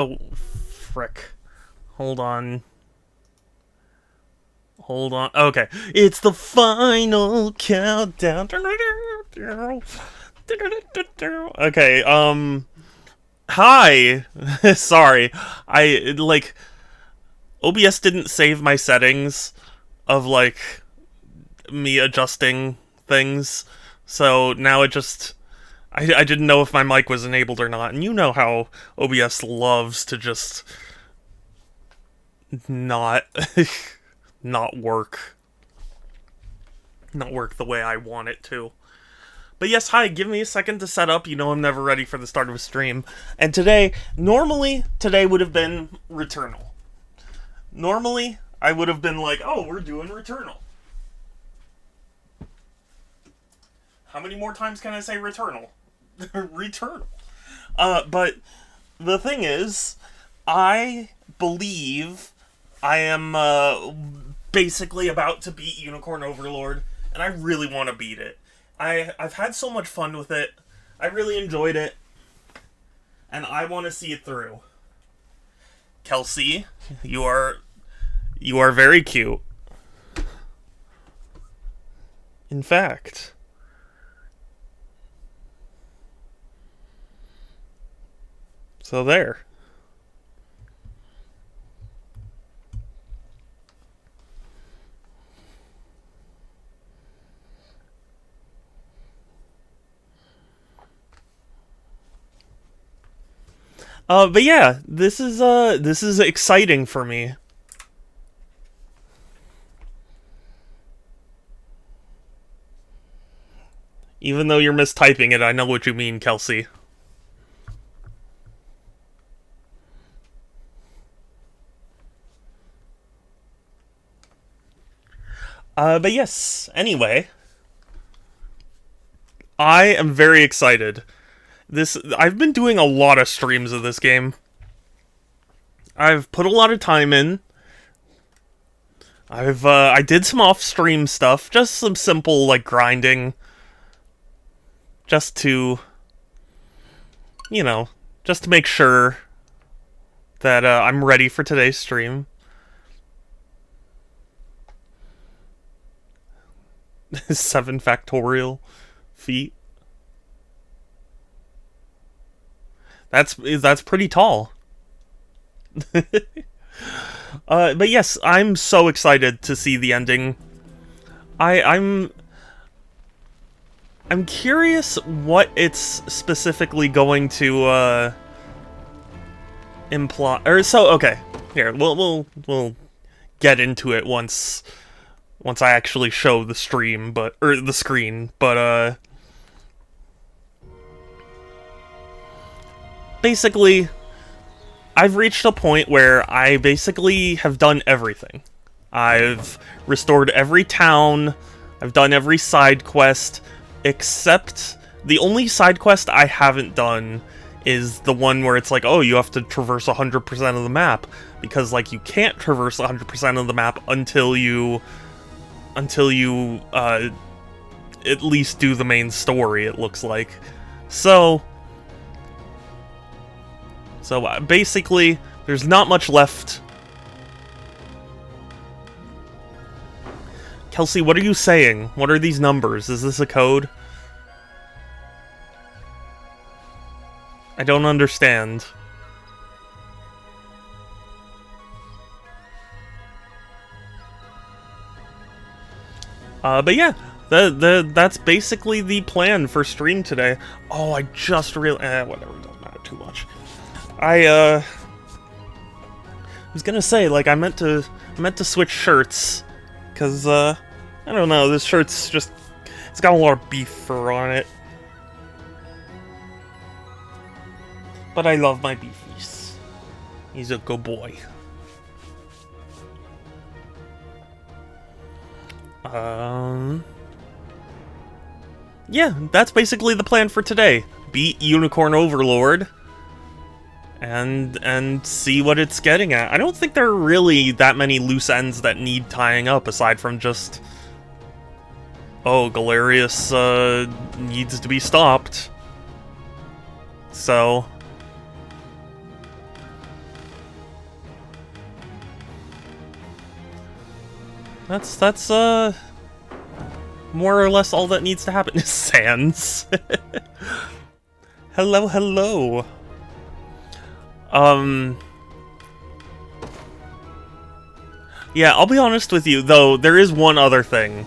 Oh, frick. Hold on. Hold on. Okay. It's the final countdown. Okay, hi. Sorry. OBS didn't save my settings of, me adjusting things. So now it just. I didn't know if my mic was enabled or not. And you know how OBS loves to just not not work. Not work the way I want it to. But yes, hi, give me a second to set up. You know I'm never ready for the start of a stream. And normally, today would have been Returnal. Normally, I would have been like, oh, we're doing Returnal. How many more times can I say Returnal? Returnal. But the thing is, I believe I am basically about to beat Unicorn Overlord, and I really want to beat it. I've had so much fun with it. I really enjoyed it, and I want to see it through. Kelsey, you are very cute. In fact. So there. But yeah, this is exciting for me. Even though you're mistyping it, I know what you mean, Kelsey. But yes, anyway. I am very excited. I've been doing a lot of streams of this game. I've put a lot of time in. I did some off-stream stuff, just some simple, grinding. Just to, just to make sure that I'm ready for today's stream. 7 factorial feet. That's pretty tall. But yes, I'm so excited to see the ending. I'm curious what it's specifically going to imply. Okay, here we'll get into it once I actually show the stream, or the screen. But basically, I've reached a point where I basically have done everything. I've restored every town, I've done every side quest, except the only side quest I haven't done is the one where it's like, oh, you have to traverse 100% of the map, because, you can't traverse 100% of the map until you at least do the main story, it looks like. So basically, there's not much left. Kelsey, what are you saying? What are these numbers? Is this a code? I don't understand. But yeah, that's basically the plan for stream today. Oh, I just realized... whatever, it doesn't matter too much. I was gonna say, I meant to switch shirts, cause I don't know, this shirt's just, it's got a lot of beef fur on it. But I love my beefies. He's a good boy. Yeah, that's basically the plan for today. Beat Unicorn Overlord. And see what it's getting at. I don't think there are really that many loose ends that need tying up, aside from just... oh, Galerius needs to be stopped. So... That's more or less all that needs to happen. Sans. Hello, hello. Yeah, I'll be honest with you, though, there is one other thing.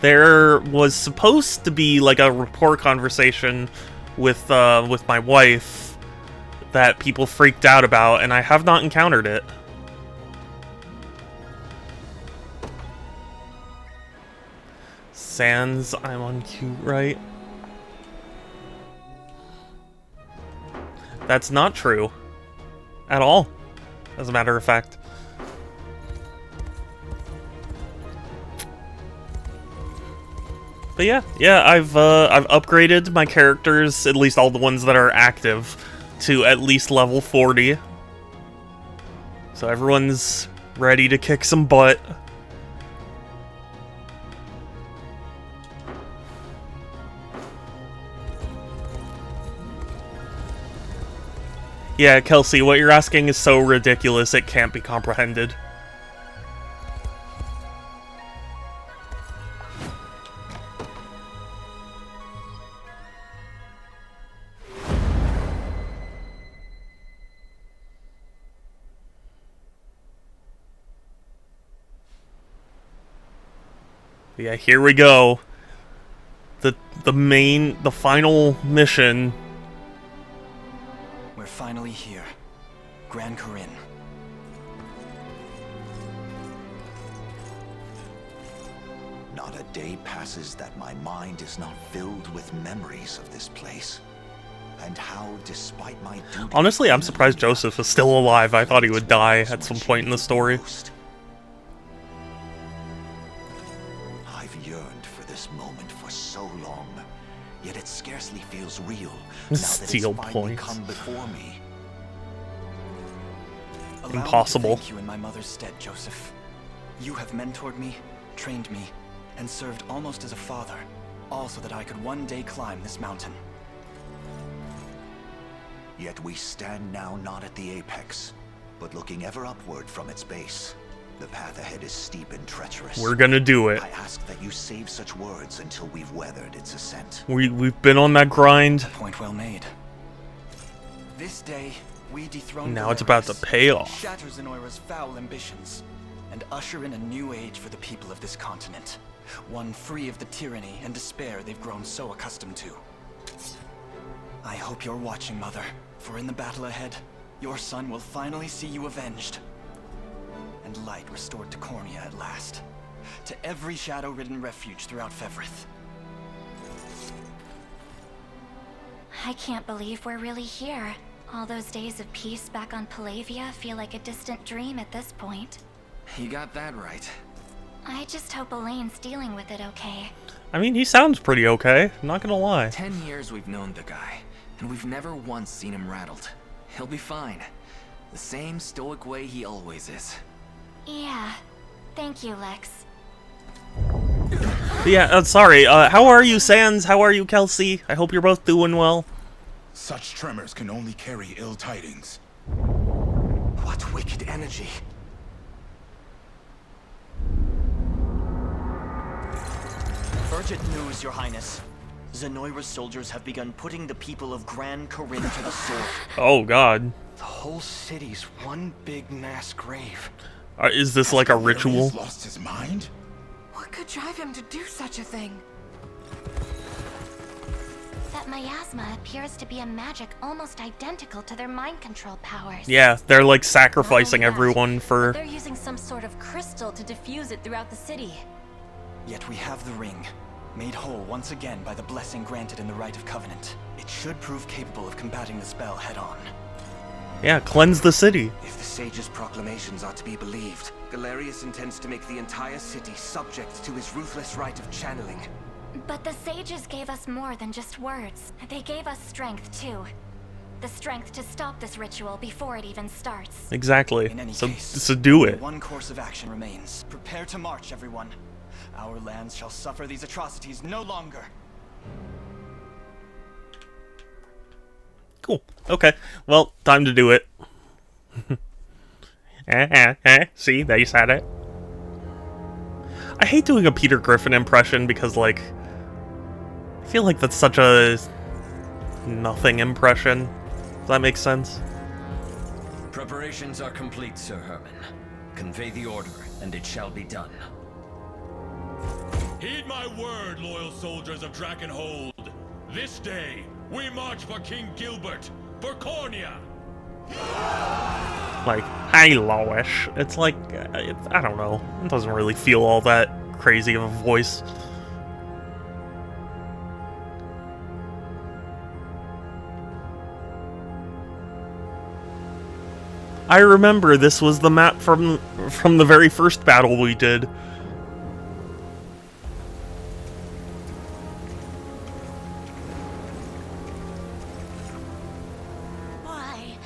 There was supposed to be, like, a rapport conversation with my wife that people freaked out about, and I have not encountered it. Sans, I'm on cue, right? That's not true. At all. As a matter of fact. But yeah, I've upgraded my characters, at least all the ones that are active, to at least level 40. So everyone's ready to kick some butt. Yeah, Kelsey, what you're asking is so ridiculous it can't be comprehended. Yeah, here we go. The final mission. We're finally here. Gran Corinne. Not a day passes that my mind is not filled with memories of this place. And how, despite my duty... Honestly, I'm surprised Joseph is still alive. I thought he would die at some point in the story. I've yearned for this moment for so long, yet it scarcely feels real now that Steel it's finally points. come before me. Impossible. Allow me to thank you in my mother's stead, Joseph. You have mentored me, trained me, and served almost as a father, all so that I could one day climb this mountain. Yet we stand now not at the apex, but looking ever upward from its base. The path ahead is steep and treacherous. We're gonna do it. I ask that you save such words until we've weathered its ascent. We've been on that grind. Point well made. This day, we dethrone Now it's about to pay off. shatter Zenoira's foul ambitions, and usher in a new age for the people of this continent. One free of the tyranny and despair they've grown so accustomed to. I hope you're watching, Mother, for in the battle ahead, your son will finally see you avenged. And light restored to Cornea at last. To every shadow-ridden refuge throughout Fevrith. I can't believe we're really here. All those days of peace back on Palavia feel like a distant dream at this point. You got that right. I just hope Elaine's dealing with it okay. I mean, he sounds pretty okay. I'm not gonna lie. 10 years we've known the guy, and we've never once seen him rattled. He'll be fine. The same stoic way he always is. Yeah. Thank you, Lex. But yeah, sorry. How are you, Sans? How are you, Kelsey? I hope you're both doing well. Such tremors can only carry ill tidings. What wicked energy. Urgent news, Your Highness. Zenoira's soldiers have begun putting the people of Gran Corinne to the sword. Oh, God. The whole city's one big mass grave. Is this like a Galerius ritual? Lost his mind? What could drive him to do such a thing? That miasma appears to be a magic almost identical to their mind control powers. Yeah, they're like sacrificing Not only that, everyone for... They're using some sort of crystal to diffuse it throughout the city. Yet we have the ring, made whole once again by the blessing granted in the Rite of Covenant. It should prove capable of combating the spell head-on. Yeah, cleanse the city. If the sage's proclamations are to be believed, Galerius intends to make the entire city subject to his ruthless rite of channeling. But the sages gave us more than just words. They gave us strength, too. The strength to stop this ritual before it even starts. Exactly. In any So case, do it. one course of action remains. Prepare to march, everyone. Our lands shall suffer these atrocities no longer. Cool. Okay. Well, time to do it. See, they said it. I hate doing a Peter Griffin impression because, like, I feel like that's such a nothing impression. Does that make sense? Preparations are complete, Sir Herman. Convey the order, and it shall be done. Heed my word, loyal soldiers of Drakenhold. This day, we march for King Gilbert, for Cornia. Like, hey Lois. It's like, I don't know. It doesn't really feel all that crazy of a voice. I remember this was the map from the very first battle we did. Why?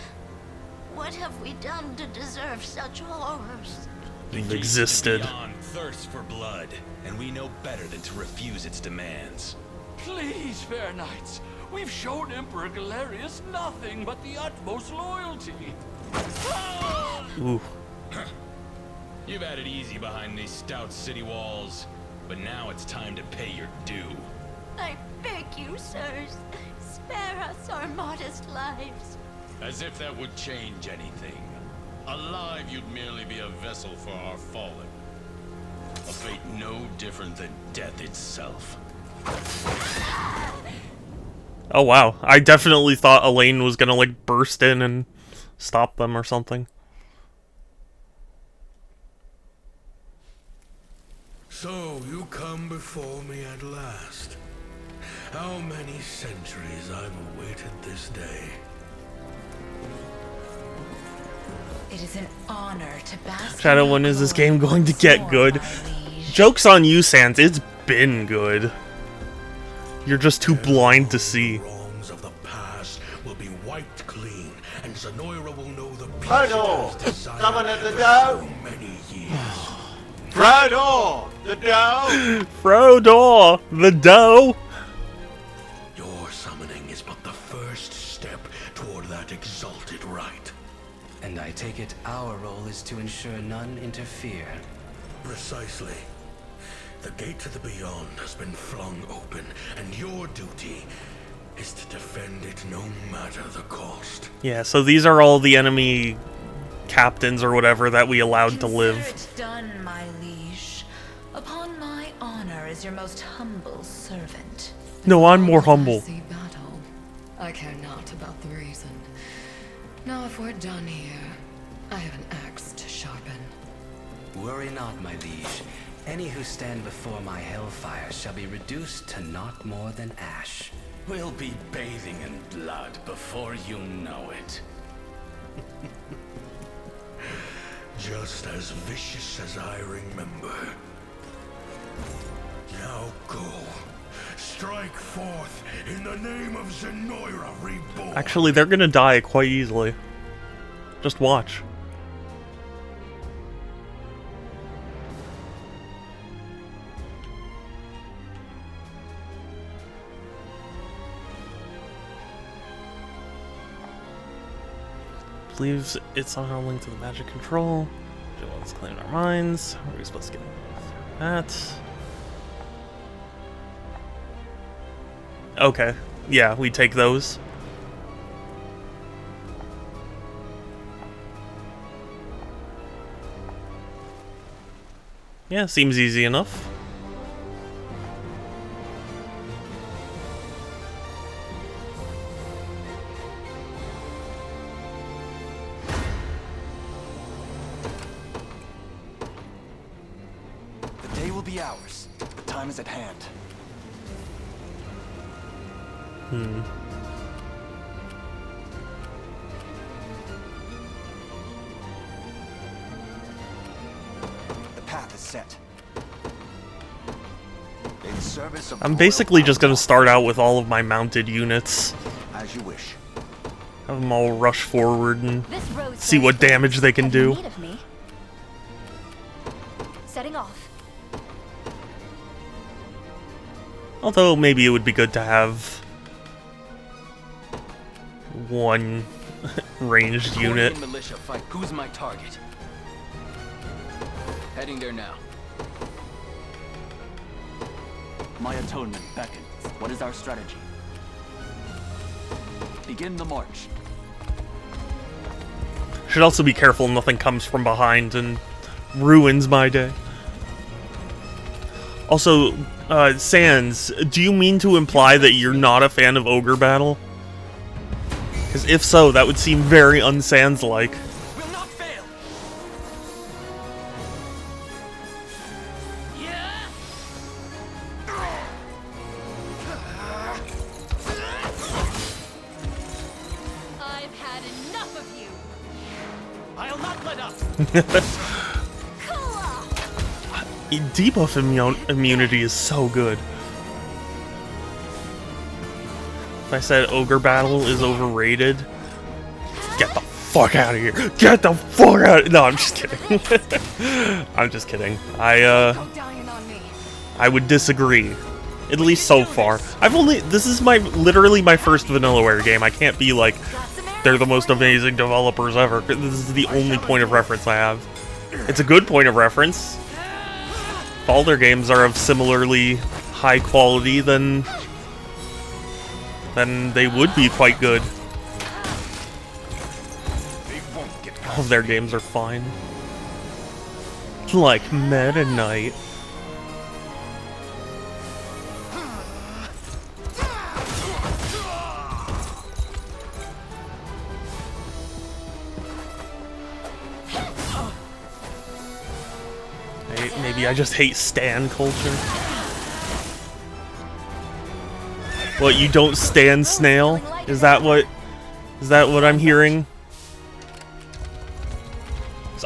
What have we done to deserve such horrors? You've existed. Beyond thirst for blood, and we know better than to refuse its demands. Please, fair knights, we've shown Emperor Galerius nothing but the utmost loyalty. Ooh. You've had it easy behind these stout city walls, but now it's time to pay your due. I beg you, sirs, spare us our modest lives. As if that would change anything. Alive, you'd merely be a vessel for our fallen. A fate no different than death itself. Oh wow, I definitely thought Elaine was gonna, like, burst in and stop them or something. So, you come before me at last. How many centuries I've awaited this day. It is an honor to bask. Shadow, when is this game going to get good? Joke's on you, Sans. It's been good. You're just too blind to see. Wrongs of the past will be wiped clean, and Zenoira will know the Frodo! Someone at the door! Many years. Frodo! The door! Frodo! The dough! Your summoning is but the first step toward that exalted right. And I take it our role is to ensure none interfere. Precisely. The gate to the beyond has been flung open, and your duty is to defend it no matter the cost. Yeah, so these are all the enemy captains or whatever that we allowed to live. Consider it done, my liege. Upon my honor as your most humble servant. No, I'm more humble. Battle. I care not about the reason. Now, if we're done here, I have an axe to sharpen. Worry not, my liege. Any who stand before my hellfire shall be reduced to not more than ash. We'll be bathing in blood before you know it. Just as vicious as I remember. Now go. Strike forth in the name of Zenoira Reborn. Actually, they're gonna die quite easily. Just watch. Believes it's on a link to the magic control. Let's claim our minds. How are we supposed to get that? Okay. Yeah, we take those. Yeah, seems easy enough. The day will be ours. The time is at hand. The path is set. In service of I'm basically just gonna start out with all of my mounted units. as you wish. Have them all rush forward and This road's see what damage they can Have you do. need of me? Setting off. Although maybe it would be good to have one ranged unit. Militia fight. Who's my target? Heading there now. My atonement beckons. What is our strategy? Begin the march. Should also be careful nothing comes from behind and ruins my day. Also, Sans, do you mean to imply that you're not a fan of Ogre Battle? Because if so, that would seem very un-Sans-like. Will not fail. I've had enough of you. I'll not let up. Debuff immunity is so good. If I said Ogre Battle is overrated, get the fuck out of here! Get the fuck out! No, I'm just kidding. I'm just kidding. I would disagree. At least so far. This is literally my first Vanillaware game. I can't be like, they're the most amazing developers ever. This is the only point of reference I have. It's a good point of reference. If all their games are of similarly high quality, then they would be quite good. All of their games are fine. Like Meta Knight. Maybe I just hate stan culture. What, you don't stan Snail? Is that what I'm hearing?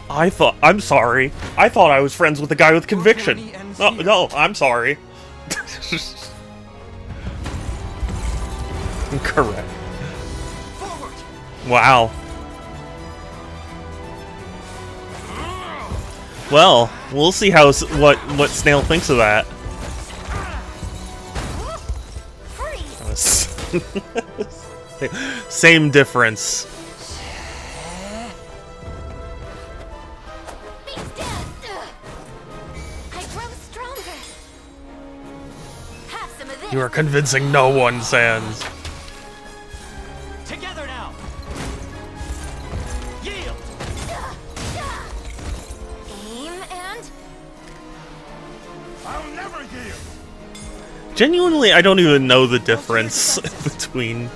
I'm sorry. I thought I was friends with the guy with conviction. No, I'm sorry. Correct. Wow. Well, we'll see what Snail thinks of that. Same difference. You are convincing no one, Sans. Together now. Yield. Aim and I'll never yield. Genuinely, I don't even know the difference between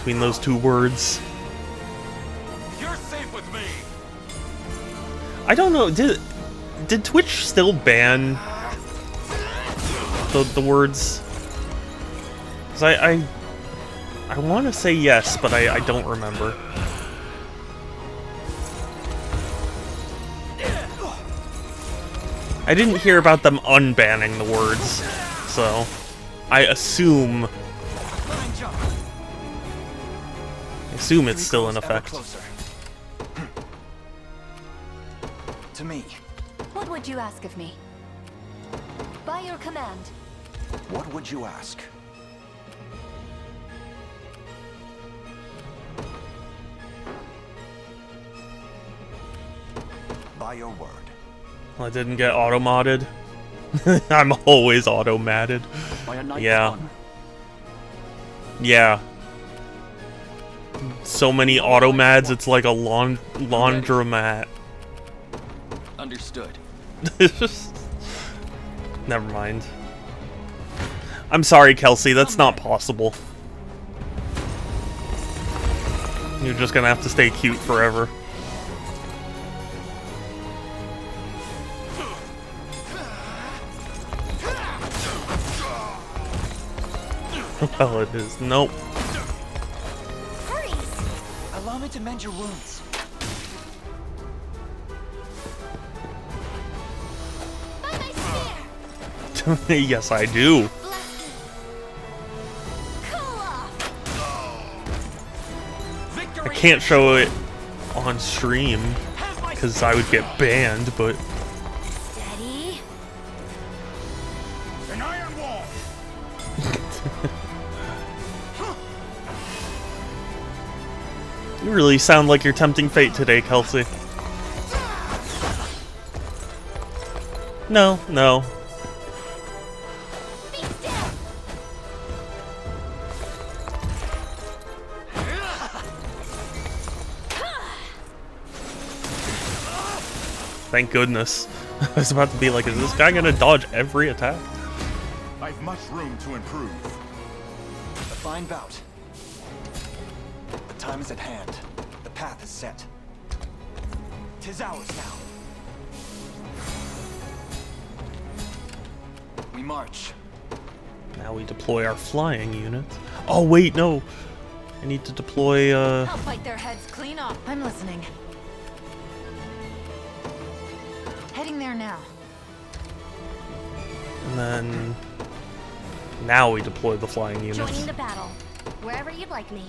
those two words. You're safe with me. I don't know. Did Twitch still ban the words? Because I want to say yes, but I don't remember. I didn't hear about them unbanning the words, so I assume it's still in effect. To me. What would you ask of me? By your command. What would you ask? By your word. I didn't get auto-modded. I'm always auto-matted. Yeah. Yeah. So many auto-mads, it's like a laundromat. Understood. Never mind. I'm sorry, Kelsey, that's not possible. You're just gonna have to stay cute forever. Well, it is. Nope. Allow me to mend your wounds. Yes, I do. I can't show it on stream because I would get banned, but steady. An iron wall. you really sound like you're tempting fate today, Kelsey. No, no. Thank goodness. I was about to be like, is this guy gonna dodge every attack? I've much room to improve. A fine bout. The time is at hand. The path is set. 'Tis ours now. We march. Now we deploy our flying units. Oh wait, no. I need to deploy I'll fight their heads clean off. I'm listening. Heading there now. and then now we deploy the flying units. Joining the battle. Wherever you'd like me.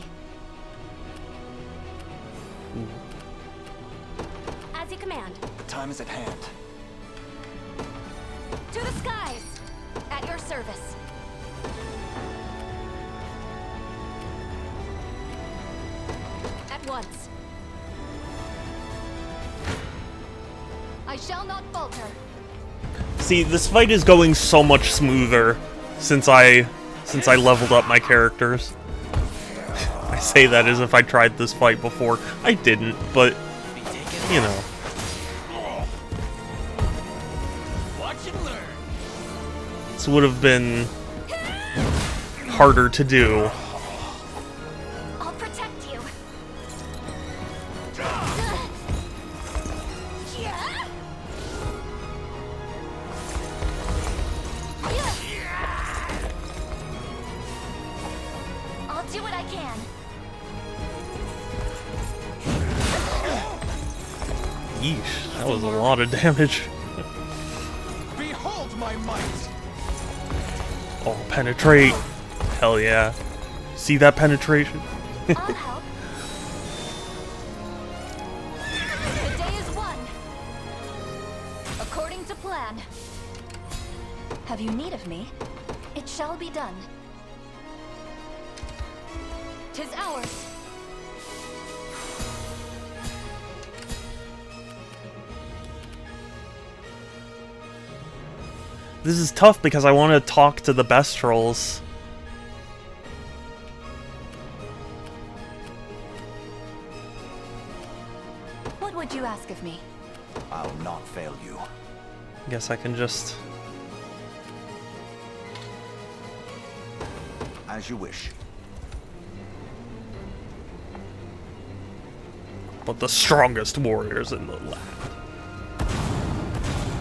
As you command. The time is at hand. To the skies! At your service. At once. I shall not falter. See, this fight is going so much smoother since I leveled up my characters. I say that as if I tried this fight before. I didn't, but you know. This would have been harder to do. I'll protect you. I'll do what I can. Yeesh, that was a lot of damage. Behold my might! Oh, penetrate. Hell yeah. See that penetration? I'll help. The day is won. According to plan. Have you need of me? It shall be done. 'Tis ours. This is tough because I want to talk to the Bestrels. What would you ask of me? I'll not fail you. Guess I can just... As you wish. But the strongest warriors in the land.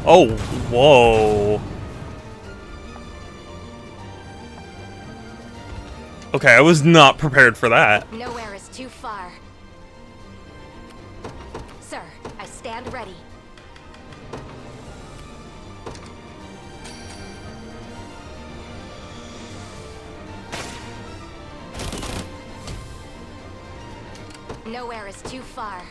Oh, whoa. Okay, I was not prepared for that. Nowhere is too far. Sir, I stand ready. Nowhere is too far.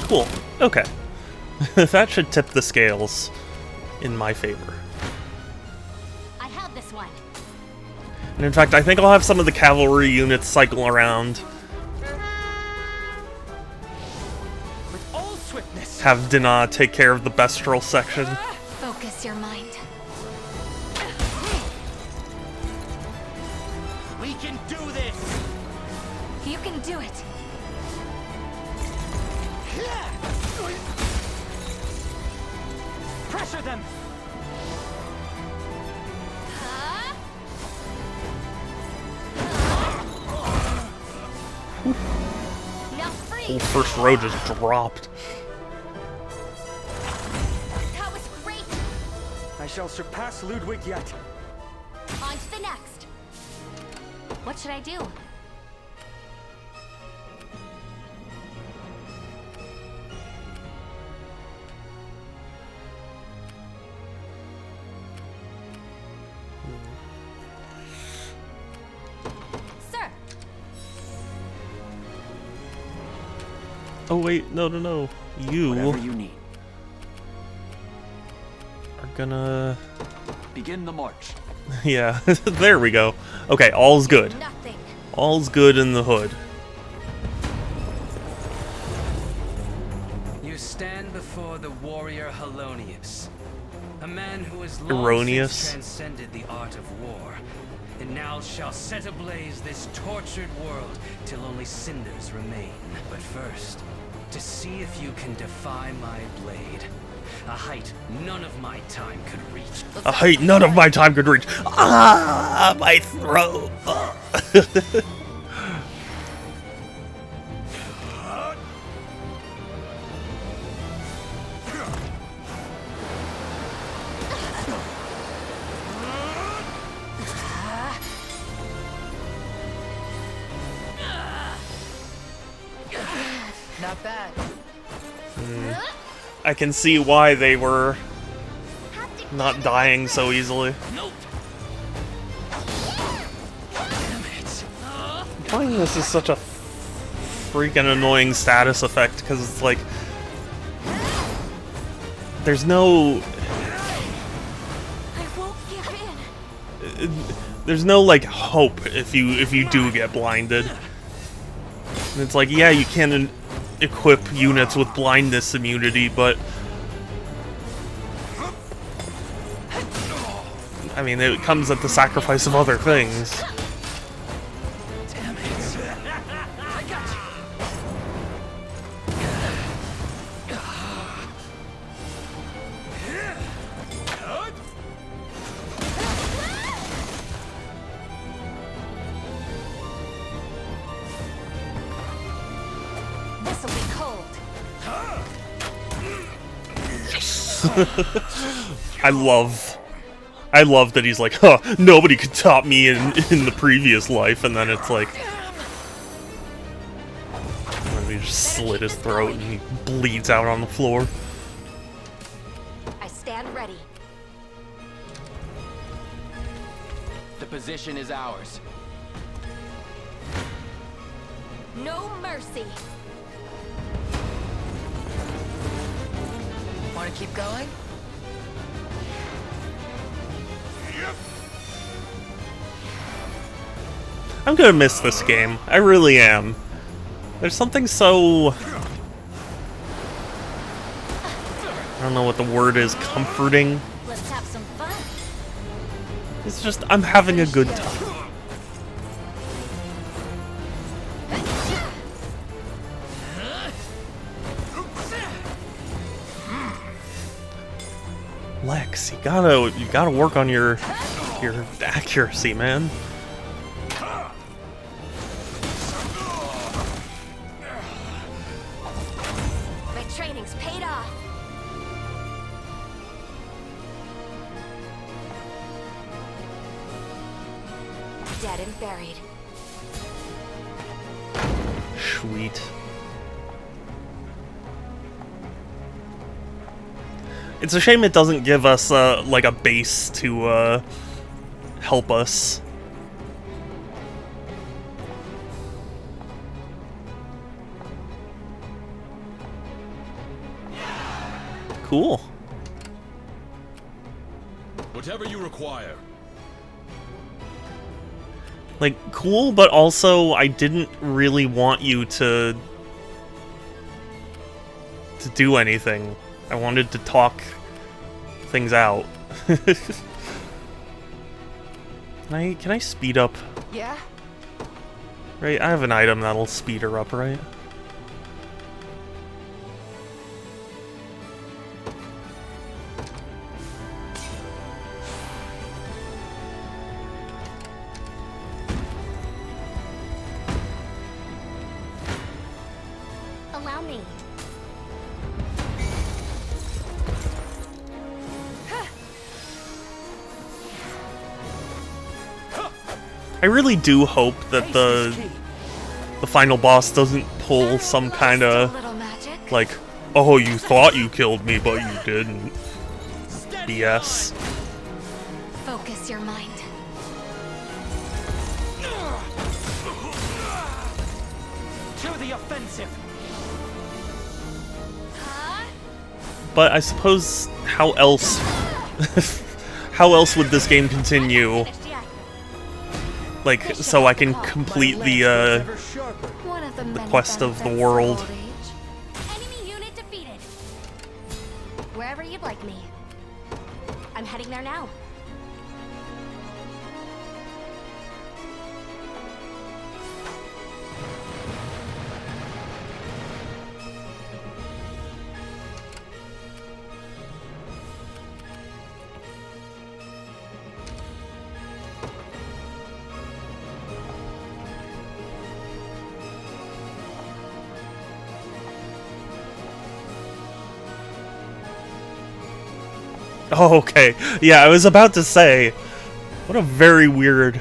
Cool. Okay. That should tip the scales in my favor. I have this one. And in fact, I think I'll have some of the cavalry units cycle around. With all swiftness. Have Dana take care of the Bestrel section. Focus your mind. We can do this. You can do it. Pressure them. Now free. Whole first row just dropped. That was great. I shall surpass Ludwig yet. On to the next. What should I do? Sir. Oh wait, no. Whatever you need. Are gonna... Begin the march. Yeah, there we go. Okay, all's good. All's good in the hood. You stand before the warrior Helonius, a man who has long Erroneous. since transcended the art of war, and now shall set ablaze this tortured world till only cinders remain. But first, to see if you can defy my blade, a height none of my time could reach. A height none of my time could reach. Ah, my throat. Not bad. I can see why they were not dying so easily. I find this is such a freaking annoying status effect because it's like there's no like hope if you do get blinded. And it's like, yeah, you can equip units with blindness immunity, but I mean, it comes at the sacrifice of other things. Damn it. I got This'll be cold. I love that he's like, huh, nobody could top me in the previous life, and then it's like, and then he just slit his throat and he bleeds out on the floor. I stand ready. The position is ours. No mercy. Want to keep going? I'm gonna miss this game. I really am. There's something so... I don't know what the word is, comforting. Let's have some fun. It's just, I'm having a good time. Lex, you gotta work on your accuracy, man. My training's paid off. Dead and buried. Sweet. It's a shame it doesn't give us, like, a base to, help us. Cool. Whatever you require. Like, cool, but also I didn't really want you to do anything. I wanted to talk things out. Can I speed up? Yeah? Right, I have an item that'll speed her up, right? Allow me. I really do hope that the final boss doesn't pull some kind of like, oh, you thought you killed me, but you didn't. BS. Focus your mind. to the offensive. But I suppose how else how else would this game continue? Like, so I can complete the quest of the world. Enemy unit defeated. Wherever you'd like me. I'm heading there now. Oh, okay. Yeah, I was about to say, what a very weird...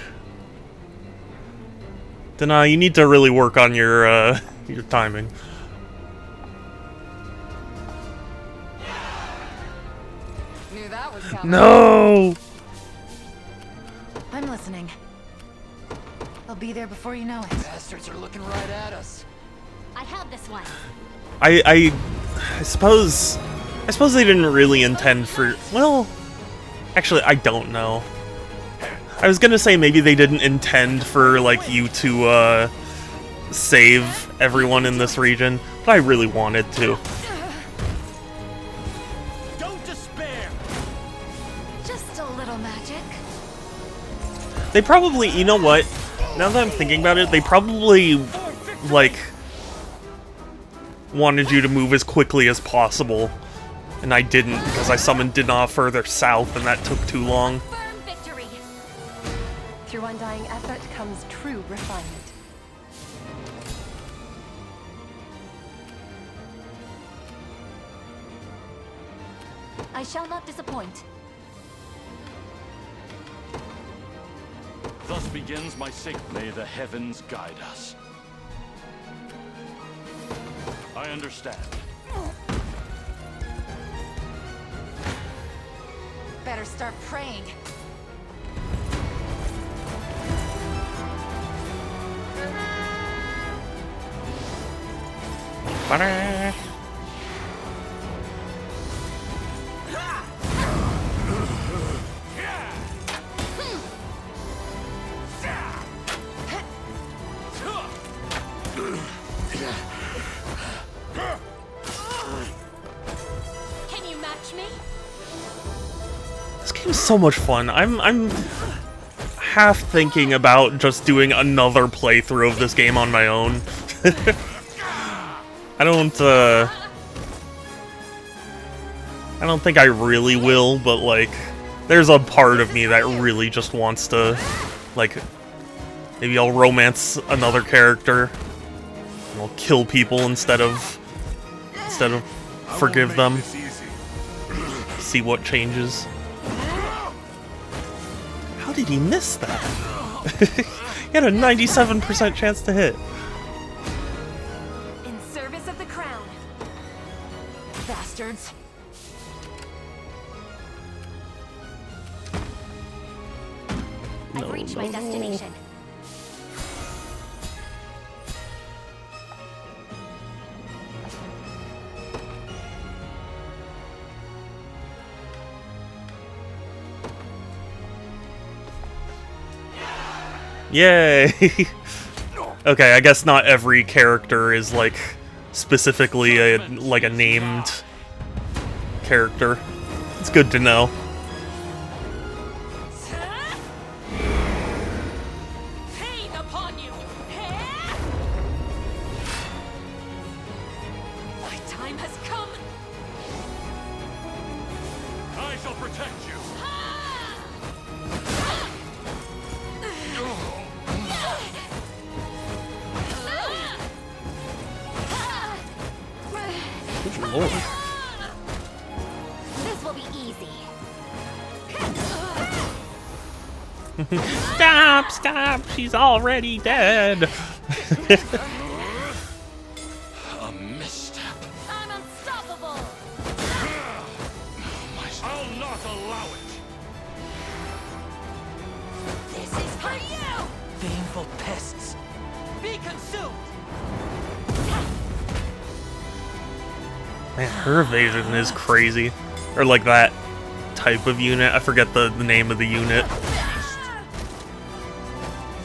Then you need to really work on your timing. Knew that was coming. No! I'm listening. I'll be there before you know it. Bastards are looking right at us. I have this one. I suppose they didn't really intend for... Well, actually, I don't know. I was gonna say maybe they didn't intend for, like, you to, save everyone in this region, but I really wanted to. Don't despair. Just a little magic. They probably... You know what? Now that I'm thinking about it, they probably, like, wanted you to move as quickly as possible. And I didn't, because I summoned Dina further south, and that took too long. Firm victory. Through undying effort comes true refinement. I shall not disappoint. Thus begins my sick. May the heavens guide us. I understand. Better start praying. Can you match me? This game's so much fun. I'm half thinking about just doing another playthrough of this game on my own. I don't think I really will, but like there's a part of me that really just wants to, like, maybe I'll romance another character and I'll kill people instead of forgive them. See what changes. How did he miss that? He had a 97% chance to hit. In service of the crown. Bastards. I've reached my destination. Yay! Okay, I guess not every character is like specifically a named character. It's good to know. Pain upon you. My time has come. I shall protect you. Good lord. This will be easy. Stop! Stop! She's already dead! A misstep. I'm unstoppable. I'll not allow it. This is for you. Baneful pests. Be consumed. Man, her evasion is crazy. Or like that type of unit. I forget the name of the unit.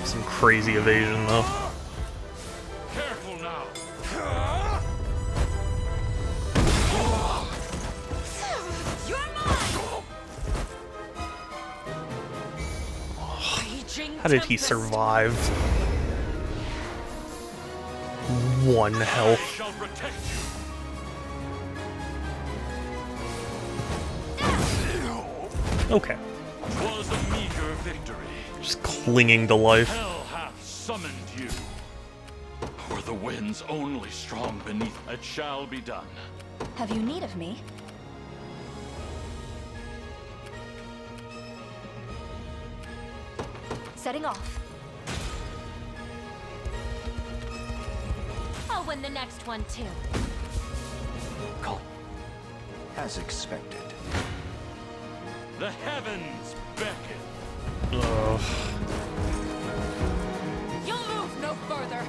Some crazy evasion, though. Careful now. How did he survive? 1 health. Okay. Was a meager victory. Just clinging to life. Hell hath summoned you. Were the winds only strong beneath, it shall be done. Have you need of me? Setting off. I'll win the next one too. As expected. The heavens beckon. Ugh. You'll move no further.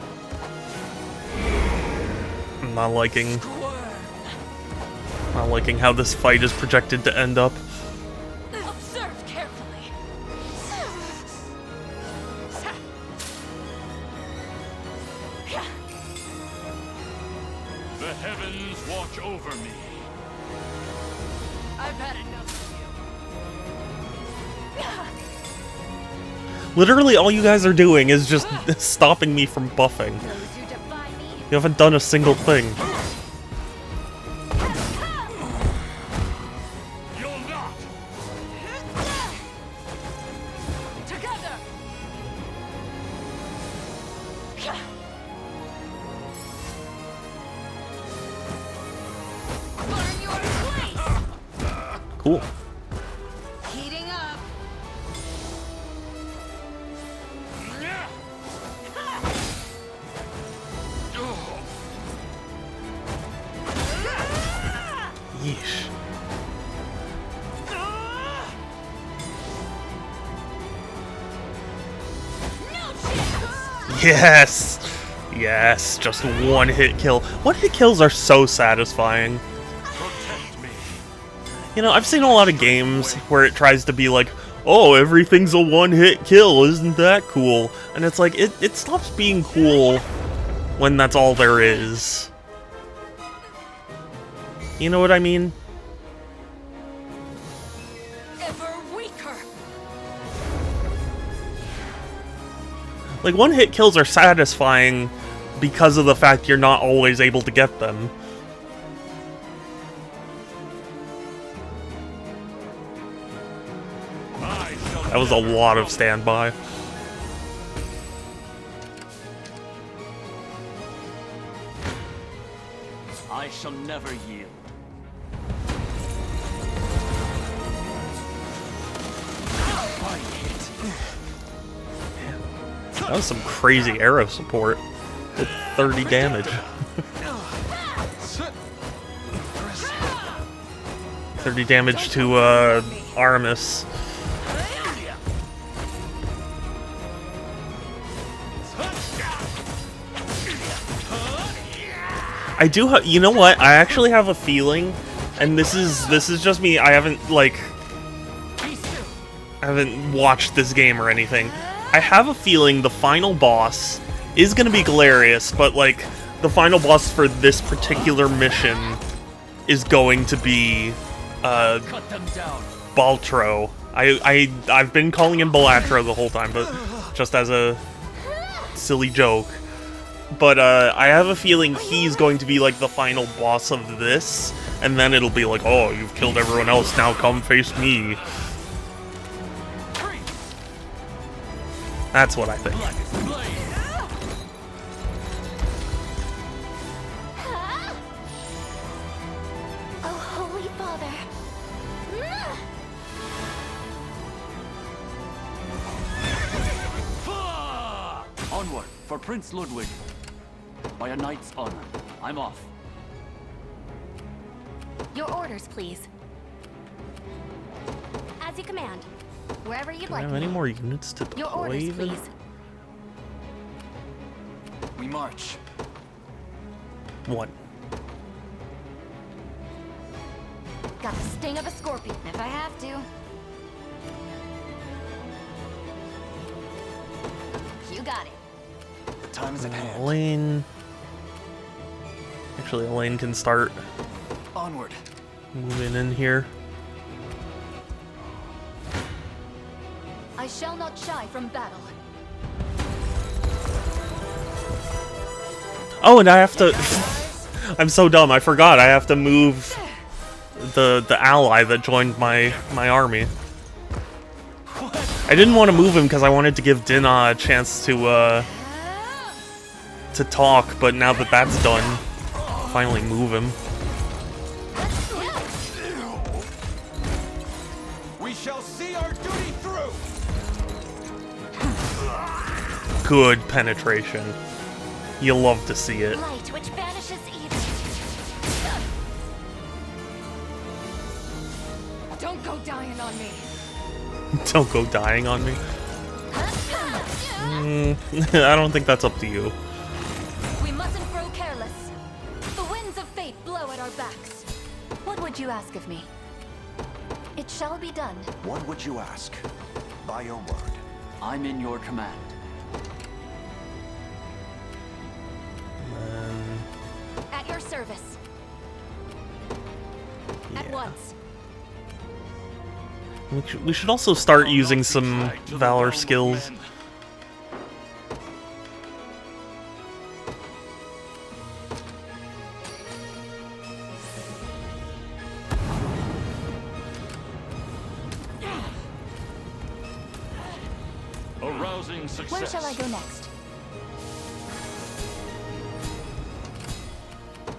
I'm not liking how this fight is projected to end up. Observe carefully. The heavens watch over me. I've had enough of you. Literally, all you guys are doing is just stopping me from buffing. You haven't done a single thing. You'll not. Together. Learn your place. Cool. Heating up. Yeesh. Yes! Yes, just 1 hit kill. 1 hit kills are so satisfying. You know, I've seen a lot of games where it tries to be like, oh, everything's a 1 hit kill, isn't that cool? And it's like, it stops being cool when that's all there is. You know what I mean? Ever weaker. Like, 1 hit kills are satisfying because of the fact you're not always able to get them. That was a lot of standby. I shall never yield. That was some crazy arrow support. Did 30 damage. 30 damage to Aramis. I do you know what? I actually have a feeling, and this is just me. I haven't watched this game or anything. I have a feeling the final boss is going to be Galerius, but like the final boss for this particular mission is going to be Baltro. I've been calling him Balatro the whole time, but just as a silly joke. But I have a feeling he's going to be like the final boss of this, and then it'll be like, oh, you've killed everyone else, now come face me. That's what I think. Oh, Holy Father. Onward for Prince Ludwig. By a knight's honor. I'm off. Your orders, please. As you command. Wherever you'd Do I like. have any more units to Your deploy orders, even? please. We march. 1. Gotta sting of a scorpion if I have to. You got it. The time is at hand. Elaine. Actually, Elaine can start Onward. moving in here. I shall not shy from battle. Oh, and I have to... I'm so dumb, I forgot. I have to move the ally that joined my army. I didn't want to move him because I wanted to give Dinah a chance to talk, but now that that's done, I'll finally move him. We shall see our duty through. Good penetration. You'll love to see it. Light which banishes evil. Don't go dying on me. Don't go dying on me. I don't think that's up to you. We mustn't grow careless. The winds of fate blow at our backs. What would you ask of me? It shall be done. What would you ask? By your word. I'm in your command. At your service. At once. We should also start using some Valor skills. A rousing success. Where shall I go next?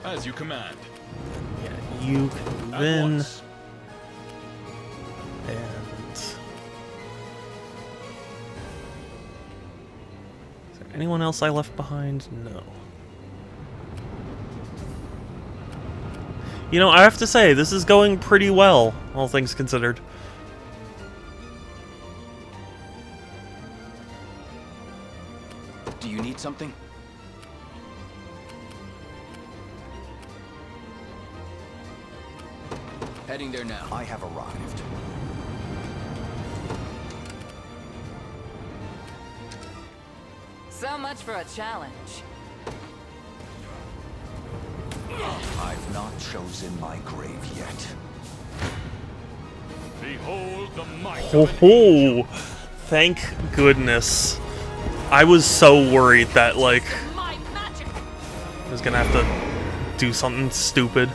As you command. Yeah, you can move in. And... Is there anyone else I left behind? No. You know, I have to say, this is going pretty well, all things considered. Do you need something? Heading there now. I have arrived. So much for a challenge. I've not chosen my grave yet. Behold the might Ho of an ho! Thank goodness. I was so worried that, like, I was gonna have to do something stupid.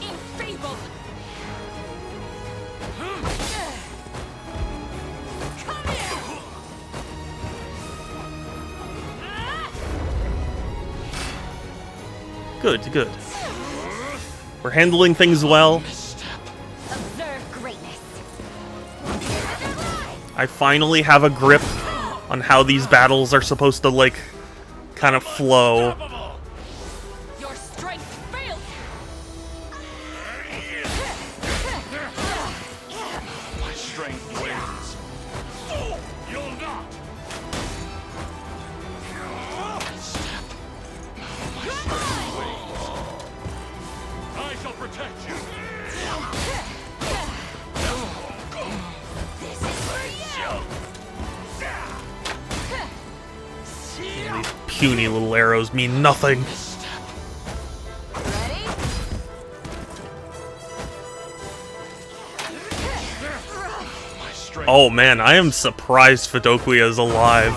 Good, good. We're handling things well. Observe greatness. I finally have a grip on how these battles are supposed to, like, kind of flow. Your strength fails. My strength wanes. You'll not. My strength wanes. I shall protect you. This is for you. These puny little arrows mean nothing. Ready? Oh man, I am surprised Fidoquia is alive.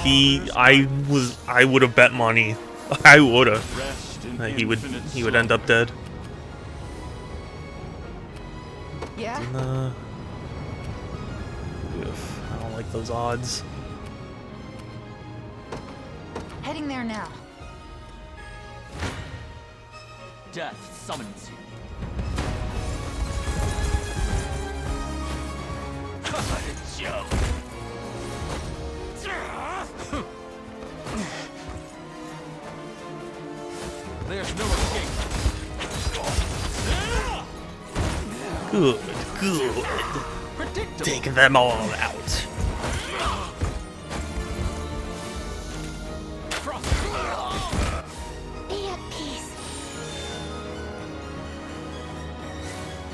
I would have bet money. I would have. That he would end up dead. Yeah? Oof, I don't like those odds. Heading there now. Death summons you. There's no escape. Good, good. Take them all out. Be at peace.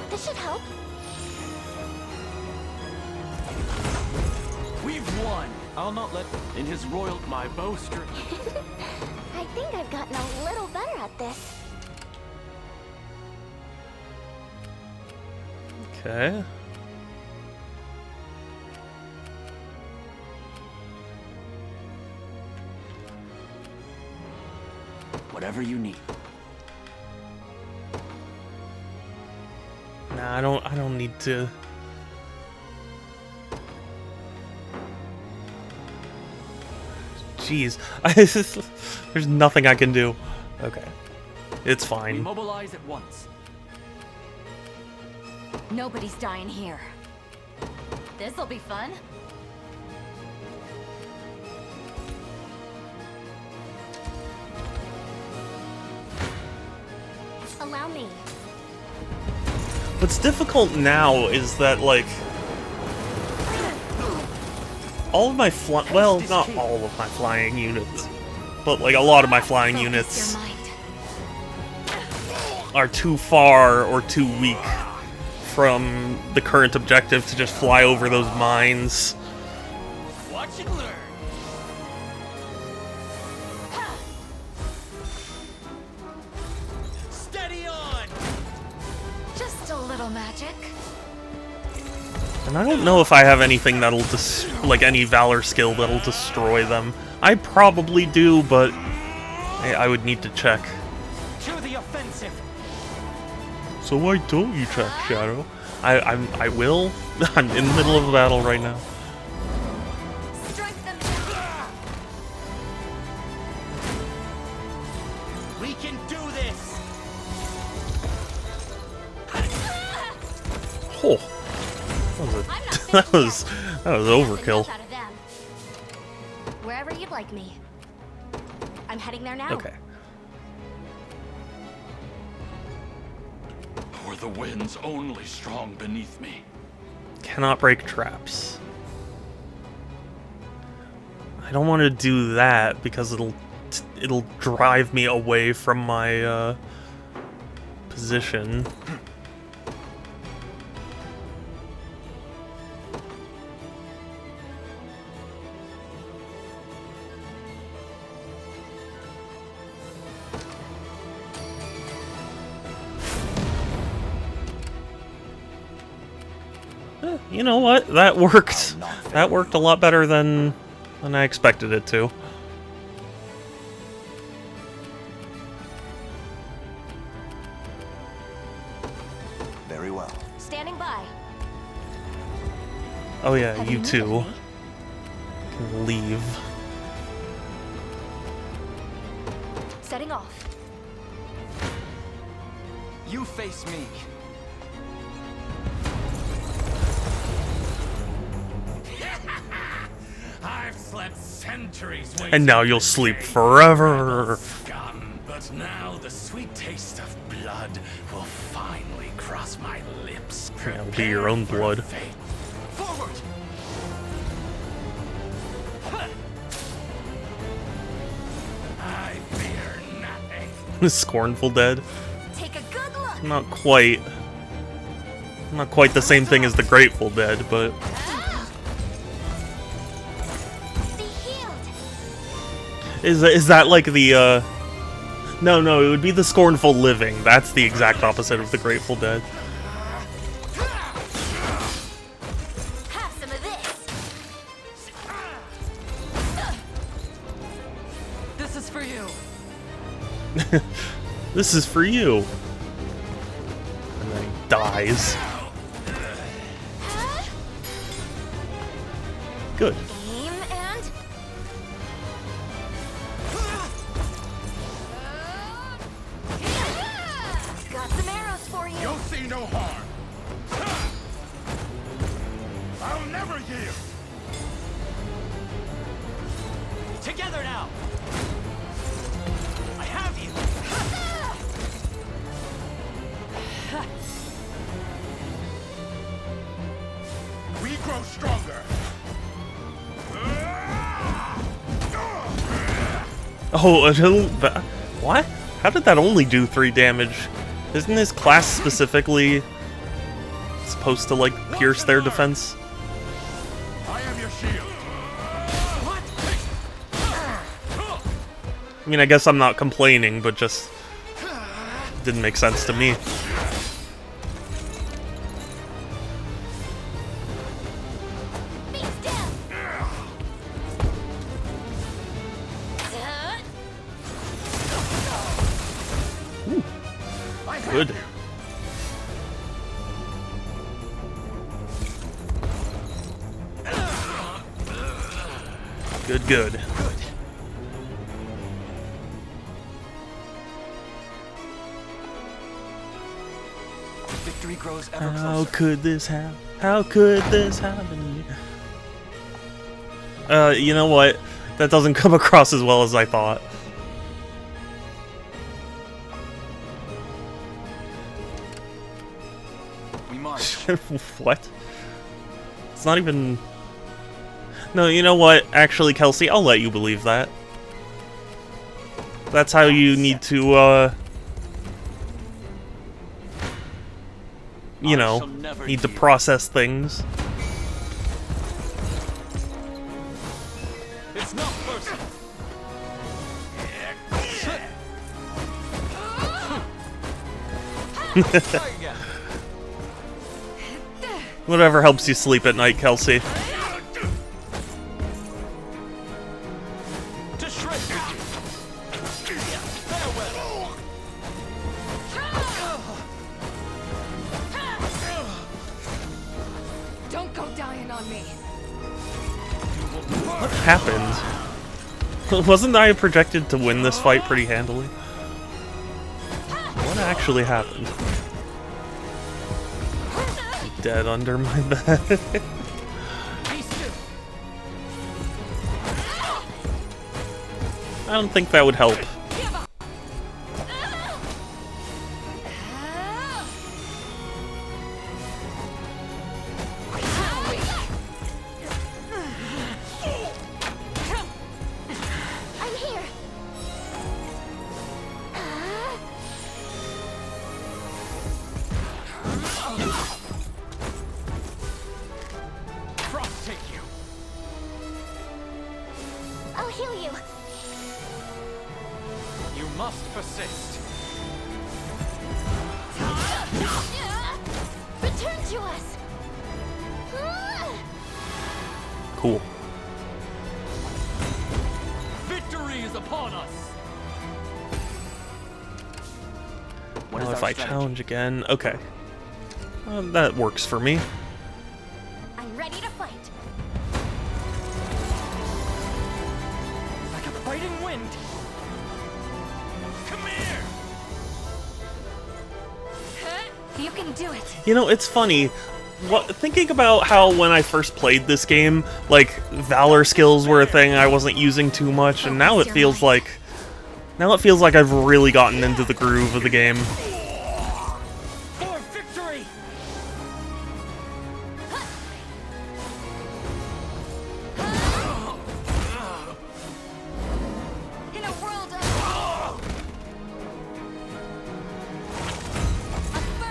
This should help. We've won. I'll not let in his royal my bowstring. I think I've gotten a little better at this. Okay. Whatever you need. Nah, I don't need to. Jeez. There's nothing I can do. Okay. It's We fine. mobilize at once. Nobody's dying here. This'll be fun. Allow me. What's difficult now is that, like, all of my well, not all of my flying units, but, like, a lot of my flying units are too far or too weak from the current objective to just fly over those mines. Watch and learn. Steady on. Just a little magic. And I don't know if I have anything that'll like any valor skill that'll destroy them. I probably do, but I would need to check. To the offensive. So why don't you check, Shadow? I will. I'm in the middle of a battle right now. We can do this. Oh, that was overkill. Enough out of them. Wherever you'd like me. I'm heading there now. Okay. Were the winds only strong beneath me? Cannot break traps. I don't want to do that because it'll drive me away from my position. You know what? That worked. That worked a lot better than I expected it to. Very well. Standing by. Oh yeah, you too can leave. Setting off. You face me. I've slept centuries waiting. And now you'll sleep forever. Scum. But now the sweet taste of blood will finally cross my lips. It'll be your own blood. Forward. I fear nothing. Scornful Dead. Take a good look. Not quite the same thing as the Grateful Dead, but is that like the No, it would be the Scornful Living. That's the exact opposite of the Grateful Dead. Have some of this. This is for you. This is for you. And then he dies. Good. Aim and got some arrows for you. You'll see no harm. I'll never yield. Together now. I have you. We grow stronger. Oh, what? How did that only do 3 damage? Isn't his class specifically supposed to, like, pierce their defense. I am your shield. I mean, I guess I'm not complaining, but just didn't make sense to me. Ooh. Good. Good. Victory grows ever closer. How could this happen? How could this happen? You know what? That doesn't come across as well as I thought. We march. What? It's not even... No, you know what? Actually, Kelsey, I'll let you believe that. That's how you need to, you know, need to process things. It's not personal. Whatever helps you sleep at night, Kelsey. Don't go dying on me. What happened? Wasn't I projected to win this fight pretty handily? What actually happened? Dead under my bed. I don't think that would help. I'm here. Frost take you. I'll heal you. You must persist. Return to us. Cool. Victory is upon us. Well, if I challenge again, okay. That works for me. I'm ready to fight. Like a biting wind. Come here. You can do it. You know, it's funny. Thinking about how when I first played this game, like, Valor skills were a thing I wasn't using too much, and now it feels like... Now it feels like I've really gotten into the groove of the game. For victory. In a world of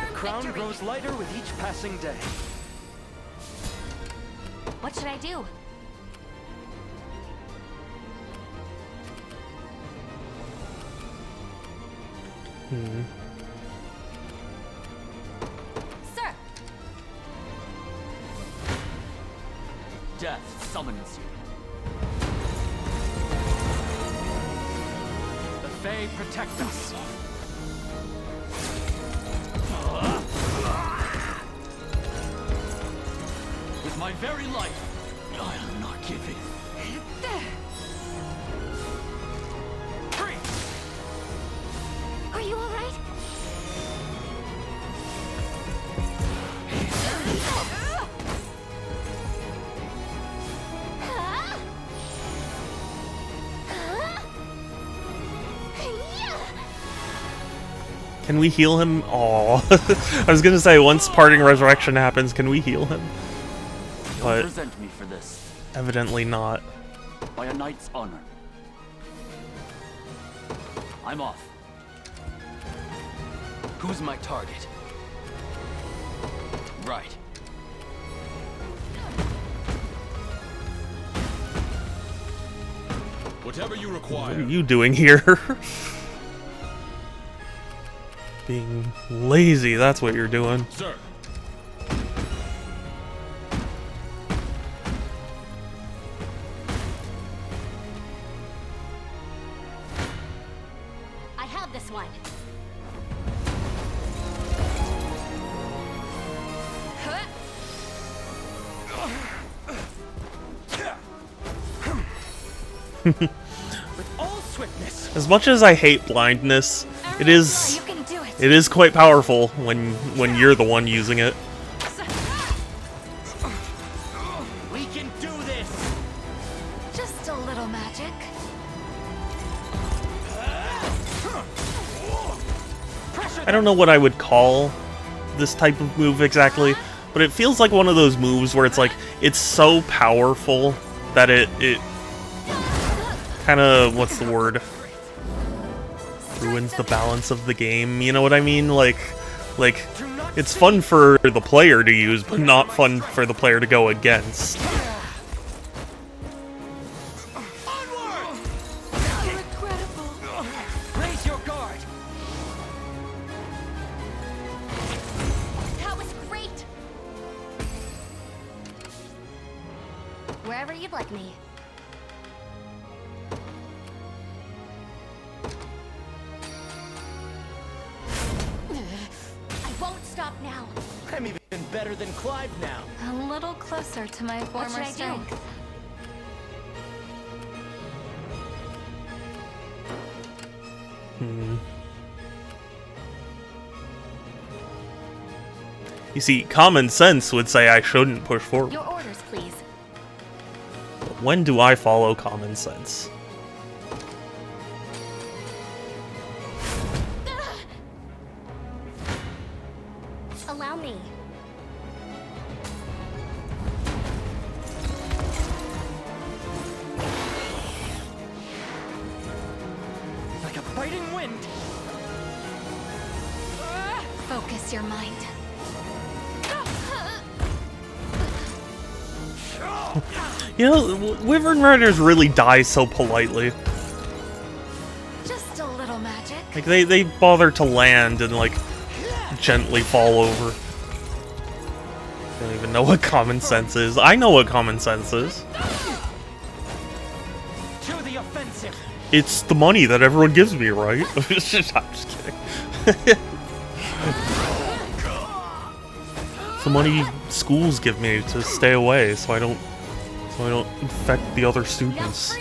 The crown grows lighter with each passing day. What should I do? Sir. Death summons you. The Fae protect us. With my very life, I'll not give in. Are you all right? Can we heal him? Aw. I was gonna say, once Parting Resurrection happens, can we heal him? But Present me for this. evidently not. By a knight's honor. I'm off. Who's my target? Right. Whatever you require. What are you doing here? Being lazy, that's what you're doing. Sir. I have this one. With all swiftness. As much as I hate blindness, it is quite powerful when you're the one using it. We can do this. Just a little magic. I don't know what I would call this type of move exactly, but it feels like one of those moves where it's like it's so powerful that it kind of, what's the word, ruins the balance of the game, you know what I mean? Like it's fun for the player to use, but not fun for the player to go against. Raise your guard. That was great. Wherever you'd like me. I won't stop now. I'm even better than Clive now. A little closer to my What former should I do? strength. You see, common sense would say I shouldn't push forward. Your orders, please. But when do I follow common sense? Allow me. Like a biting wind. Focus your mind. You know, Wyvern Riders really die so politely. Just a little magic. Like, they bother to land and, like, gently fall over. I don't even know what common sense is. I know what common sense is. To the offensive. It's the money that everyone gives me, right? I'm just kidding. It's the money schools give me to stay away, so I don't infect the other students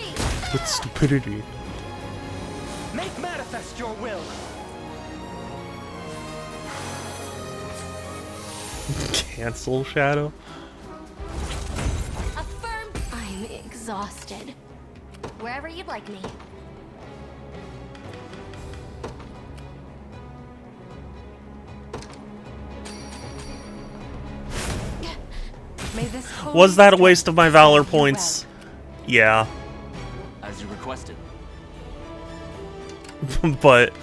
with stupidity. Make manifest your will. Cancel Shadow. Affirm. I'm exhausted. Wherever you'd like me. May this Was that a waste of my valor points? Yeah. As you requested. But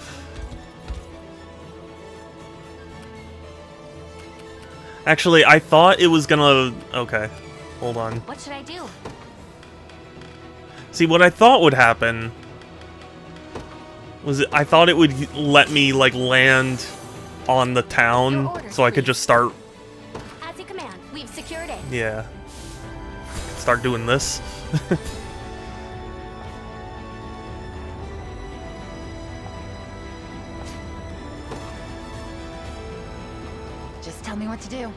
actually, I thought it was gonna... Okay, hold on. What should I do? See, what I thought would happen was I thought it would let me, like, land on the town so I could just start... As you command. We've secured it. Yeah. Start doing this. Just tell me what to do.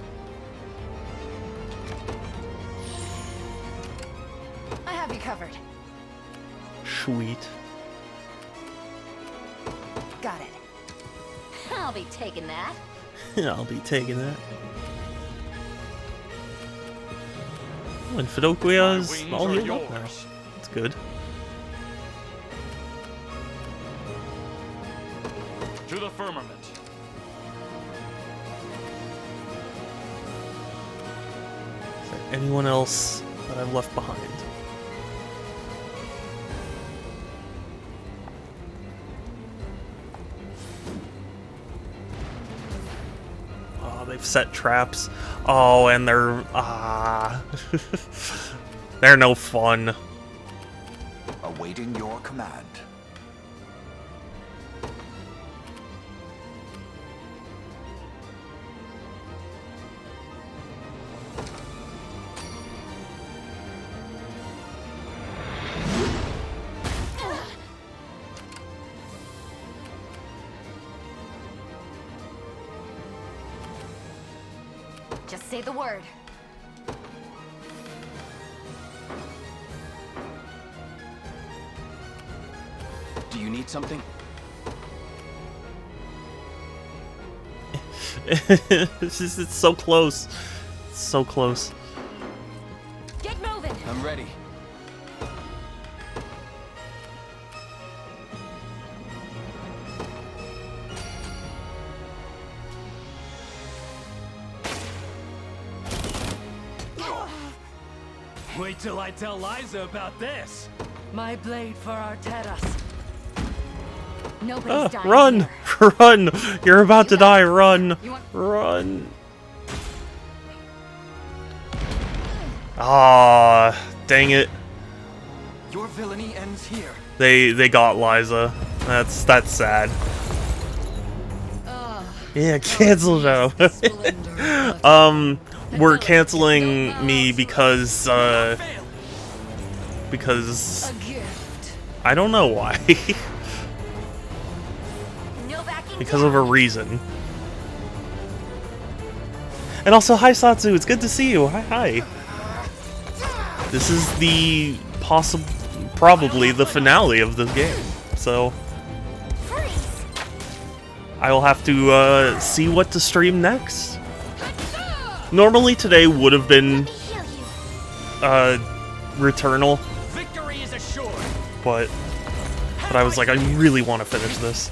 I have you covered. Sweet. Got it. I'll be taking that. I'll be taking that. Oh, and Fidoquia's all healed up now. That's good. To the firmament. Is there anyone else that I've left behind? They've set traps. Oh, and they're they're no fun. Awaiting your command. Just say the word. Do you need something? It's so close. It's so close. Get moving. I'm ready. Wait till I tell Liza about this. My blade for Arteras. Nobody's dying Run! here. Run! You're about to die. Run! Run! Ah, dang it. Your villainy ends here. They got Liza. That's sad. Yeah, cancel Shadow. We're canceling me because I don't know why. Because of a reason. And also, hi Satsu, it's good to see you. Hi. This is the probably the finale of this game. So I will have to see what to stream next. Normally today would have been Returnal, but I was like, I really want to finish this.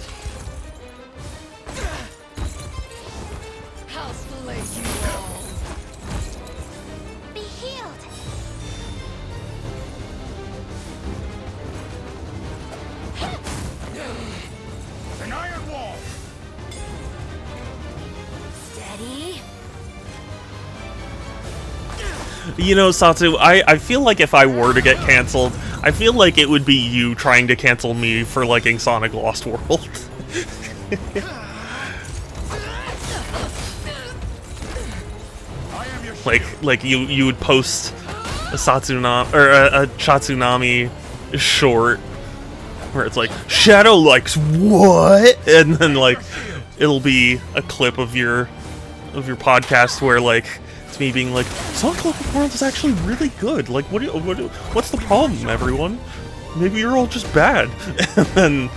Be healed. An iron wall. Steady. You know, Satsu, I feel like if I were to get canceled, I feel like it would be you trying to cancel me for liking Sonic Lost World. like you would post a Satsunami or a Chatsunami short where it's like Shadow likes what, and then like it'll be a clip of your podcast where like it's me being like Sonic Lost World is actually really good. Like what's the problem, everyone? Maybe you're all just bad, and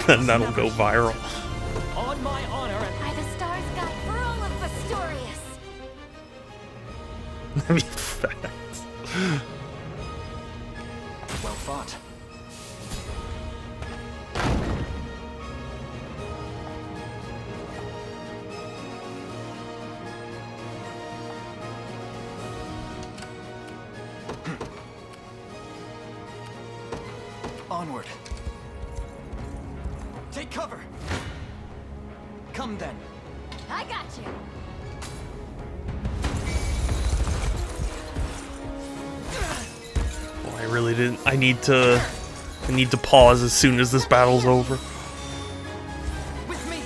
then that'll go viral. On my honor, by the stars guide for all of Vestorius. That'd be fast. Well fought. Onward. Take cover. Come then. I got you. Well, I really didn't. I need to pause as soon as this battle's over. With me.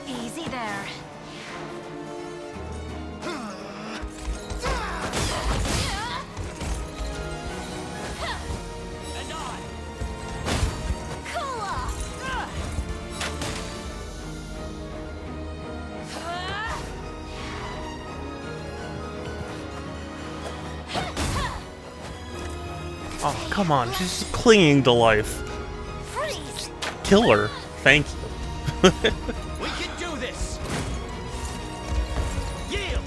Easy there. Oh, come on. She's just clinging to life. Kill her. Thank you. We can do this. Yield.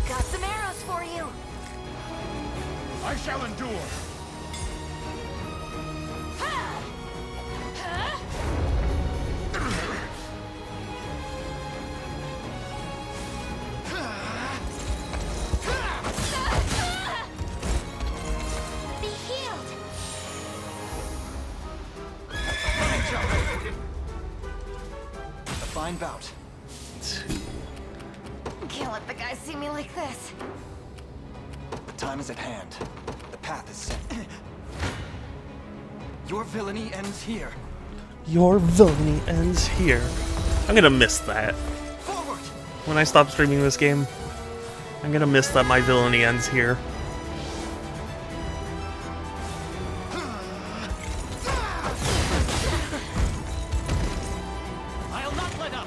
Got some arrows for you. I shall endure. Be healed. fine bout. 2. Can't let the guys see me like this. The time is at hand. The path is set. Your villainy ends here. Your villainy ends here. I'm gonna miss that. Forward! When I stop streaming this game, I'm gonna miss that my villainy ends here. I'll not let up.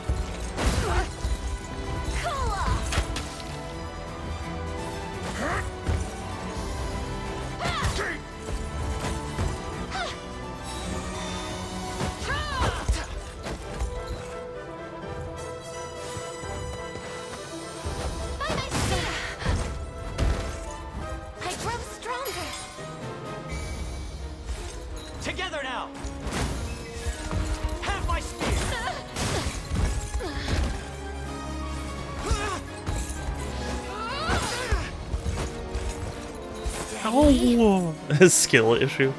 I grow stronger. Together now. Have my spear. Oh, a skill issue.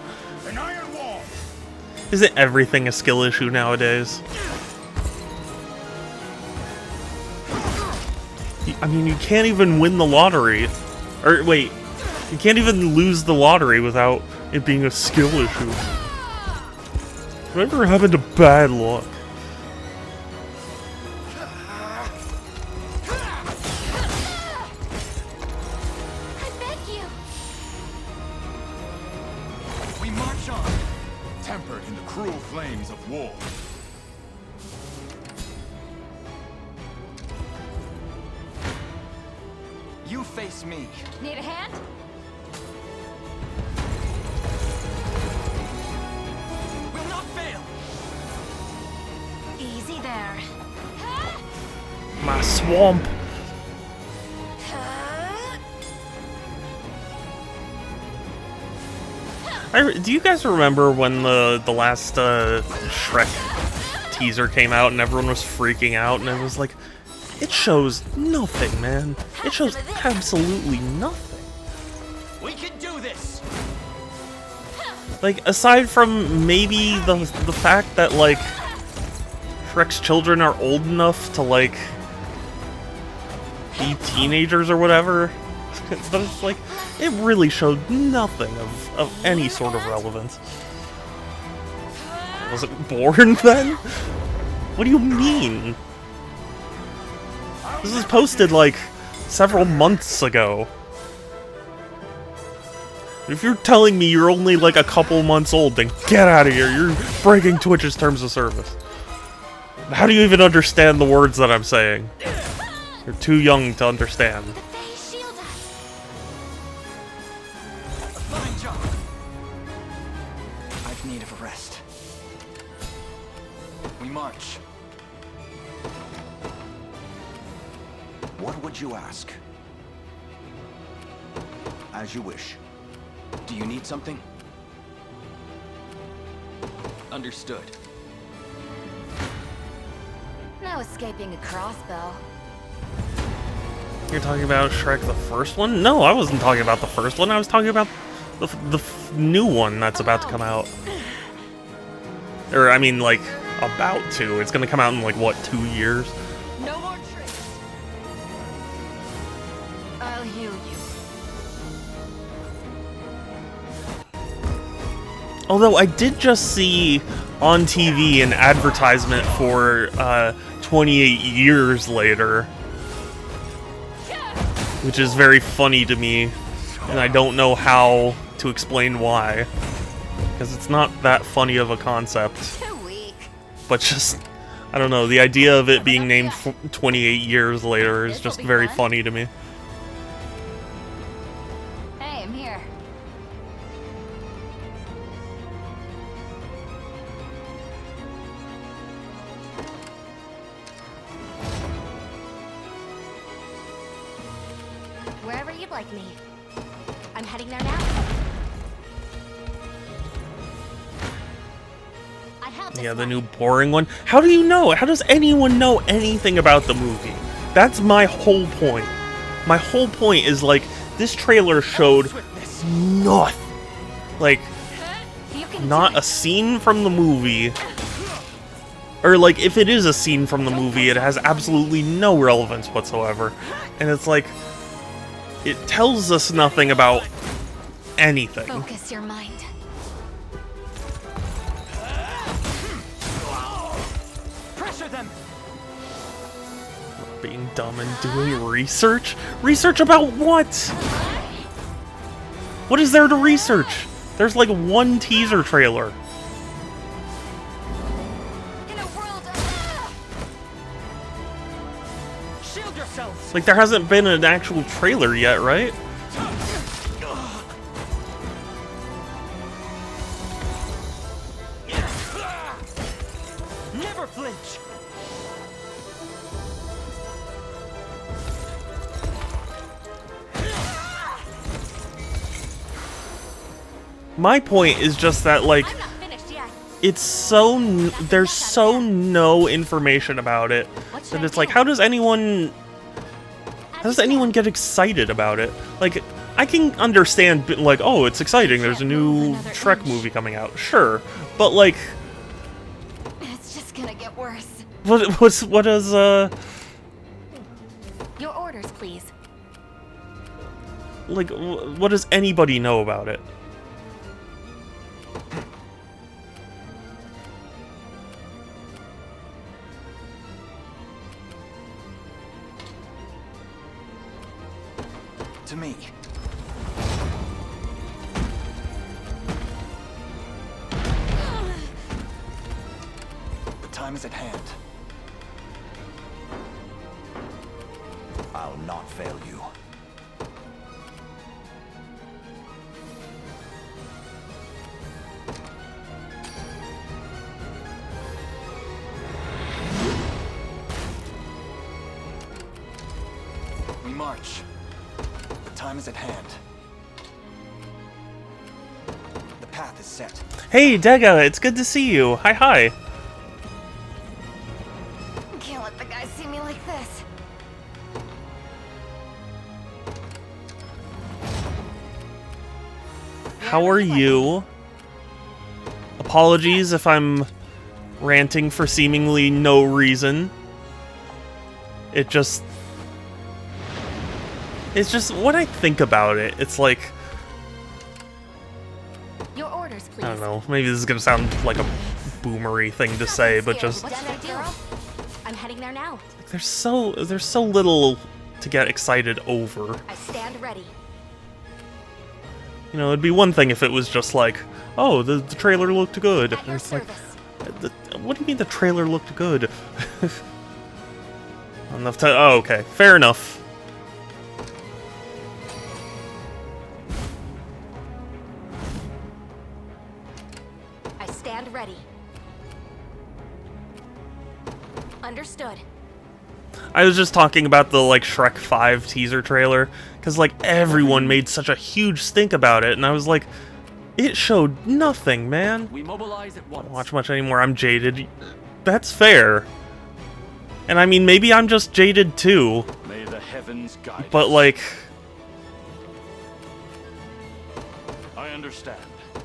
An iron wall. Isn't everything a skill issue nowadays? I mean, you can't even win the lottery. Or, wait. You can't even lose the lottery without it being a skill issue. Whatever happened to bad luck? I beg you. We march on. Tempered in the cruel flames of war. You face me. Need a hand? Will not fail. Easy there. My swamp. Do you guys remember when the last Shrek teaser came out and everyone was freaking out and it was like, it shows nothing, man. It shows absolutely nothing. We can do this. Like, aside from maybe the fact that, like, Shrek's children are old enough to, like, be teenagers or whatever. But it's like, it really showed nothing of any sort of relevance. Was it born then? What do you mean? This was posted, like, several months ago. If you're telling me you're only, like, a couple months old, then get out of here. You're breaking Twitch's terms of service. How do you even understand the words that I'm saying? You're too young to understand. Fine job. I've need of a rest. We march. What would you ask? As you wish. Do you need something? Understood. No escaping a crossbow. You're talking about Shrek the first one? No, I wasn't talking about the first one. I was talking about the new one that's about to come out. Or, I mean, like, about to. It's gonna come out in, like, what, 2 years? No more tricks. I'll heal you. Although I did just see on TV an advertisement for 28 years later, which is very funny to me, and I don't know how to explain why, because it's not that funny of a concept. But just, I don't know, the idea of it being named 28 years later is just very funny to me. Hey, I'm here. Wherever you'd like me. I'm heading there now. I have this Yeah, the one. new boring one. How do you know? How does anyone know anything about the movie? That's my whole point. My whole point is, like, this trailer showed nothing. Like, not a scene from the movie. Or, like, if it is a scene from the movie, it has absolutely no relevance whatsoever. And it's like, it tells us nothing about anything. Focus your mind. Pressure them. Being dumb and doing research? Research about what? What is there to research? There's like one teaser trailer. Shield yourselves. Like, there hasn't been an actual trailer yet, right? Never flinch. My point is just that, like, it's so... there's so no information about it that it's like, how does anyone get excited about it? Like, I can understand, like, oh, it's exciting, there's a new Shrek movie coming out. Sure, but, like... It's just gonna get worse. What is, Your orders, please. like, what does anybody know about it? To me. The time is at hand. I'll not fail you. We march. The time is at hand. The path is set. Hey, Dega, it's good to see you. Hi, hi. Can't let the guys see me like this. How are you? Apologies if I'm ranting for seemingly no reason. It's just when I think about it, it's like, Your orders, please. I don't know, maybe this is gonna sound like a boomery thing to say, but just What should I do? I'm heading there now. there's so little to get excited over. I stand ready. You know, it'd be one thing if it was just like, oh, the trailer looked good. And it's like, what do you mean the trailer looked good? Enough time. Oh, okay, fair enough. I stand ready. Understood. I was just talking about the, like, Shrek 5 teaser trailer, because, like, everyone made such a huge stink about it, and I was like, it showed nothing, man. We mobilize at I once. don't watch much anymore, I'm jaded. That's fair. And I mean, maybe I'm just jaded too. May the heavens guide But, us. like, I understand.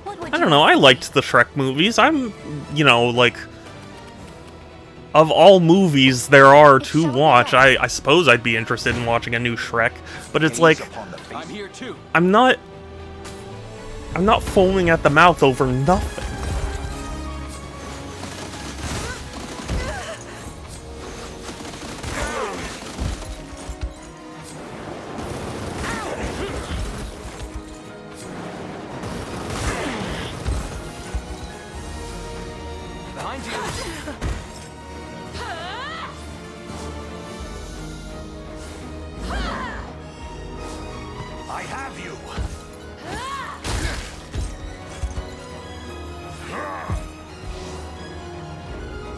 I don't know, I liked the Shrek movies. I'm, you know, like, of all movies there are to watch, I suppose I'd be interested in watching a new Shrek, but it's like, I'm here too. I'm not foaming at the mouth over nothing. Behind you. I have you.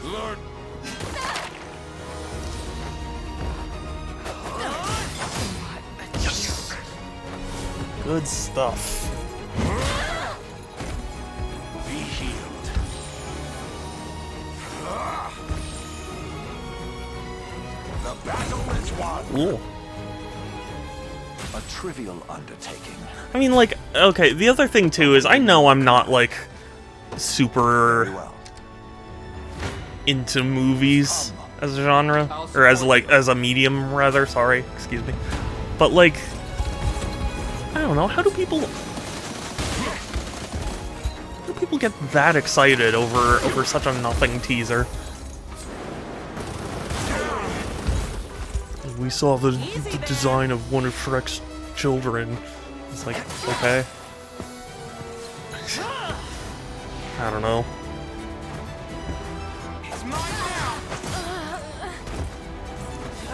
Lord. Good stuff. Be healed. The battle is won. Ooh. A trivial undertaking. I mean, like, okay, the other thing too is I know I'm not, like, super... into movies as a genre, or as a medium rather. Sorry, excuse me. But like, I don't know. How do people get that excited over such a nothing teaser? We saw the design of one of Shrek's children. It's like, okay. I don't know.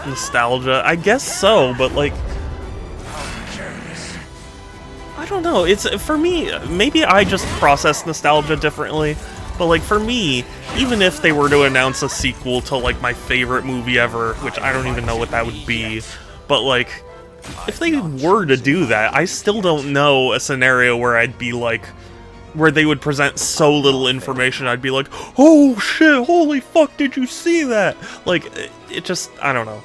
Nostalgia? I guess so, but like, I don't know. It's, for me, maybe I just process nostalgia differently, but like for me, even if they were to announce a sequel to like my favorite movie ever, which I don't even know what that would be, but like, if they were to do that, I still don't know a scenario where I'd be like, where they would present so little information, I'd be like, oh shit, holy fuck, did you see that? Like, it just, I don't know.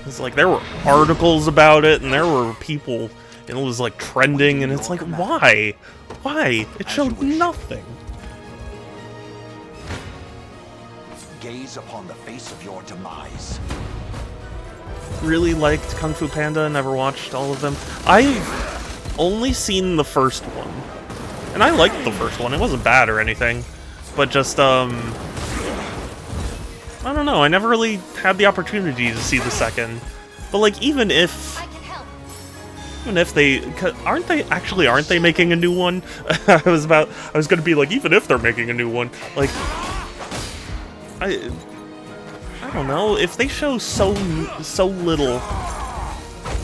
It's like, there were articles about it, and there were people, and it was like trending, and it's like, why? Why? It showed nothing. Gaze upon the face of your demise. Really liked Kung Fu Panda, never watched all of them. I've only seen the first one. And I liked the first one, it wasn't bad or anything. But just, I don't know, I never really had the opportunity to see the second. But like, even if they, aren't they making a new one? I was gonna be like, even if they're making a new one, like, I don't know, if they show so little,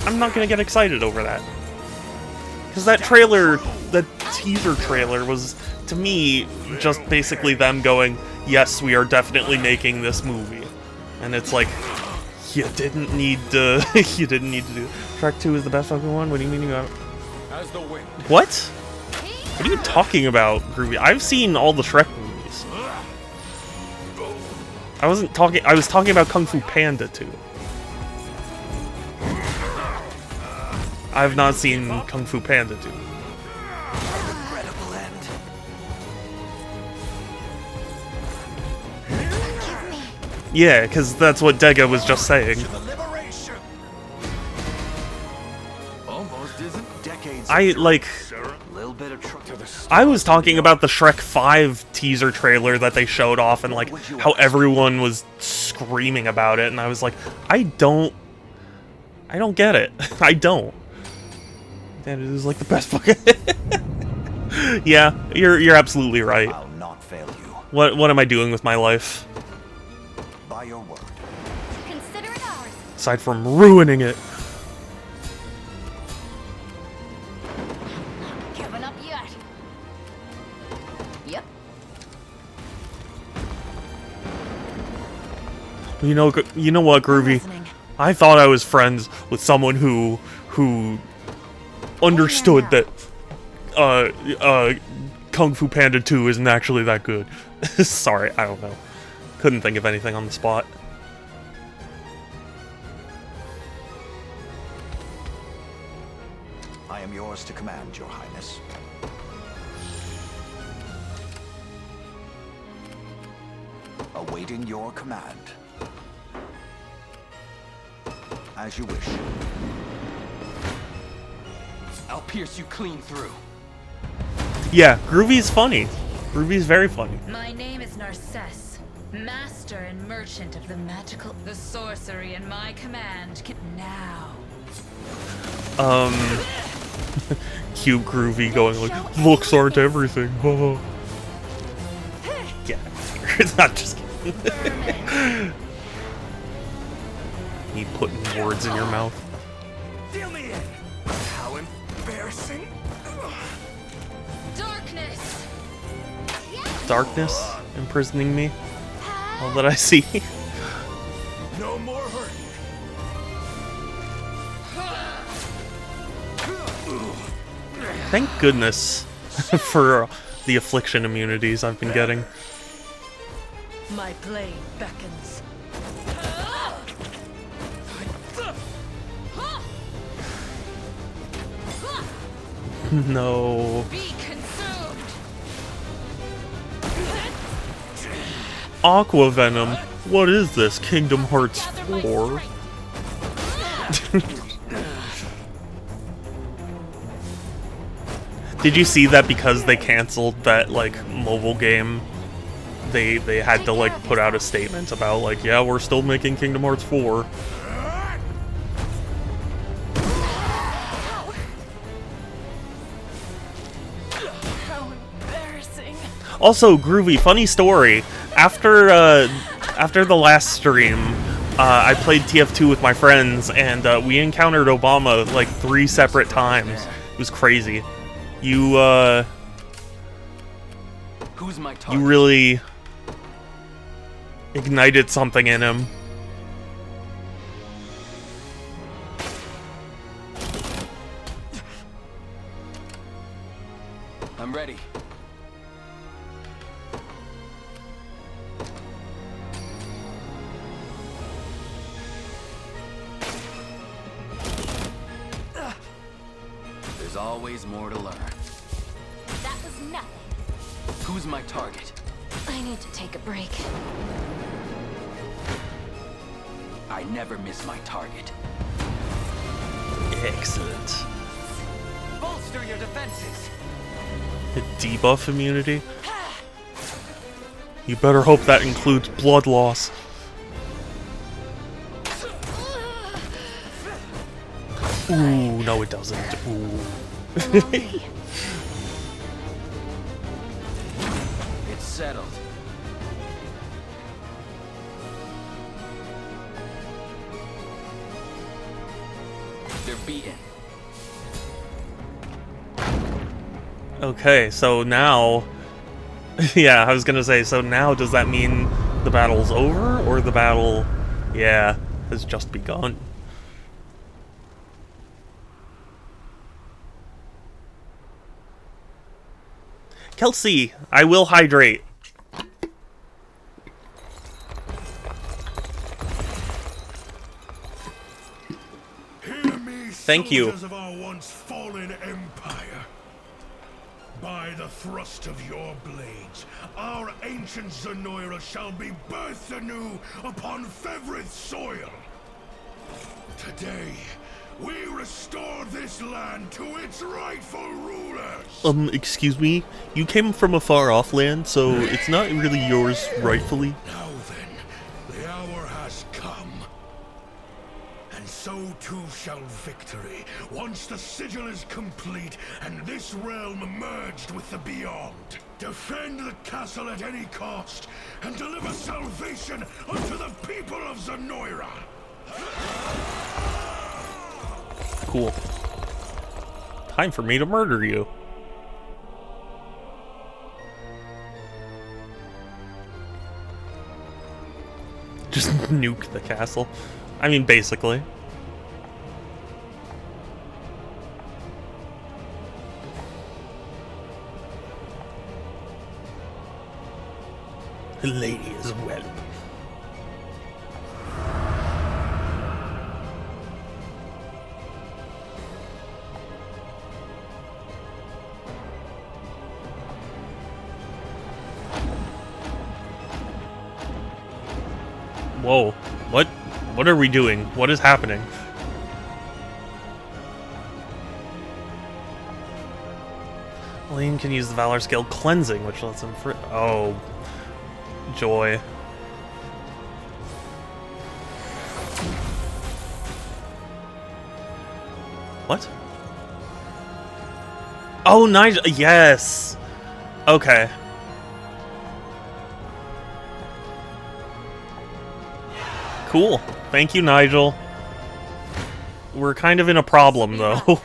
I'm not gonna get excited over that. Because that trailer, that teaser trailer was, to me, just basically them going, yes, we are definitely making this movie. And it's like, you didn't need to do it. Shrek 2 is the best fucking one? What do you mean you got... What? What are you talking about, Groovy? I've seen all the Shrek movies. I was talking about Kung Fu Panda 2. I have not seen Kung Fu Panda 2. Yeah, because that's what Dega was just saying. I was talking about the Shrek 5 teaser trailer that they showed off, and like how everyone was screaming about it, and I was like, I don't get it. I don't. That is like the best fucking. Yeah, you're absolutely right. I'll not fail you. What am I doing with my life? By your word. Consider it ours. Aside from ruining it. Giving up yet. Yep. You know what, Groovy? I thought I was friends with someone who understood that Kung Fu Panda 2 isn't actually that good. Sorry, I don't know. Couldn't think of anything on the spot. I am yours to command, Your Highness. Awaiting your command. As you wish. I'll pierce you clean through. Yeah, Groovy's funny. Groovy's very funny. My name is Narcisse, master and merchant of the magical... The sorcery in my command can now. Cute Groovy going like, looks aren't everything. Yeah, it's not just kidding. Me putting words in your mouth. Deal me in. How embarrassing. Darkness. Darkness imprisoning me. All that I see. No more hurt. Thank goodness for the affliction immunities I've been getting. My blade beckons. No. Be consumed. Aqua Venom. What is this? Kingdom Hearts 4? Did you see that because they canceled that, like, mobile game, they had to, like, put out a statement about, like, yeah, we're still making Kingdom Hearts 4. How embarrassing. Also, Groovy, funny story. After the last stream, I played TF2 with my friends, and we encountered Obama like 3 separate times. It was crazy. You Who's my target? you really ignited something in him. I'm ready. There's always more to learn. That was nothing. Who's my target? I need to take a break. I never miss my target. Excellent. Bolster your defenses. A debuff immunity? You better hope that includes blood loss. Ooh, no it doesn't. Ooh. It's settled. They're beaten. Okay, so now... yeah, I was gonna say, so now does that mean the battle's over? Or the battle, yeah, has just begun? Kelsey, I will hydrate. Hear me, thank you. Soldiers of our once fallen empire. By the thrust of your blades, our ancient Zenoira shall be birthed anew upon Fevrith soil. Today, we restore this land to its rightful rulers. Excuse me? You came from a far-off land, so it's not really yours rightfully? Now then, the hour has come. And so too shall victory, once the sigil is complete and this realm merged with the beyond. Defend the castle at any cost, and deliver salvation unto the people of Zenoira. Cool. Time for me to murder you. Just nuke the castle. I mean, basically. The lady as well. Whoa, what are we doing? What is happening? Lane can use the Valor skill Cleansing, which lets him oh, joy. What? Oh, Nigel, yes! Okay. Cool. Thank you, Nigel. We're kind of in a problem, though.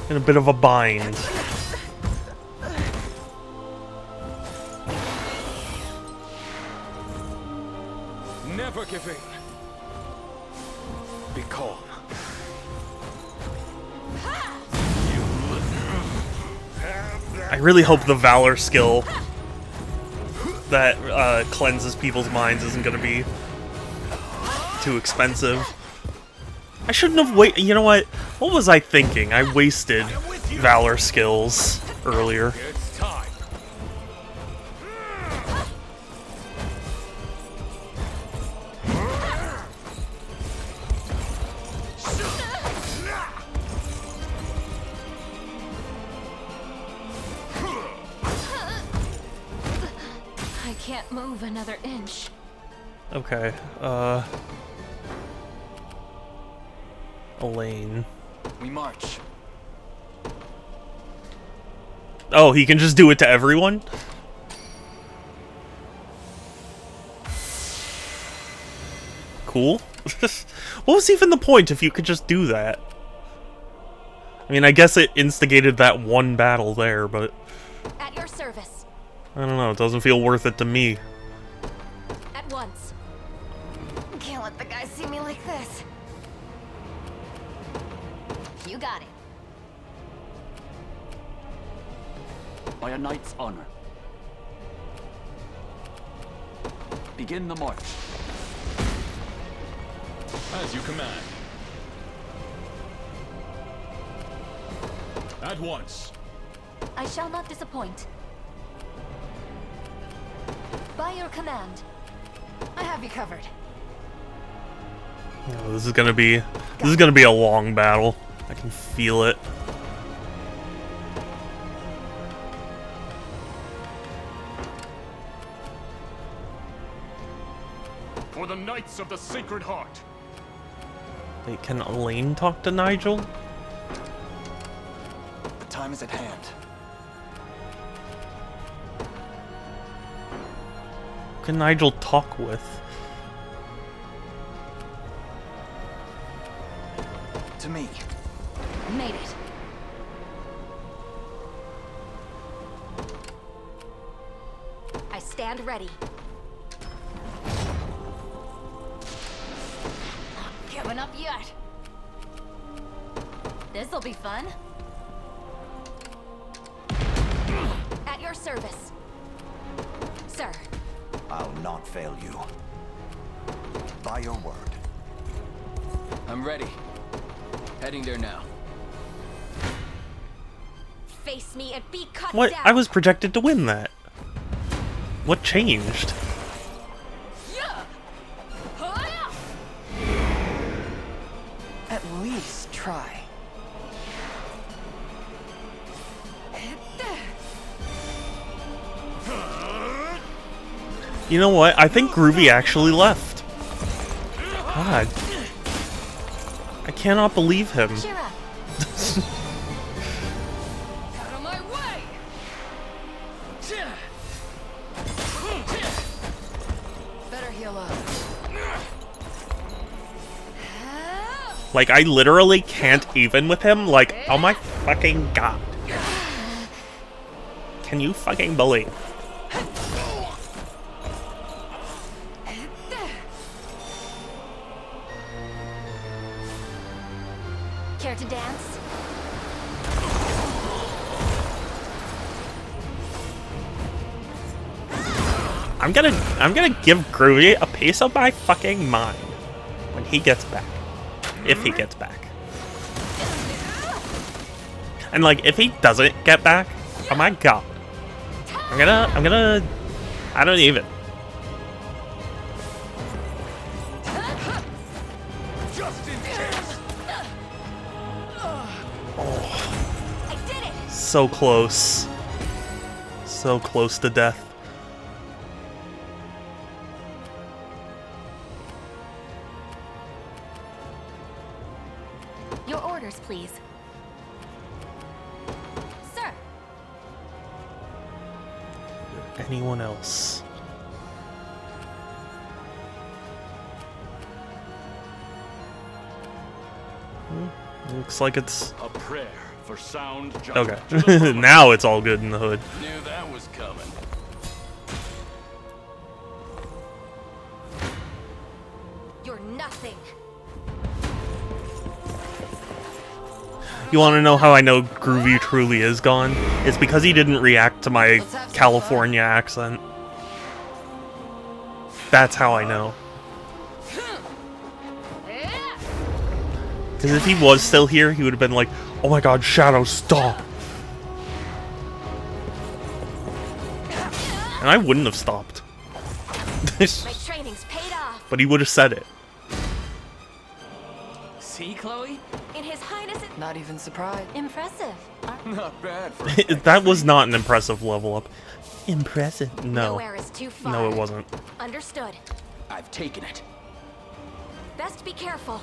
In a bit of a bind. Never give in. Be calm. I really hope the Valor skill that cleanses people's minds isn't going to be too expensive. I shouldn't have you know what? What was I thinking? I wasted Valor skills earlier. It's can't move another inch. Okay, Elaine. We march. Oh, he can just do it to everyone? Cool. What was even the point if you could just do that? I mean, I guess it instigated that one battle there, but... At your service. I don't know, it doesn't feel worth it to me. At once. Can't let the guy see me like this. You got it. By a knight's honor. Begin the march. As you command. At once. I shall not disappoint. By your command. I have you covered. Oh, this is gonna be a long battle. I can feel it. For the Knights of the Sacred Heart. Wait, can Elaine talk to Nigel? The time is at hand. Who can Nigel talk with? To me. Made it. I stand ready. Not giving up yet. This'll be fun. At your service. Sir. I'll not fail you. By your word. I'm ready. Heading there now. Face me and be cut What? down. I was projected to win that. What changed? At least try. You know what? I think Groovy actually left. God. I cannot believe him. Cheer up. Out of my way. Better heal up. Like, I literally can't even with him. Like, oh my fucking god. Can you fucking believe? Care to dance? I'm gonna give Groovy a piece of my fucking mind when he gets back. If he gets back. And like, if he doesn't get back, oh my god. I don't even. So close. So close to death. Your orders, please. Sir. Anyone else? Looks like it's... A prayer for sound judgment. Okay. Now it's all good in the hood. Knew that was coming. You're nothing. You want to know how I know Groovy truly is gone? It's because he didn't react to my California accent. That's how I know. Because if he was still here, he would have been like, oh my god, Shadow, stop! And I wouldn't have stopped. My training's paid off. But he would have said it. See, Chloe? And His Highness... Not even surprised. Impressive. Not bad for That was not an impressive level up. Impressive? No. Nowhere is too far. No, it wasn't. Understood. I've taken it. Best be careful.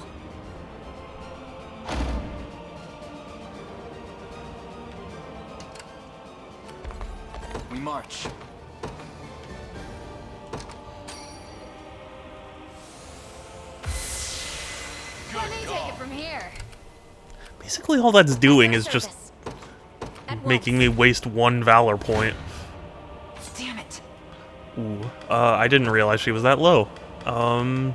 We march. Let me take it from here. Basically, all that's doing is just making me waste 1 valor point. Damn it. Ooh. I didn't realize she was that low. I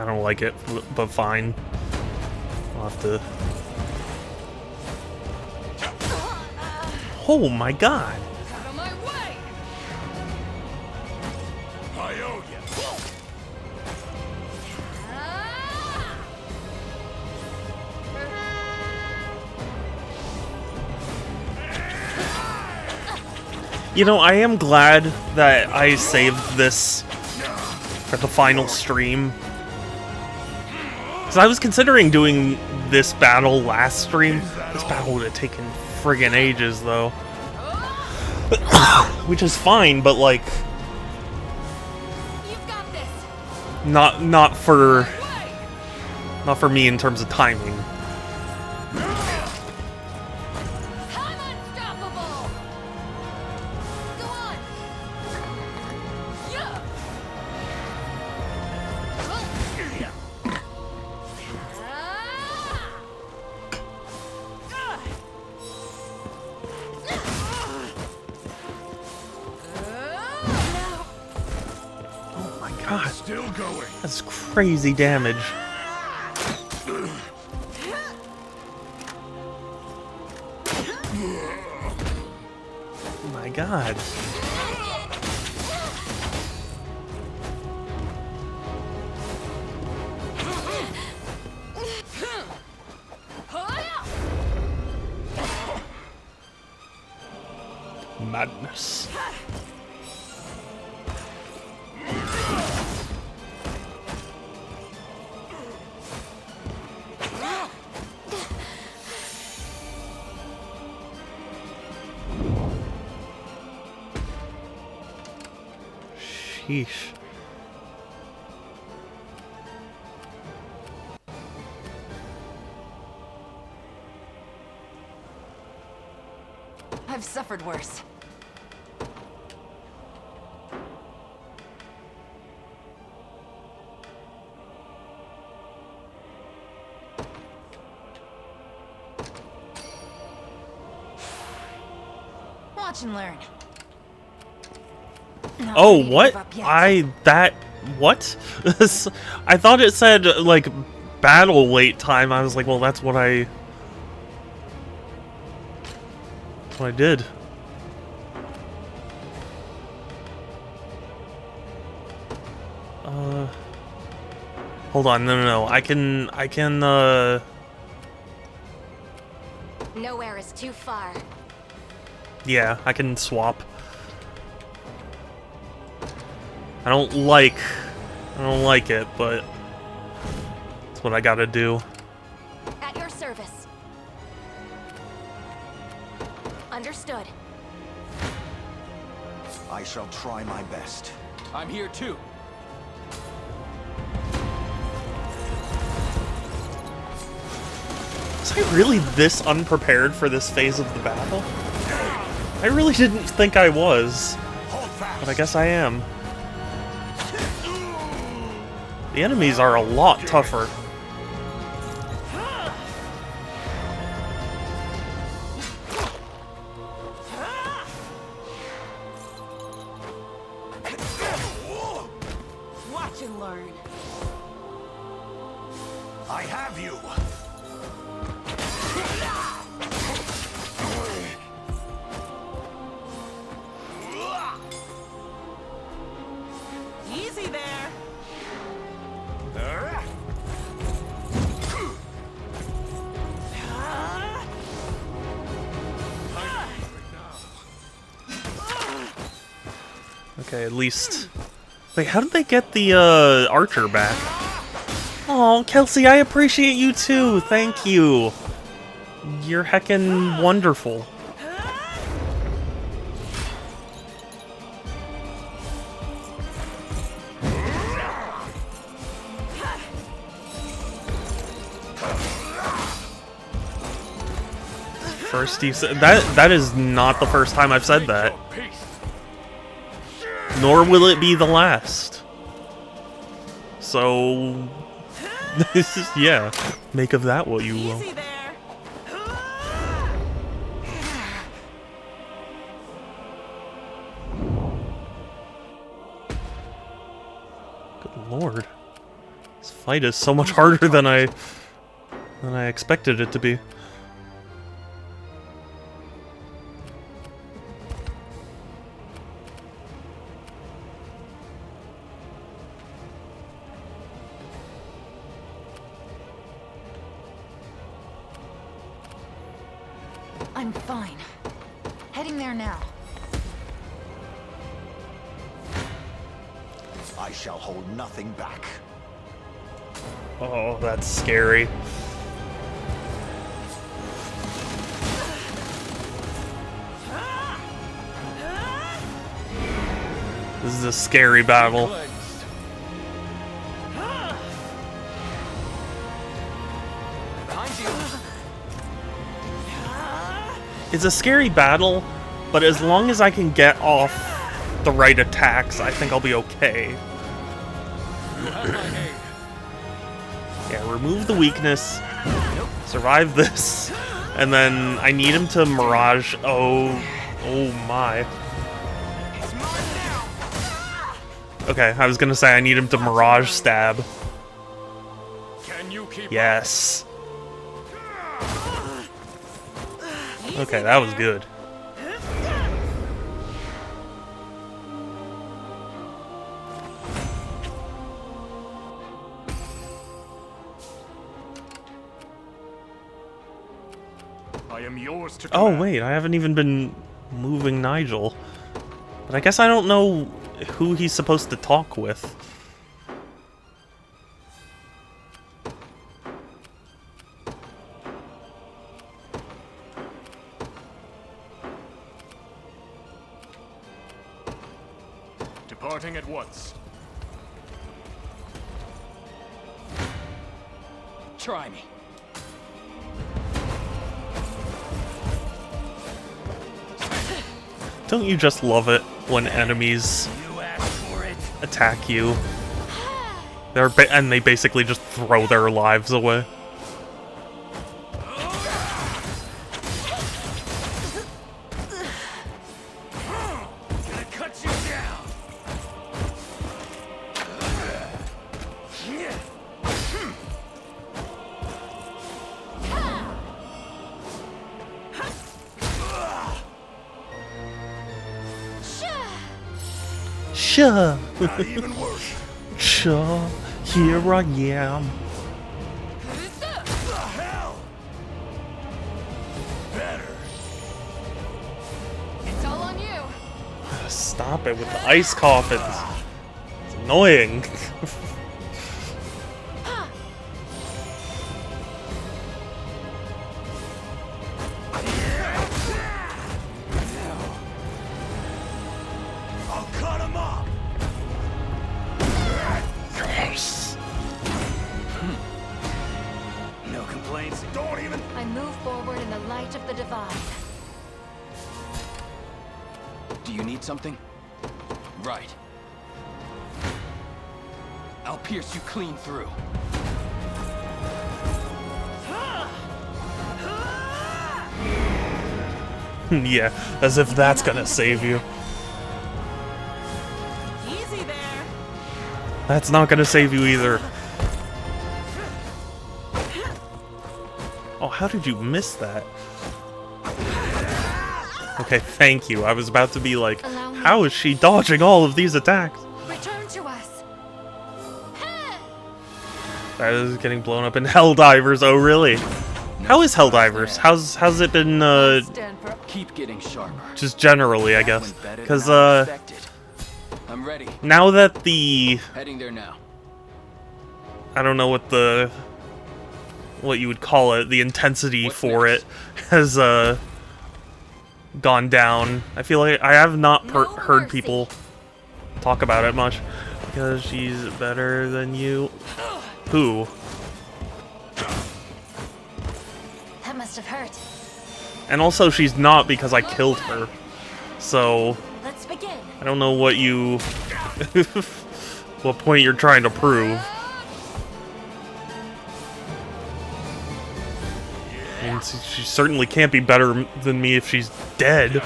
don't like it, but fine. I'll have to... Oh my god! Out of my way! I owe you. You know, I am glad that I saved this for the final stream. Because I was considering doing this battle last stream. This battle would have taken friggin' ages, though. Which is fine, but like... Not for me in terms of timing. God, still going. That's crazy damage. Oh my God. Madness. Sheesh. I've suffered worse. Watch and learn. Not Oh, ready to what? give up yet. What? I thought it said, like, battle wait time. I was like, well, that's what I did. Hold on, no. I can, Nowhere is too far. yeah, I can swap. I don't like it, but that's what I gotta do. At your service. Understood. I shall try my best. I'm here too. Was I really this unprepared for this phase of the battle? I really didn't think I was, but I guess I am. The enemies are a lot tougher. Watch and learn. I have you. Easy there. Okay, at least... Wait, how did they get the, archer back? Oh, Kelsey, I appreciate you too! Thank you! You're heckin' wonderful. First you said... That is not the first time I've said that. Nor will it be the last. So... This is... yeah. Make of that what you will. Good lord. This fight is so much harder than I expected it to be. I'm fine. Heading there now. I shall hold nothing back. Oh, that's scary. This is a scary battle. It's a scary battle, but as long as I can get off the right attacks, I think I'll be okay. Yeah, remove the weakness, survive this, and then I need him to Mirage. Oh my. Okay, I was gonna say I need him to Mirage stab. Yes. Okay, that was good. I am yours to Oh wait, I haven't even been moving Nigel. But I guess I don't know who he's supposed to talk with. Departing at once. Try me. Don't you just love it when enemies attack you? And they basically just throw their lives away. Sure. Sure. Here I am. It's all on you. Stop it with the ice coffins. It's annoying. I move forward in the light of the divine. Do you need something? Right. I'll pierce you clean through. Yeah, as if that's gonna save you. Easy there. That's not gonna save you either. Oh, how did you miss that? Okay, thank you. I was about to be like, how is she dodging all of these attacks? Return to us. That is getting blown up in Helldivers. Oh, really? How is Helldivers? How's it been, Keep getting sharper. just generally, I guess? Because, I'm ready. Now that the... Heading there now. I don't know what you would call it, the intensity for it has gone down. I feel like I have not heard people talk about it much. Because she's better than you. Who? That must have hurt. And also she's not because I killed her. So Let's begin. I don't know what you what point you're trying to prove. I mean, she certainly can't be better than me if she's dead.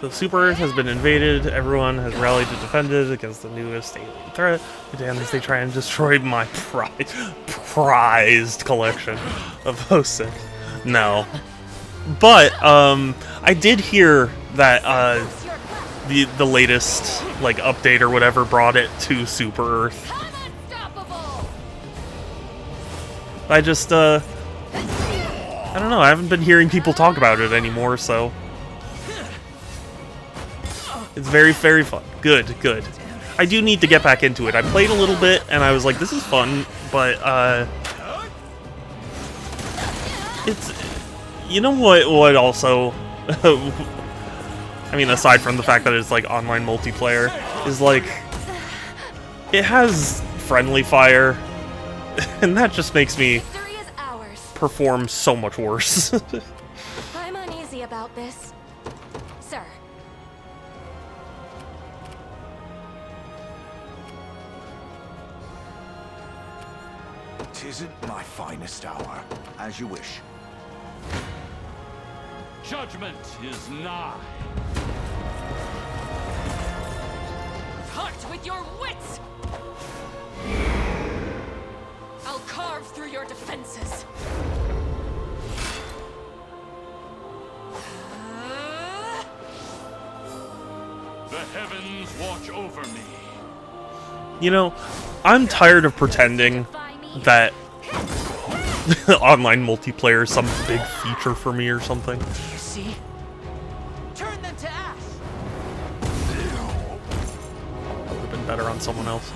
So Super Earth has been invaded. Everyone has rallied to defend it against the newest alien threat. Damn, as they try and destroy my prized collection of Hosek. No. But, I did hear that, the latest, like, update or whatever brought it to Super Earth. I just, I don't know, I haven't been hearing people talk about it anymore, so... It's very, very fun. Good, good. I do need to get back into it. I played a little bit, and I was like, this is fun, but, it's... You know what also... I mean, aside from the fact that it's, like, online multiplayer, is, like... It has friendly fire, and that just makes me perform so much worse. I'm uneasy about this, sir. Tisn't my finest hour, as you wish. Judgment is nigh. Cut with your wits! I'll carve through your defenses. The heavens watch over me. You know, I'm tired of pretending that online multiplayer is some big feature for me or something. You see? Turn them to ash. That would have been better on someone else.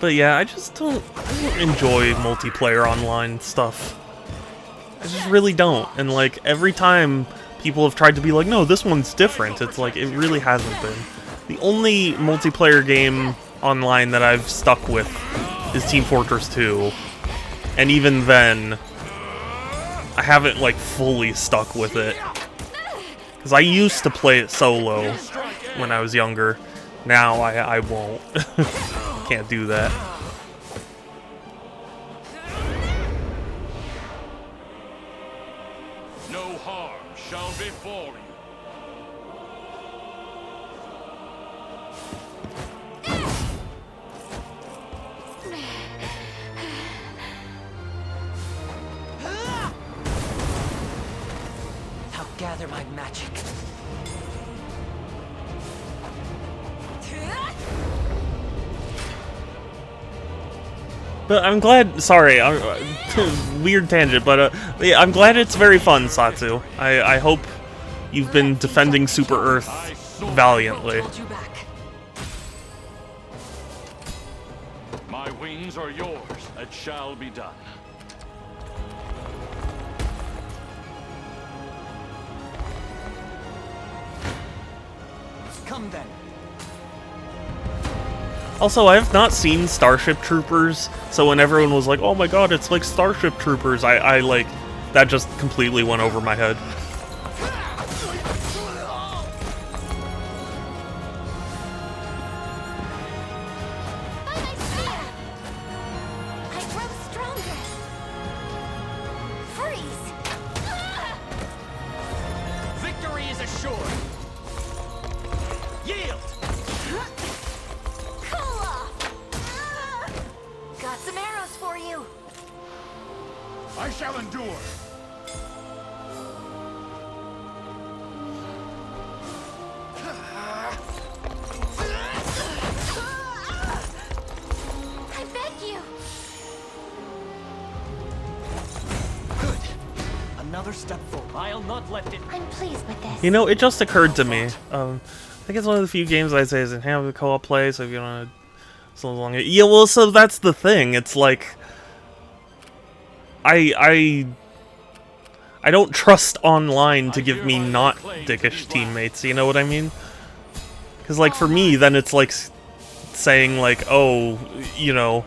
But yeah, I don't enjoy multiplayer online stuff. I just really don't. And like, every time people have tried to be like, no, this one's different, it's like, it really hasn't been. The only multiplayer game online that I've stuck with is Team Fortress 2. And even then, I haven't like fully stuck with it. Because I used to play it solo when I was younger. Now I won't. Can't do that. No harm shall befall you. I'll gather my magic. But I'm glad, sorry, weird tangent, but yeah, I'm glad it's very fun, Satsu. I hope you've been defending Super Earth valiantly. My wings are yours. It shall be done. Come then. Also, I have not seen Starship Troopers, so when everyone was like, oh my god, it's like Starship Troopers, I like, that just completely went over my head. I grow stronger. Freeze! Victory is assured. Yield! Cool off! Got some arrows for you. I shall endure. another step forward. I'll not let it. I'm pleased with this. You know, it just occurred to me. I think it's one of the few games I say isn't have a co-op play, so if you want to... So long... Yeah, well, so that's the thing. It's like... I don't trust online to give me not dickish teammates, you know what I mean? Because, like, for me, then it's like saying, like, oh, you know...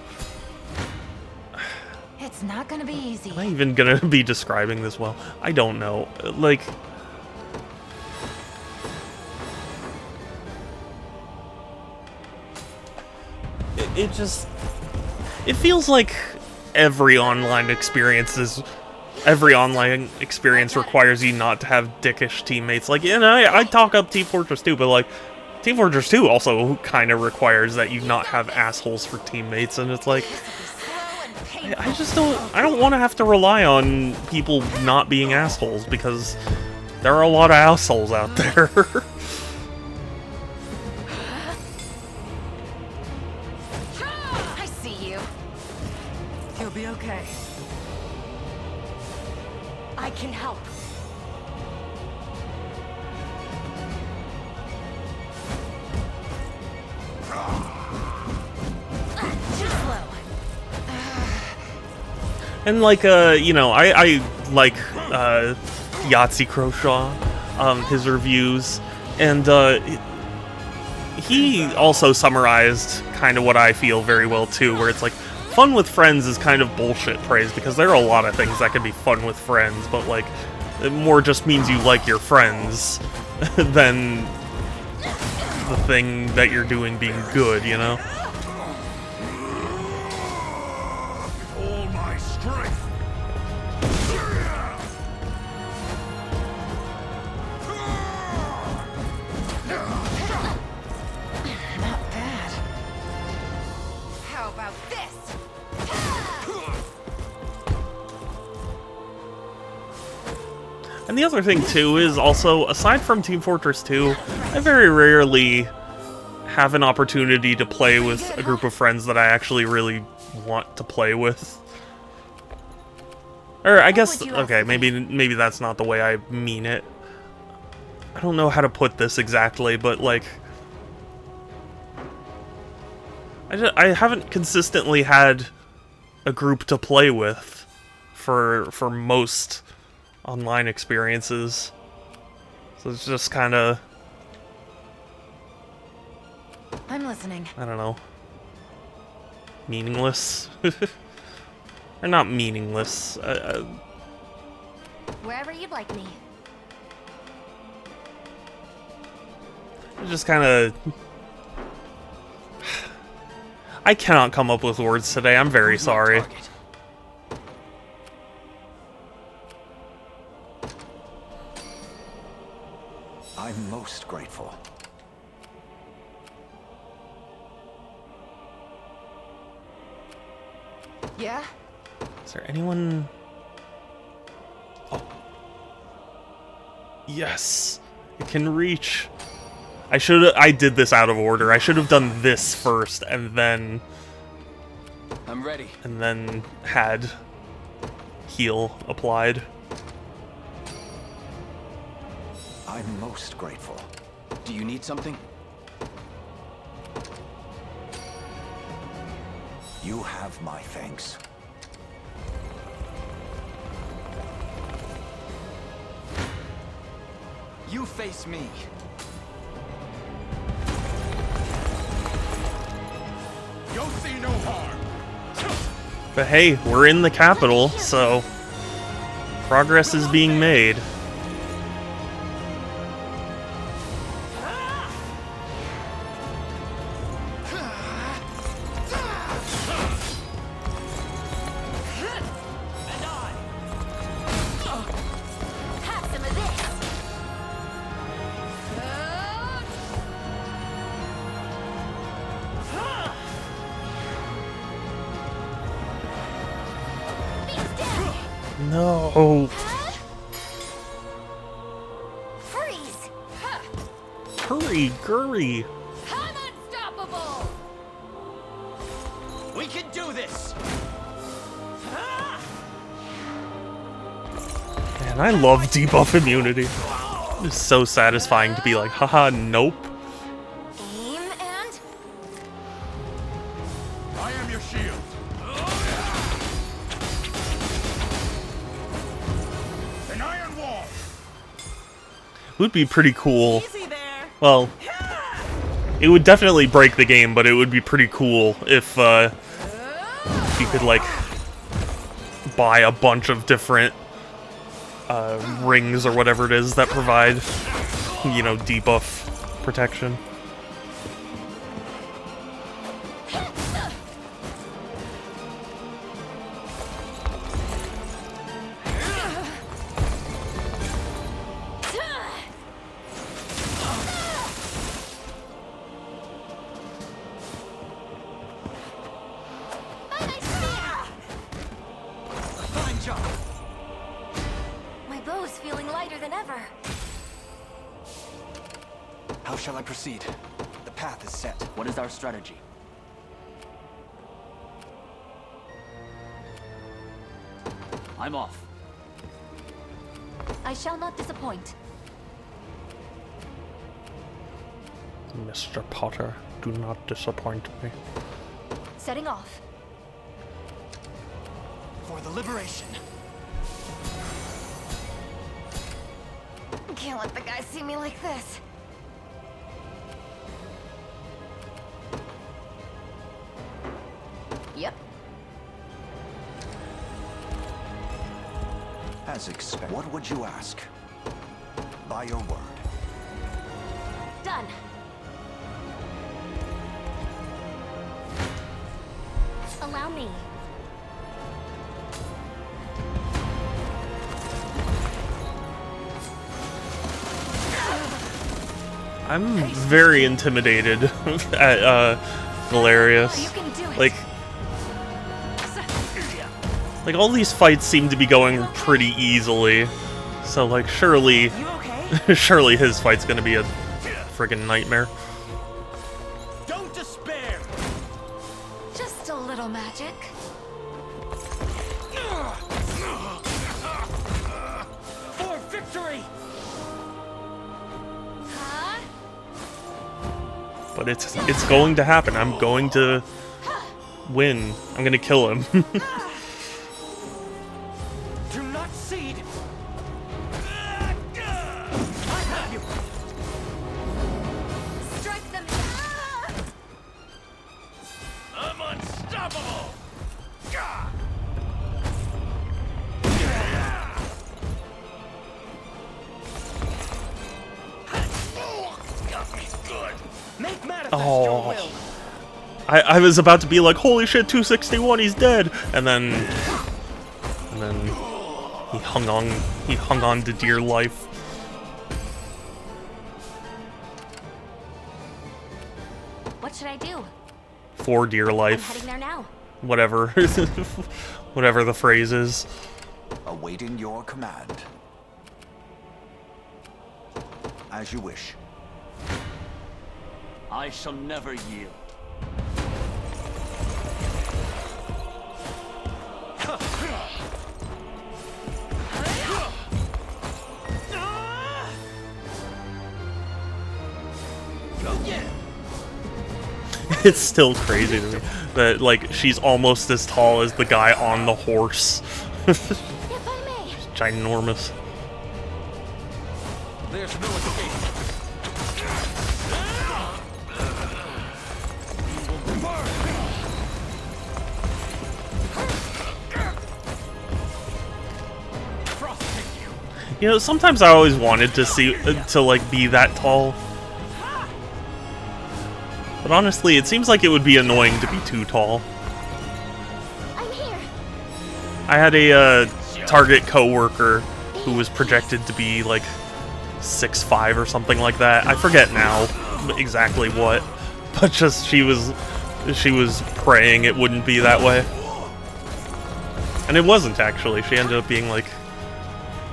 It's not gonna be easy. Am I even gonna be describing this well? I don't know. Like... It just... It feels like every online experience requires you not to have dickish teammates. Like, you know, I talk up Team Fortress 2, but, like, Team Fortress 2 also kind of requires that you not have assholes for teammates, and it's like... I just don't... I don't want to have to rely on people not being assholes, because there are a lot of assholes out there. I see you. You'll be okay. I can help. Too slow. And, like, you know, I like, Yahtzee Croshaw, his reviews, and, he also summarized kind of what I feel very well, too, where it's like, fun with friends is kind of bullshit praise, because there are a lot of things that can be fun with friends, but, like, it more just means you like your friends than the thing that you're doing being good, you know? All my strength. Not bad. How about this? And the other thing, too, is also, aside from Team Fortress 2, I very rarely have an opportunity to play with a group of friends that I actually really want to play with. Or, I guess, okay, maybe that's not the way I mean it. I don't know how to put this exactly, but, like... I haven't consistently had a group to play with for most online experiences. So it's just kind of... I'm listening. I don't know. Meaningless? Or not meaningless. Wherever you'd like me. It's just kind of... I cannot come up with words today. I'm very sorry. I'm most grateful. Yeah? Is there anyone... Oh. Yes! It can reach. I did this out of order. I should have done this first, and then... I'm ready. And then had heal applied. I'm most grateful. Do you need something? You have my thanks. You face me. You'll see no harm. But hey, we're in the capital, so progress is being made. No. Freeze! Hurry, Gurry. I'm unstoppable! We can do this! Man, And I love debuff immunity. It's so satisfying to be like, haha, nope. Aim and... I am your shield. An iron wall. It would be pretty cool. Well, it would definitely break the game, but it would be pretty cool if you could, like, buy a bunch of different rings or whatever it is that provide, you know, debuff protection. My bow's feeling lighter than ever. How shall I proceed? The path is set. What is our strategy? I'm off. I shall not disappoint. Mr. Potter, do not disappoint me. Setting off. For the liberation. Can't let the guy see me like this. Yep. As expected. What would you ask? By your word. Done. Allow me. I'm very intimidated at Galerius. Like all these fights seem to be going pretty easily, so like surely, surely his fight's gonna be a friggin' nightmare. Don't despair. Just a little magic. For victory. But it's going to happen. I'm going to win. I'm gonna kill him. Do not cede. I have you. Strike them. I'm unstoppable! Got me good. Make manifest your Oh, will. I was about to be like, holy shit, 261, he's dead, and then he hung on to dear life. What should I do? For dear I'm life. heading there now. Whatever. Whatever the phrase is. Awaiting your command. As you wish. I shall never yield. It's still crazy to me that, like, she's almost as tall as the guy on the horse. She's ginormous. There's no escape. You know, sometimes I always wanted to see to like be that tall. But honestly, it seems like it would be annoying to be too tall. I'm here. I had a Target coworker who was projected to be like 6'5" or something like that. I forget now exactly what, but just she was praying it wouldn't be that way. And it wasn't actually. She ended up being like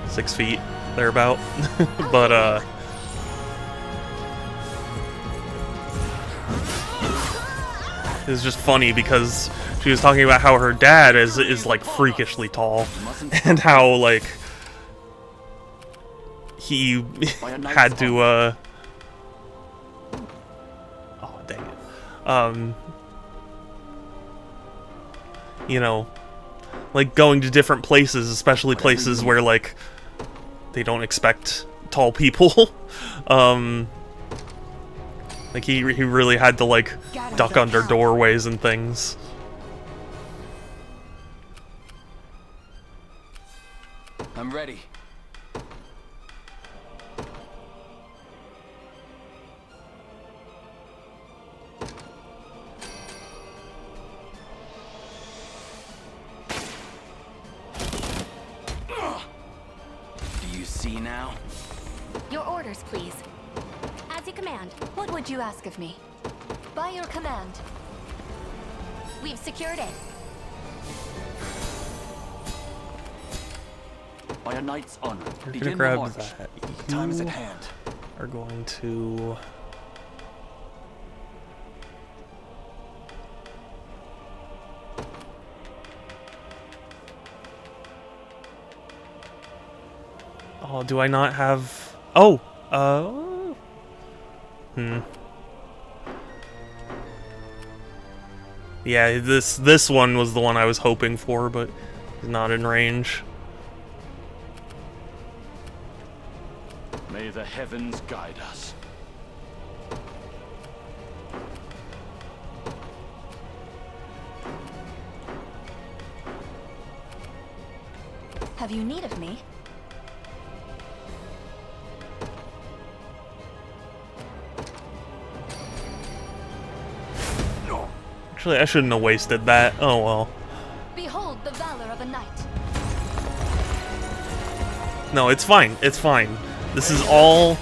6 feet thereabout. But it was just funny because she was talking about how her dad is like freakishly tall, and how like he had to oh dang it, you know, like going to different places, especially places where like they don't expect tall people. Like he really had to like duck under doorways and things. I'm ready. Do you see now? Your orders, please. As you command. What would you ask of me? By your command. We've secured it. By a knight's honor, You're gonna begin the grab march. that. The time is at hand. Are going to. Oh, do I not have? Oh, Yeah, this one was the one I was hoping for, but he's not in range. May the heavens guide us. Have you need of me? Actually, I shouldn't have wasted that. Oh well. Behold the valor of a knight. No, it's fine. It's fine. This is all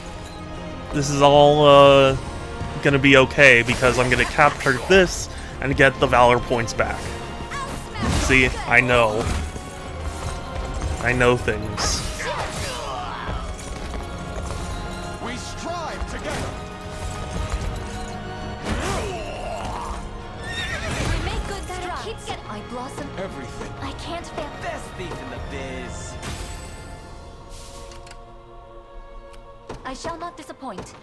gonna be okay because I'm gonna capture this and get the valor points back. See, I know things. We strive together. We make good strides. Keep getting. I blossom. Everything. I can't fail. Best thief in the biz. I shall not disappoint.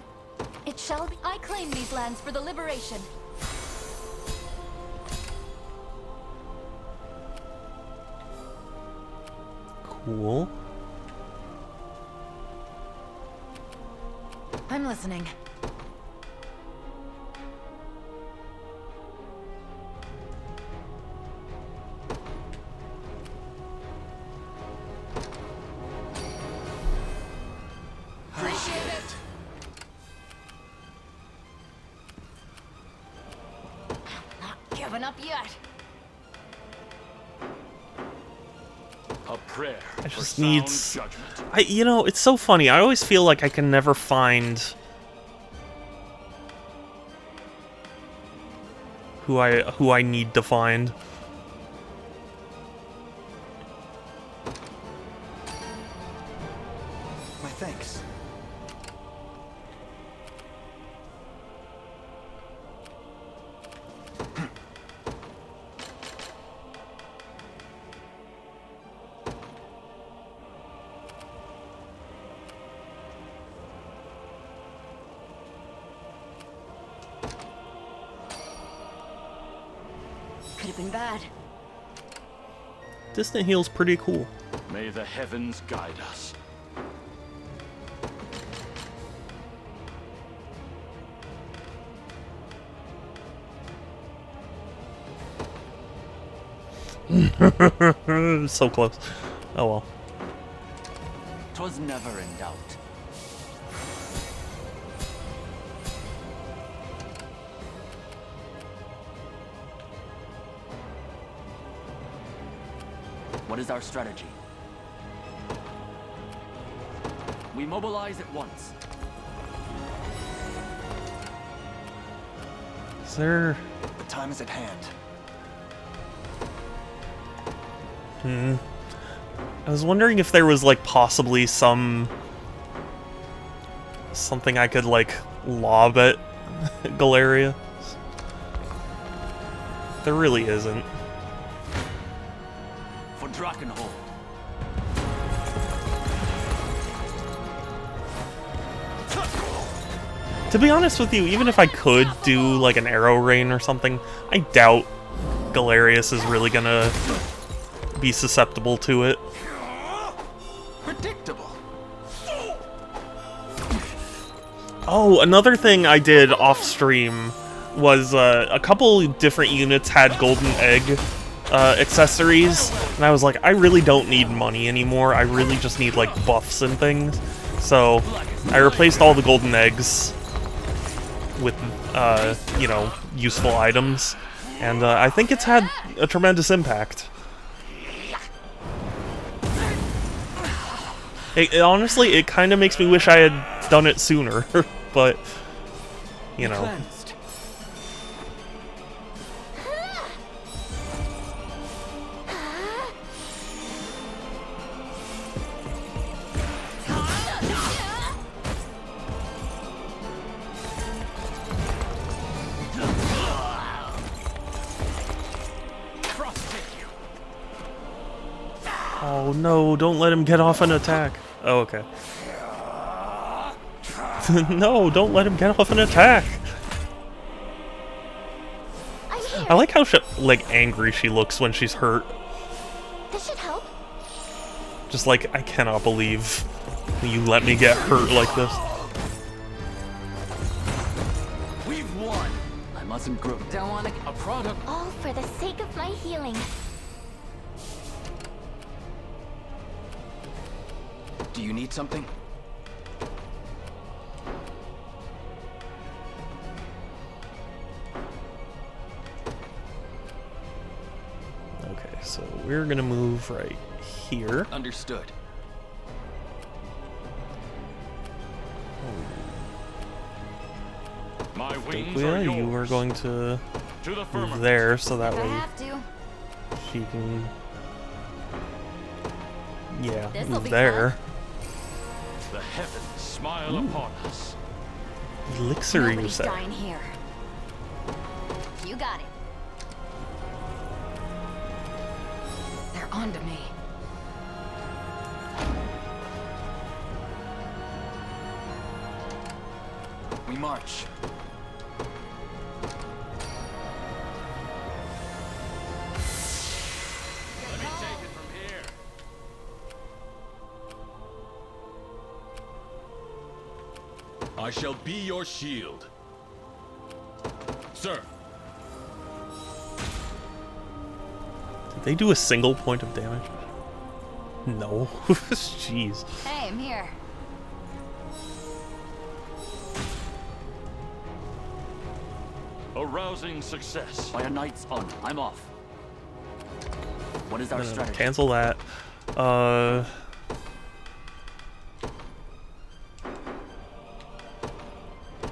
It shall be. I claim these lands for the liberation. Cool. I'm listening. Appreciate it. Not giving up yet. A prayer I for just sound need. judgment. You know, it's so funny. I always feel like I can never find who I need to find. My thanks. Could have been bad. Distant Heal's pretty cool. May the heavens guide us. So close. Oh well. 'Twas never in doubt. What is our strategy? We mobilize at once. Is there? The time is at hand. I was wondering if there was like possibly something I could like lob at Galeria. There really isn't. For Drakenhold. To be honest with you, even if I could do like an arrow rain or something, I doubt Galerius is really gonna be susceptible to it. Predictable. Oh, another thing I did off stream was a couple different units had golden egg accessories, and I was like, I really don't need money anymore. I really just need like buffs and things. So I replaced all the golden eggs with you know, useful items, and I think it's had a tremendous impact. Honestly, it kind of makes me wish I had done it sooner, but, you know. Oh no, don't let him get off an attack. Oh, okay. No, don't let him get off an attack. I like how like angry she looks when she's hurt. This should help. Just like, I cannot believe you let me get hurt like this. We've won. I mustn't grow. Don't want a product. All for the sake of my healing. Do you need something? Okay, so we're gonna move right here. Understood. My wings Dokuya, are yours. you are going to To the move firmament. there, so that I way have to. she can... Yeah, This'll move be there. The heavens smile upon us. Elixir, you Nobody's said. dying here. You got it. They're onto me. We march. Let me take it from here. I shall be your shield. Sir. Did they do a single point of damage? No. Jeez. Hey, I'm here. A rousing success. By a knight's honor, I'm off. What is our strategy? Cancel that.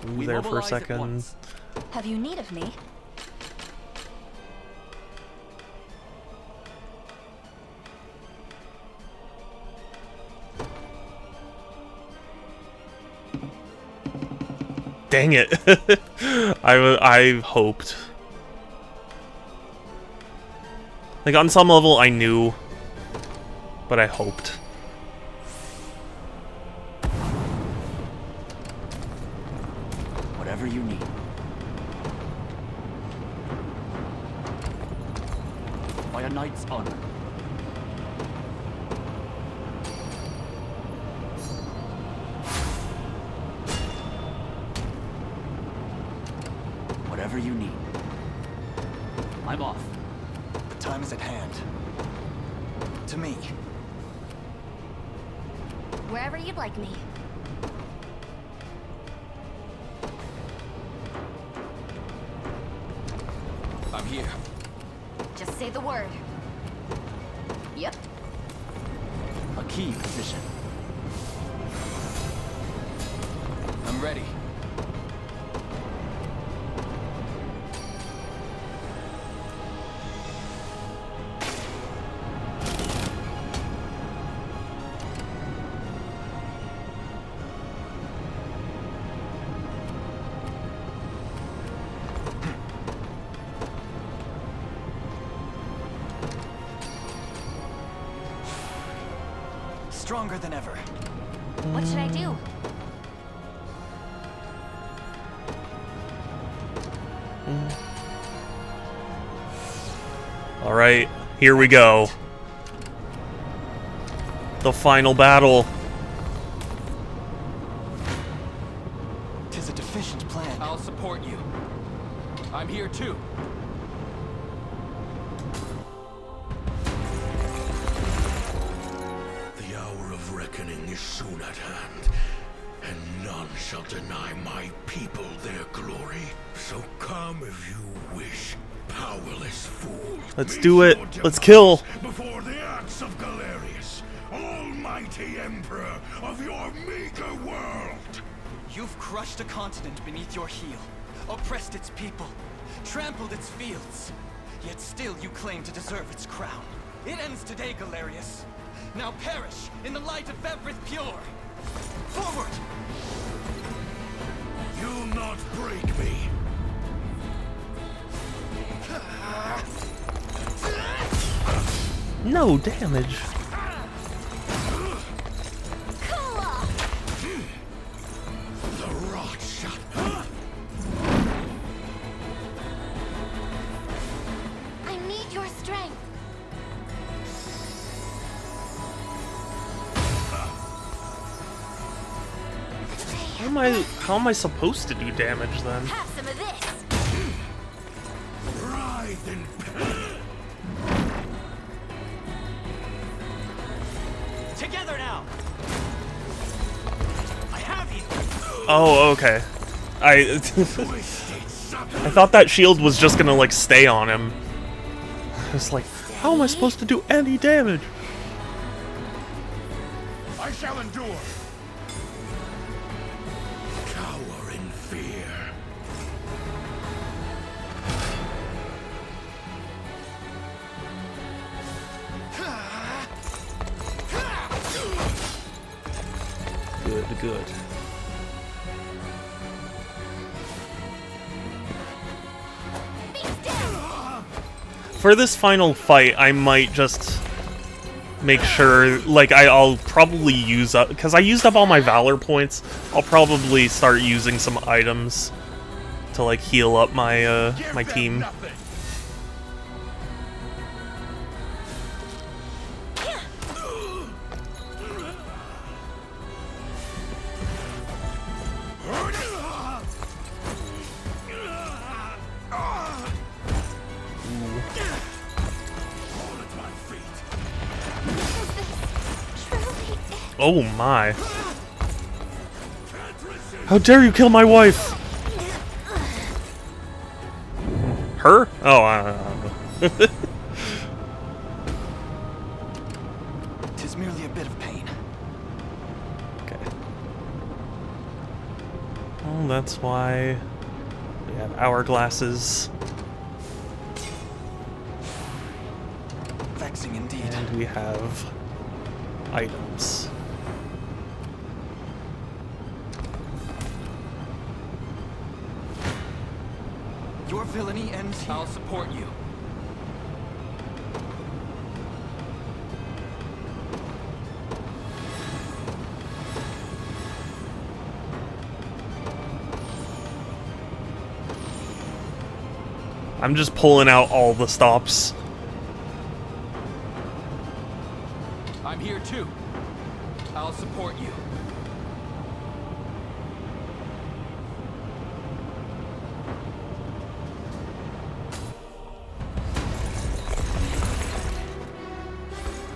Move there for a mobilize at second. once. Have you need of me? Dang it. I hoped. Like, on some level, I knew. But I hoped. Whatever you need. By a knight's honor. Whatever you need. I'm off. The time is at hand. To me. Wherever you'd like me. I'm here. Just say the word. Yep. A key position. I'm ready. Stronger than ever. What should I do? Alright, here we go. The final battle. Tis a deficient plan. I'll support you. I'm here too. The hour of reckoning is soon at hand, and none shall deny my people their glory. So come if you wish, powerless fool. Let's do it. Let's kill. Before the axe of Galerius, almighty emperor of your meager world. You've crushed a continent beneath your heel, oppressed its people, trampled its fields. Yet still you claim to deserve its crown. It ends today, Galerius. Now perish in the light of Everth Pure. Forward! You'll not break me. No damage. The rot shot. I need your strength. How am I supposed to do damage then? Have some of this. Writhe in pain. Together now! I have you! Oh, okay. I thought that shield was just gonna like stay on him. It's like, how am I supposed to do any damage? I shall endure. Cower in fear. Good, good. For this final fight, I might just make sure, like, I'll probably use up, because I used up all my Valor points, I'll probably start using some items to, like, heal up my, my team. Oh my. How dare you kill my wife? Her? Oh, I don't know. Tis merely a bit of pain. Okay. Well, that's why we have hourglasses. Vexing indeed. And we have items. Your villainy ends here. I'll support you. I'm just pulling out all the stops. I'm here too. I'll support you.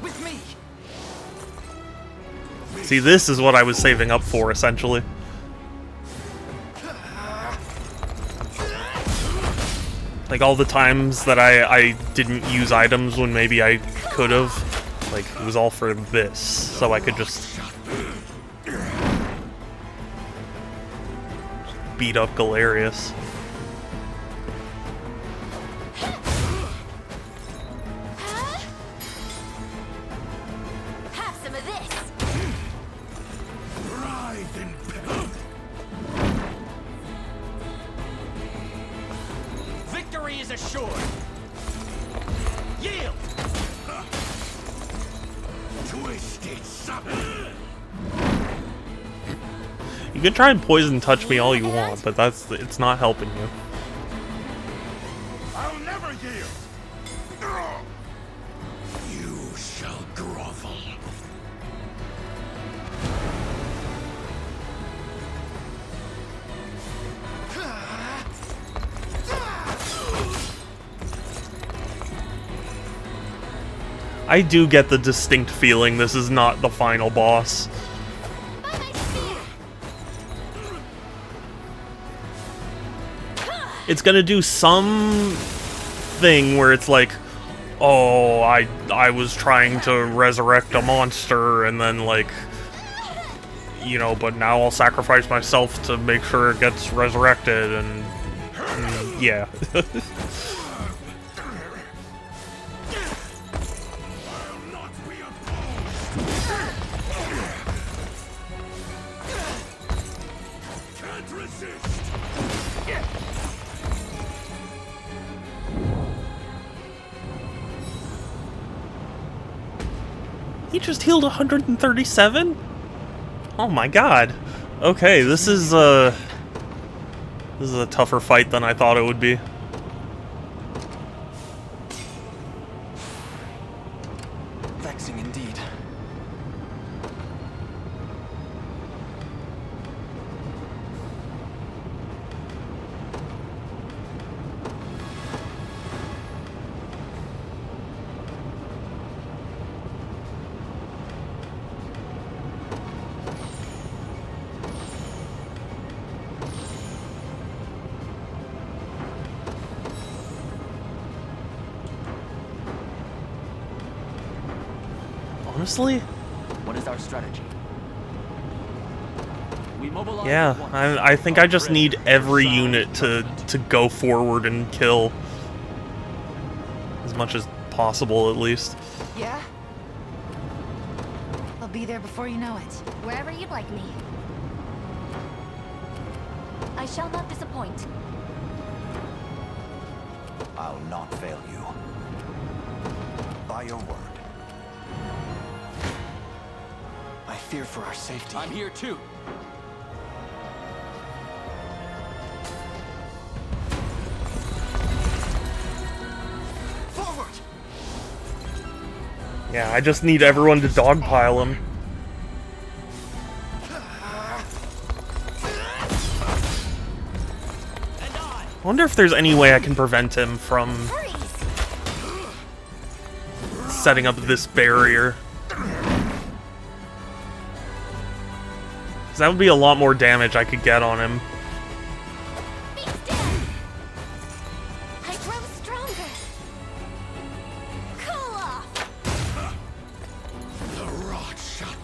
With me. See, this is what I was saving up for, essentially. Like, all the times that I didn't use items when maybe I could have. Like, it was all for this, so I could just beat up Galerius. Have some of this. Writhe in pain. Victory is assured. Yield. Twisted sucker. You can try and poison touch me all you want, but it's not helping you. never yield! You shall grovel. I do get the distinct feeling this is not the final boss. It's gonna do some thing where it's like, oh, I was trying to resurrect a monster, and then, like, you know, but now I'll sacrifice myself to make sure it gets resurrected, and yeah. He just healed 137? Oh my god. Okay, this is a tougher fight than I thought it would be. Vexing indeed. Honestly? What is our strategy? We mobilize. Yeah, I think I just need every unit to go forward and kill. As much as possible, at least. Yeah? I'll be there before you know it. Wherever you'd like me. I shall not disappoint. I'll not fail you. By your word. I fear for our safety. I'm here too. Forward! Yeah, I just need everyone to dogpile him. I wonder if there's any way I can prevent him from setting up this barrier. That would be a lot more damage I could get on him. I grow stronger. Cool off. The rot shot.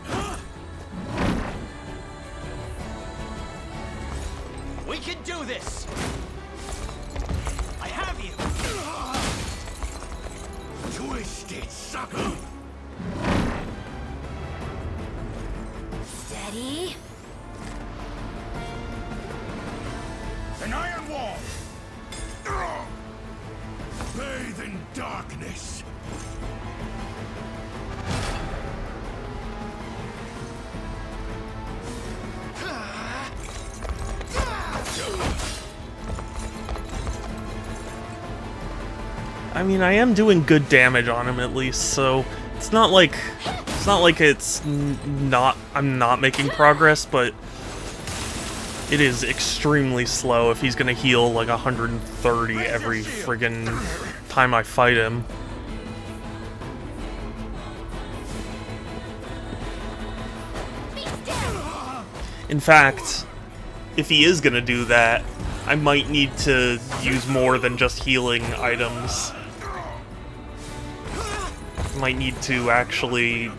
We can do this! I have you! Twisted sucker! Steady. An iron wall! Bathe in darkness! I mean, I am doing good damage on him at least, so it's not like I'm not making progress, but it is extremely slow if he's gonna heal like 130 every friggin' time I fight him. In fact, if he is gonna do that, I might need to use more than just healing items. Might need to actually,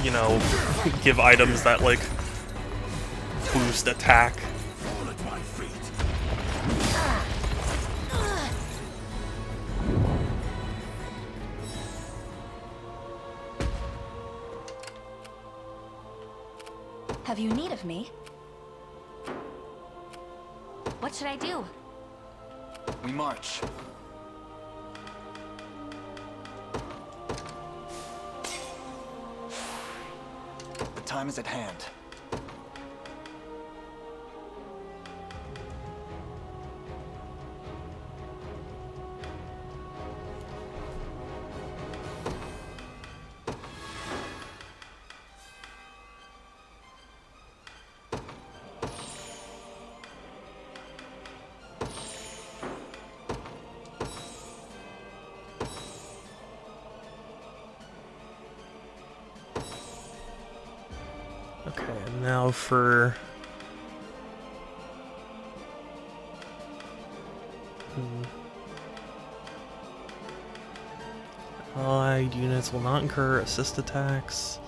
you know, give items that, like, boost attack. Have you need of me? What should I do? We march. The time is at hand. Okay, and now for... Allied units will not incur assist attacks.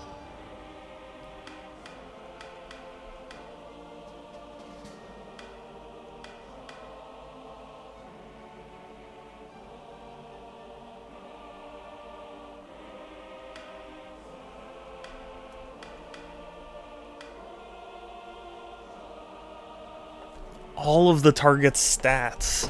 All of the target's stats.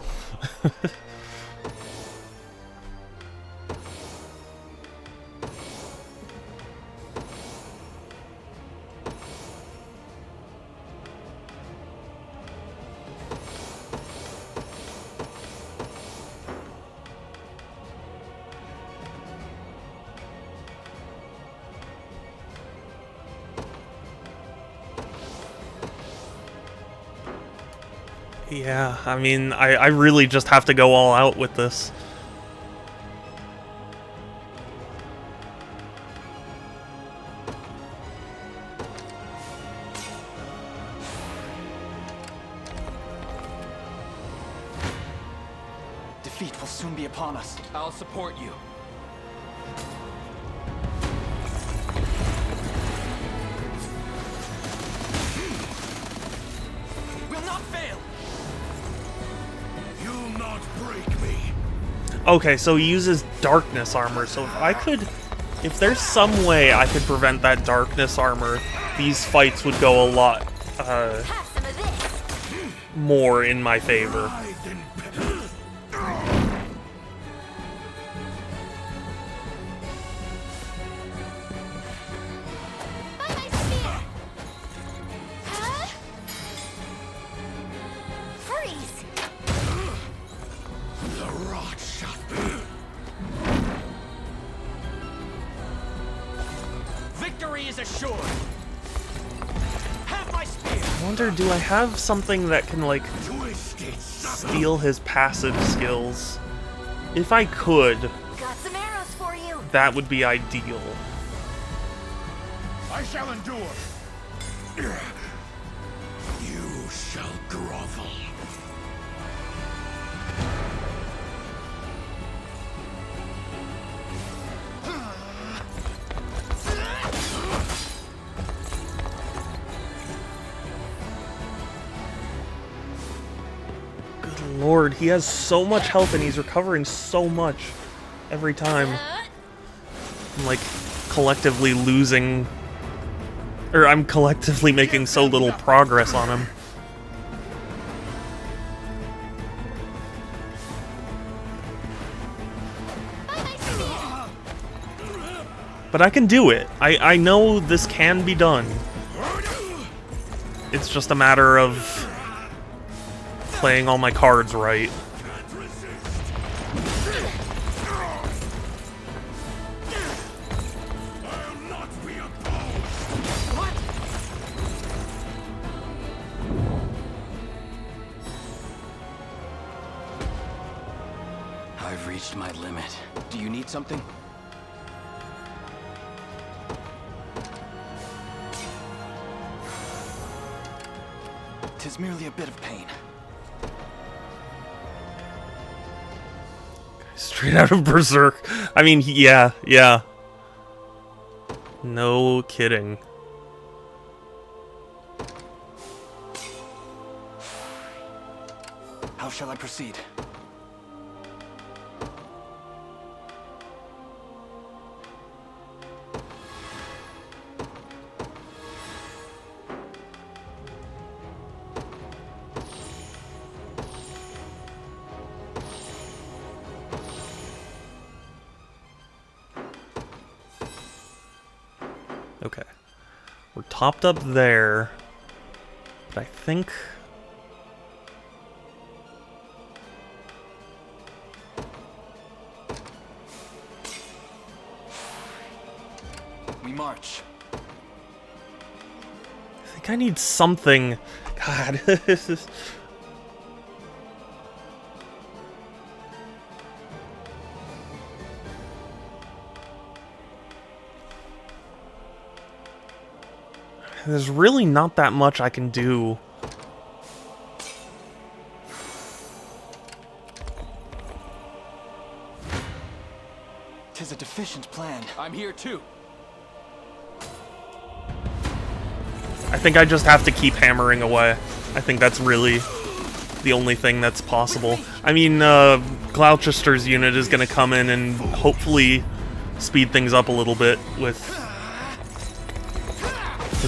Yeah, I mean, I really just have to go all out with this. Defeat will soon be upon us. I'll support you. Will not fail. You'll not break me. Okay, so he uses darkness armor, so if there's some way I could prevent that darkness armor, these fights would go a lot, more in my favor. Victory is assured. Have my spear. I wonder, do I have something that can, like, steal his passive skills? If I could, Got some arrows for you. that would be ideal. I shall endure. You shall grovel. Good lord, he has so much health and he's recovering so much every time. I'm like collectively losing, or I'm collectively making so little progress on him. But I can do it. I know this can be done. It's just a matter of playing all my cards right. I've reached my limit. Do you need something? Tis merely a bit of pain. Straight out of Berserk. I mean, yeah. No kidding. How shall I proceed? Okay. We're topped up there. But I think... We march. I think I need something. God, this is... there's really not that much I can do. Tis a deficient plan. I'm here too. I think I just have to keep hammering away. I think that's really the only thing that's possible. I mean, Gloucester's unit is going to come in and hopefully speed things up a little bit with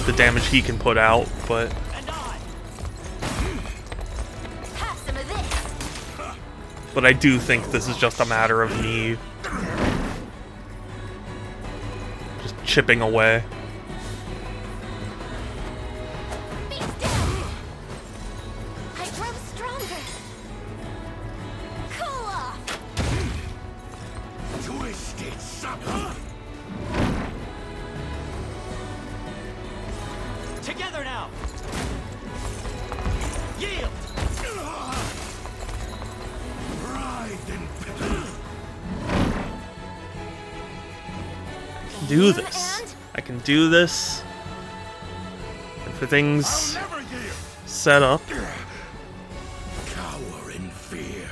the damage he can put out, but... But I do think this is just a matter of me just chipping away. Together now. Yield. Do this. I can do this. Everything's set up. Cower in fear.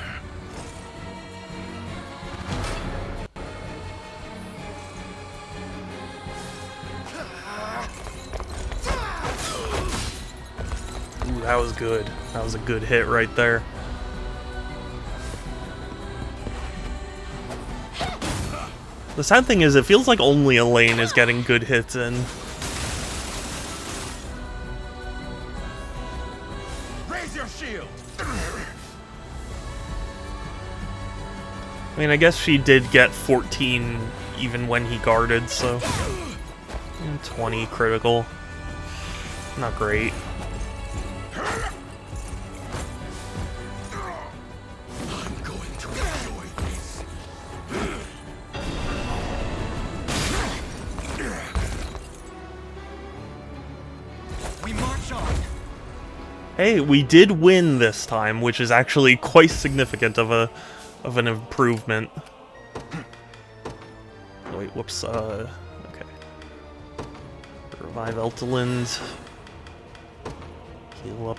Ooh, that was good. That was a good hit right there. The sad thing is, it feels like only Elaine is getting good hits in. Raise your shield. I mean, I guess she did get 14 even when he guarded, so... 20 critical. Not great. I'm going to enjoy this. We march on. Hey, we did win this time, which is actually quite significant of an improvement. Wait, whoops, okay. Revive Eltalind. Heal up.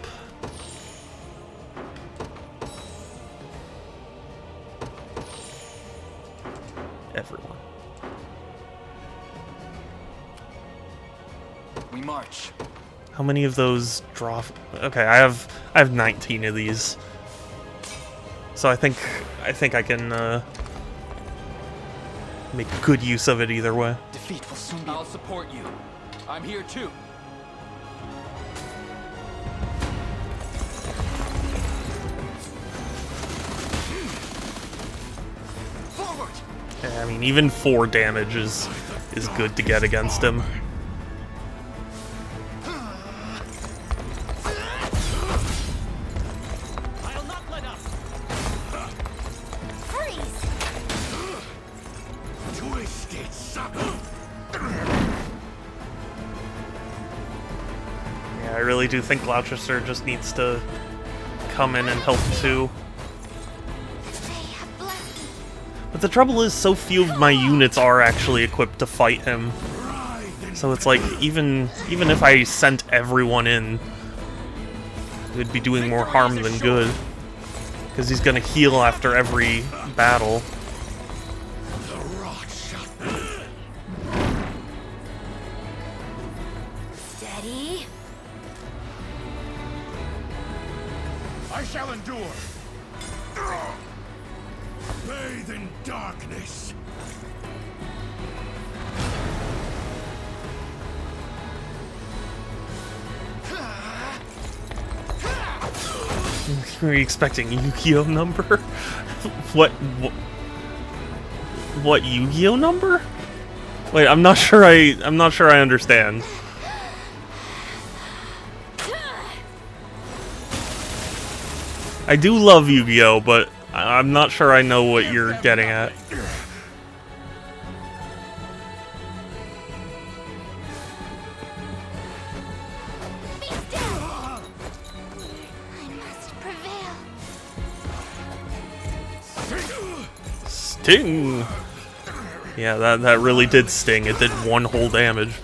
Everyone. We march. How many of those draw? Okay, I have 19 of these. So I think I can make good use of it either way. Defeat will soon be. I'll support you. I'm here too. Forward. I mean, even 4 damage is good to get against him. I'll not let up. Freeze! Twisted sucker. Yeah, I really do think Gloucester just needs to come in and help too. But the trouble is, so few of my units are actually equipped to fight him. So it's like, even if I sent everyone in, it would be doing more harm than good. Because he's gonna heal after every battle. Steady. I shall endure. Bathe in darkness. Were you expecting Yu-Gi-Oh number? What Yu-Gi-Oh number? Wait, I'm not sure I understand. I do love Yu-Gi-Oh, but I'm not sure I know what you're getting at. Sting! Yeah, that really did sting. It did 1 whole damage.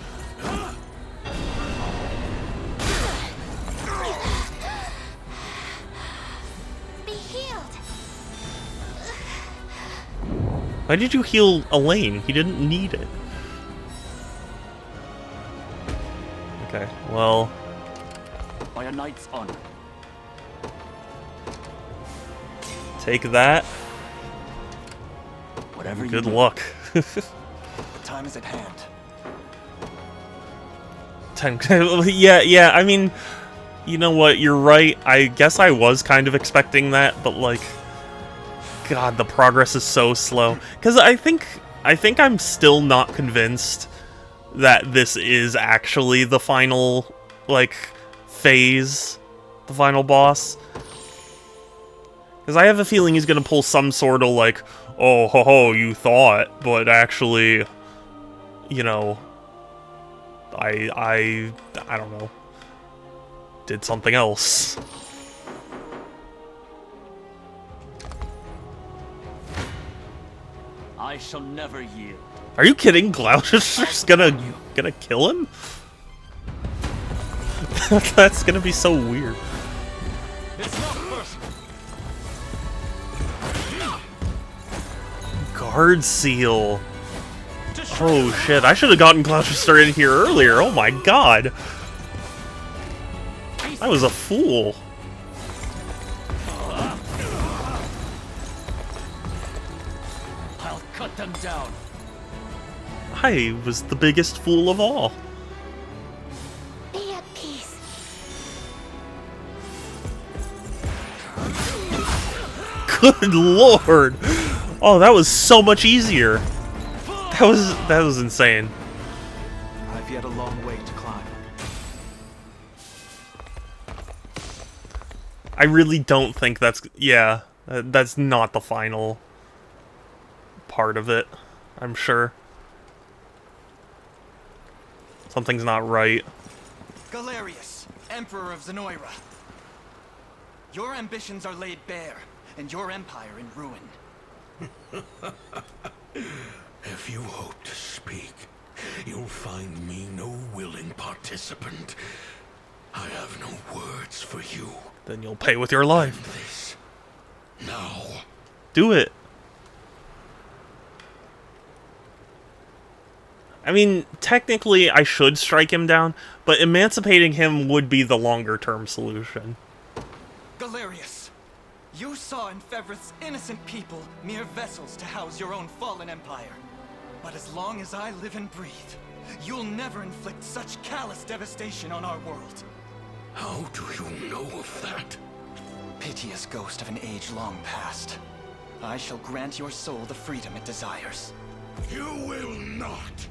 Why did you heal Elaine? He didn't need it. Okay, well... By a knight's honor. Take that. Whatever Good you luck. The time is at hand. Yeah, I mean, you know what, you're right. I guess I was kind of expecting that, but like, God, the progress is so slow. Because I think I'm still not convinced that this is actually the final, like, phase, the final boss. Because I have a feeling he's gonna pull some sort of like, oh ho ho, you thought, but actually, you know, I don't know, did something else. I shall never yield. Are you kidding? Gloucester's gonna kill him? That's gonna be so weird. It's not personal. Guard seal. Oh shit, I should have gotten Gloucester in here earlier. Oh my god. I was a fool. I'll cut them down. I was the biggest fool of all. Be at peace. Good lord. Oh, that was so much easier. That was insane. I've yet a long way to climb. I really don't think that's... Yeah, that's not the final part of it, I'm sure. Something's not right. Galerius, Emperor of Zenoira. Your ambitions are laid bare, and your empire in ruin. If you hope to speak, you'll find me no willing participant. I have no words for you. Then you'll pay with your life. This now. Do it. I mean, technically I should strike him down, but emancipating him would be the longer-term solution. Galerius, you saw in Fevrith's innocent people mere vessels to house your own fallen empire. But as long as I live and breathe, you'll never inflict such callous devastation on our world. How do you know of that? Piteous ghost of an age long past. I shall grant your soul the freedom it desires. You will not.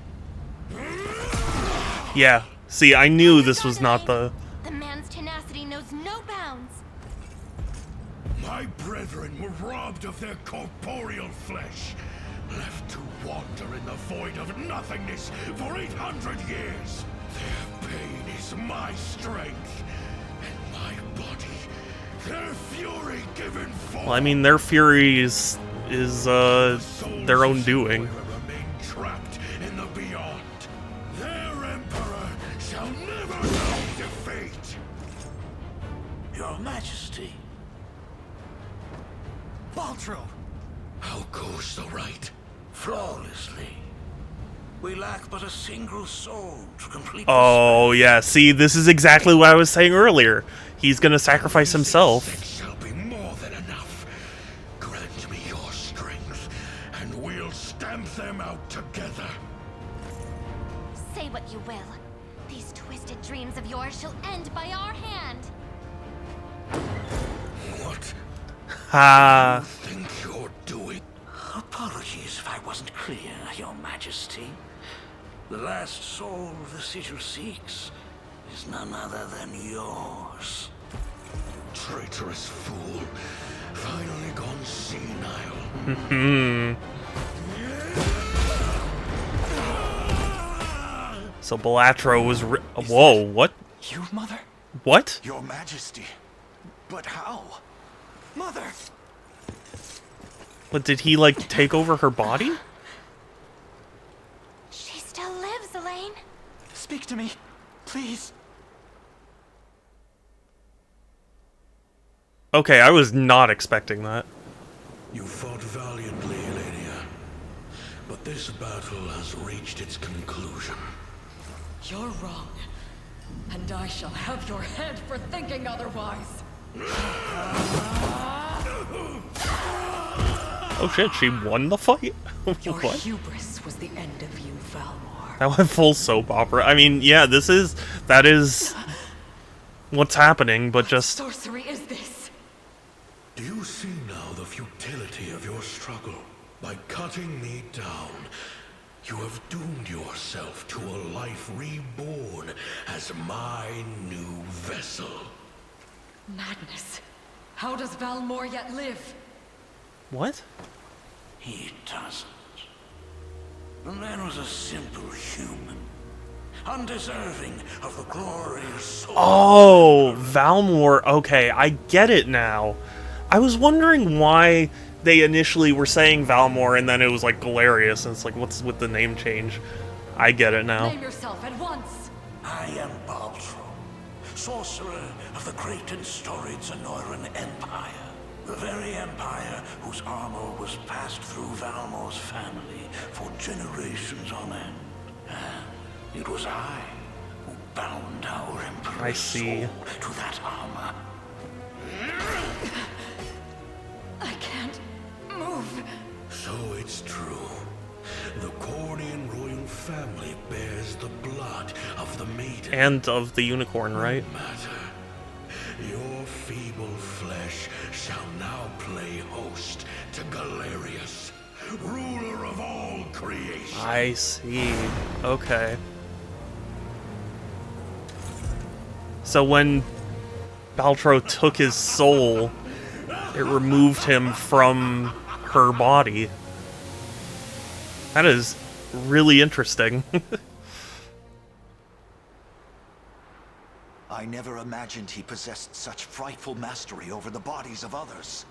Yeah, see, I knew this was not the... The man's tenacity knows no bounds. My brethren were robbed of their corporeal flesh, left to wander in the void of nothingness for 800 years. Their pain is my strength, and my body, their fury given forth. Well, I mean, their fury is their own doing. Remain trapped in the beyond. Their emperor shall never know defeat. Your Majesty. Baltro! How goes the right? Flawlessly. We lack but a single soul to complete Oh, yeah, see, this is exactly what I was saying earlier. He's gonna sacrifice himself. Shall be more than enough. Grant me your strength, and we'll stamp them out together. Say what you will. These twisted dreams of yours shall end by our hand. What? Ha. Think you're doing? Apologies if I wasn't clear, Your Majesty. The last soul the sigil seeks is none other than yours. Traitorous fool. Finally gone senile. So Balatro was... Whoa, what? You, Mother? What? Your Majesty. But how? Mother! What, did he, like, take over her body? She still lives, Elaine. Speak to me, please. Okay, I was not expecting that. You fought valiantly, Elenia. but this battle has reached its conclusion. You're wrong. And I shall have your head for thinking otherwise. Oh shit, she won the fight? Your What? hubris was the end of you, Valmor. That went full soap opera. I mean, yeah, that is what's happening, but just... Sorcery is this? Do you see now the futility of your struggle? By cutting me down, you have doomed yourself to a life reborn as my new vessel. Madness. How does Valmor yet live? What? He doesn't. The man was a simple human, undeserving of the glorious soul. Oh, Valmor. Okay, I get it now. I was wondering why they initially were saying Valmor and then it was like Galerius, and it's like, what's with the name change? I get it now. Name yourself at once. I am Baltro, sorcerer of the great and storied Zenoiran Empire. The very empire whose armor was passed through Valmor's family for generations on end. And it was I who bound our emperor's soul to that armor. I can't move. So it's true. The Cornian royal family bears the blood of the maiden. And of the unicorn, right? No matter. Your feeble flesh shall now play host to Galerius, ruler of all creation. I see. Okay. So when Baltro took his soul, it removed him from her body. That is really interesting. I never imagined he possessed such frightful mastery over the bodies of others.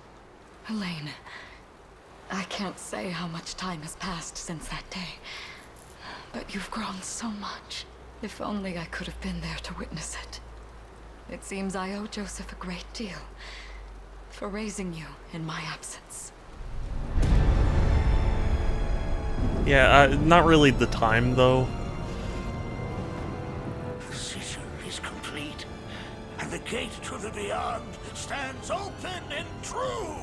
Elaine, I can't say how much time has passed since that day, but you've grown so much. If only I could have been there to witness it. It seems I owe Joseph a great deal for raising you in my absence. Yeah, not really the time, though. The sigil is complete, and the gate to the beyond stands open and true.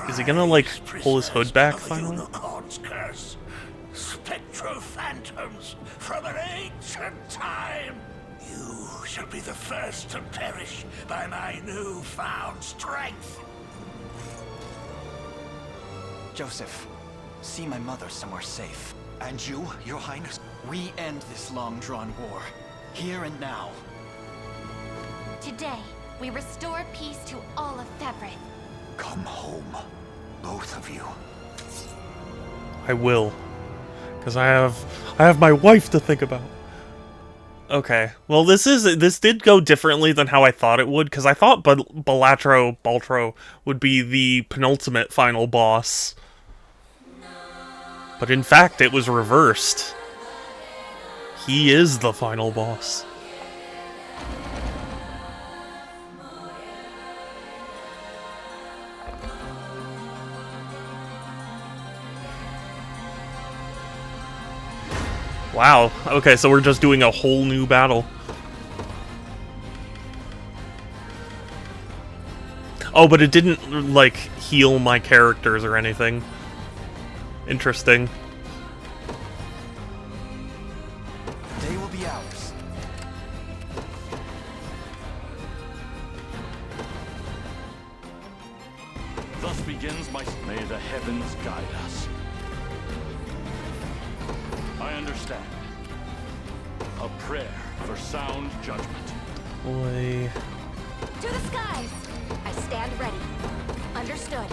Is he gonna, like, pull his hood back finally? Unicorn's curse. Spectral phantoms from an ancient time. You shall be the first to perish by my newfound strength. Joseph, see my mother somewhere safe. And you, Your Highness, we end this long-drawn war, here and now. Today, we restore peace to all of Fevrith. Come home, both of you. I will. Because I have my wife to think about. Okay. Well, this did go differently than how I thought it would, because I thought Baltro would be the penultimate final boss. But in fact, it was reversed. He is the final boss. Wow, okay, so we're just doing a whole new battle. Oh, but it didn't, like, heal my characters or anything. Interesting. They will be ours. Thus begins my... May the heavens guide us. I understand. A prayer for sound judgment. Boy. To the skies! I stand ready. Understood.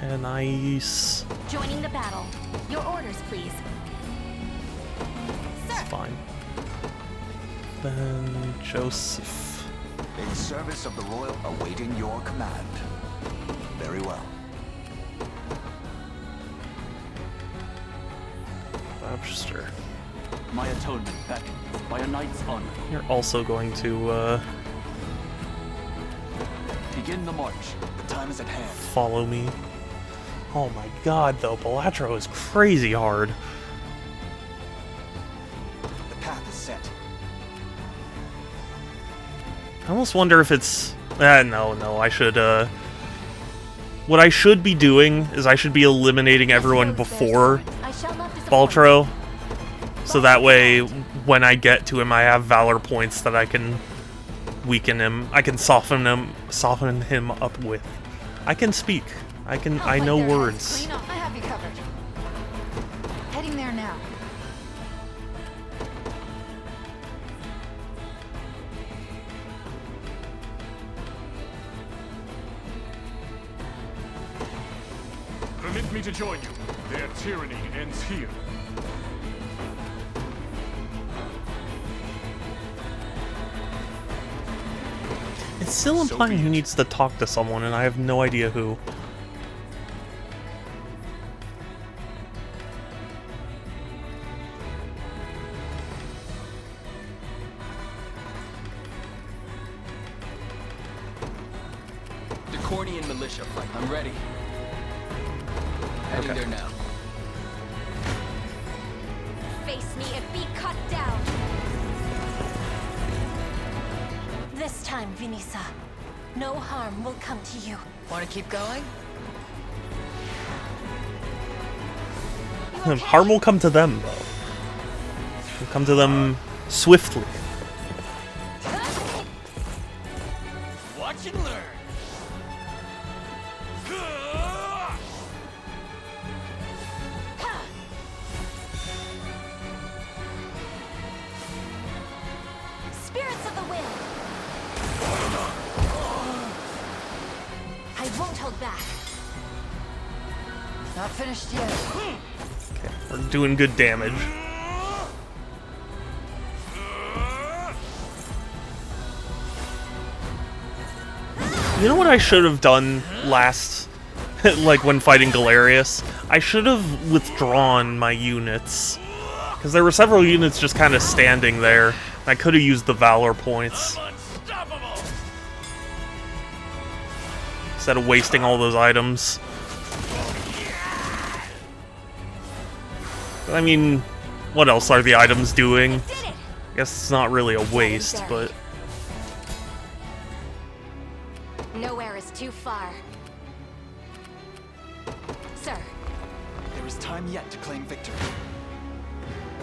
And ice. Joining the battle. Your orders, please. It's fine. Then Joseph. In service of the royal, awaiting your command. Very well. Webster. My atonement beckons by a knight's honor. You're also going to, Begin the march. The time is at hand. follow me. Oh my god, though, Balatro is crazy hard. The path is set. I almost wonder if it's... no, I should, what I should be doing is I should be eliminating everyone before Baltro, so that way, when I get to him, I have Valor points that I can weaken him. I can soften him up with. I can speak. I know words. I have you covered. Heading there now. Permit me to join you. Their tyranny ends here. It's still implying he needs to talk to someone, and I have no idea who. The Cornian militia fight. I'm ready. Heading there now. Face me and be cut down. This time, Vinisa, no harm will come to you. Want to keep going? Harm will come to them, though. Will come to them swiftly. Watch and learn. Spirits of the wind. I won't hold back. Not finished yet. Okay, we're doing good damage. You know what I should have done last, like when fighting Galerius? I should have withdrawn my units. Because there were several units just kind of standing there. I could have used the Valor points. Instead of wasting all those items. I mean, what else are the items doing? I guess it's not really a waste, but... Nowhere is too far. Sir. There is time yet to claim victory.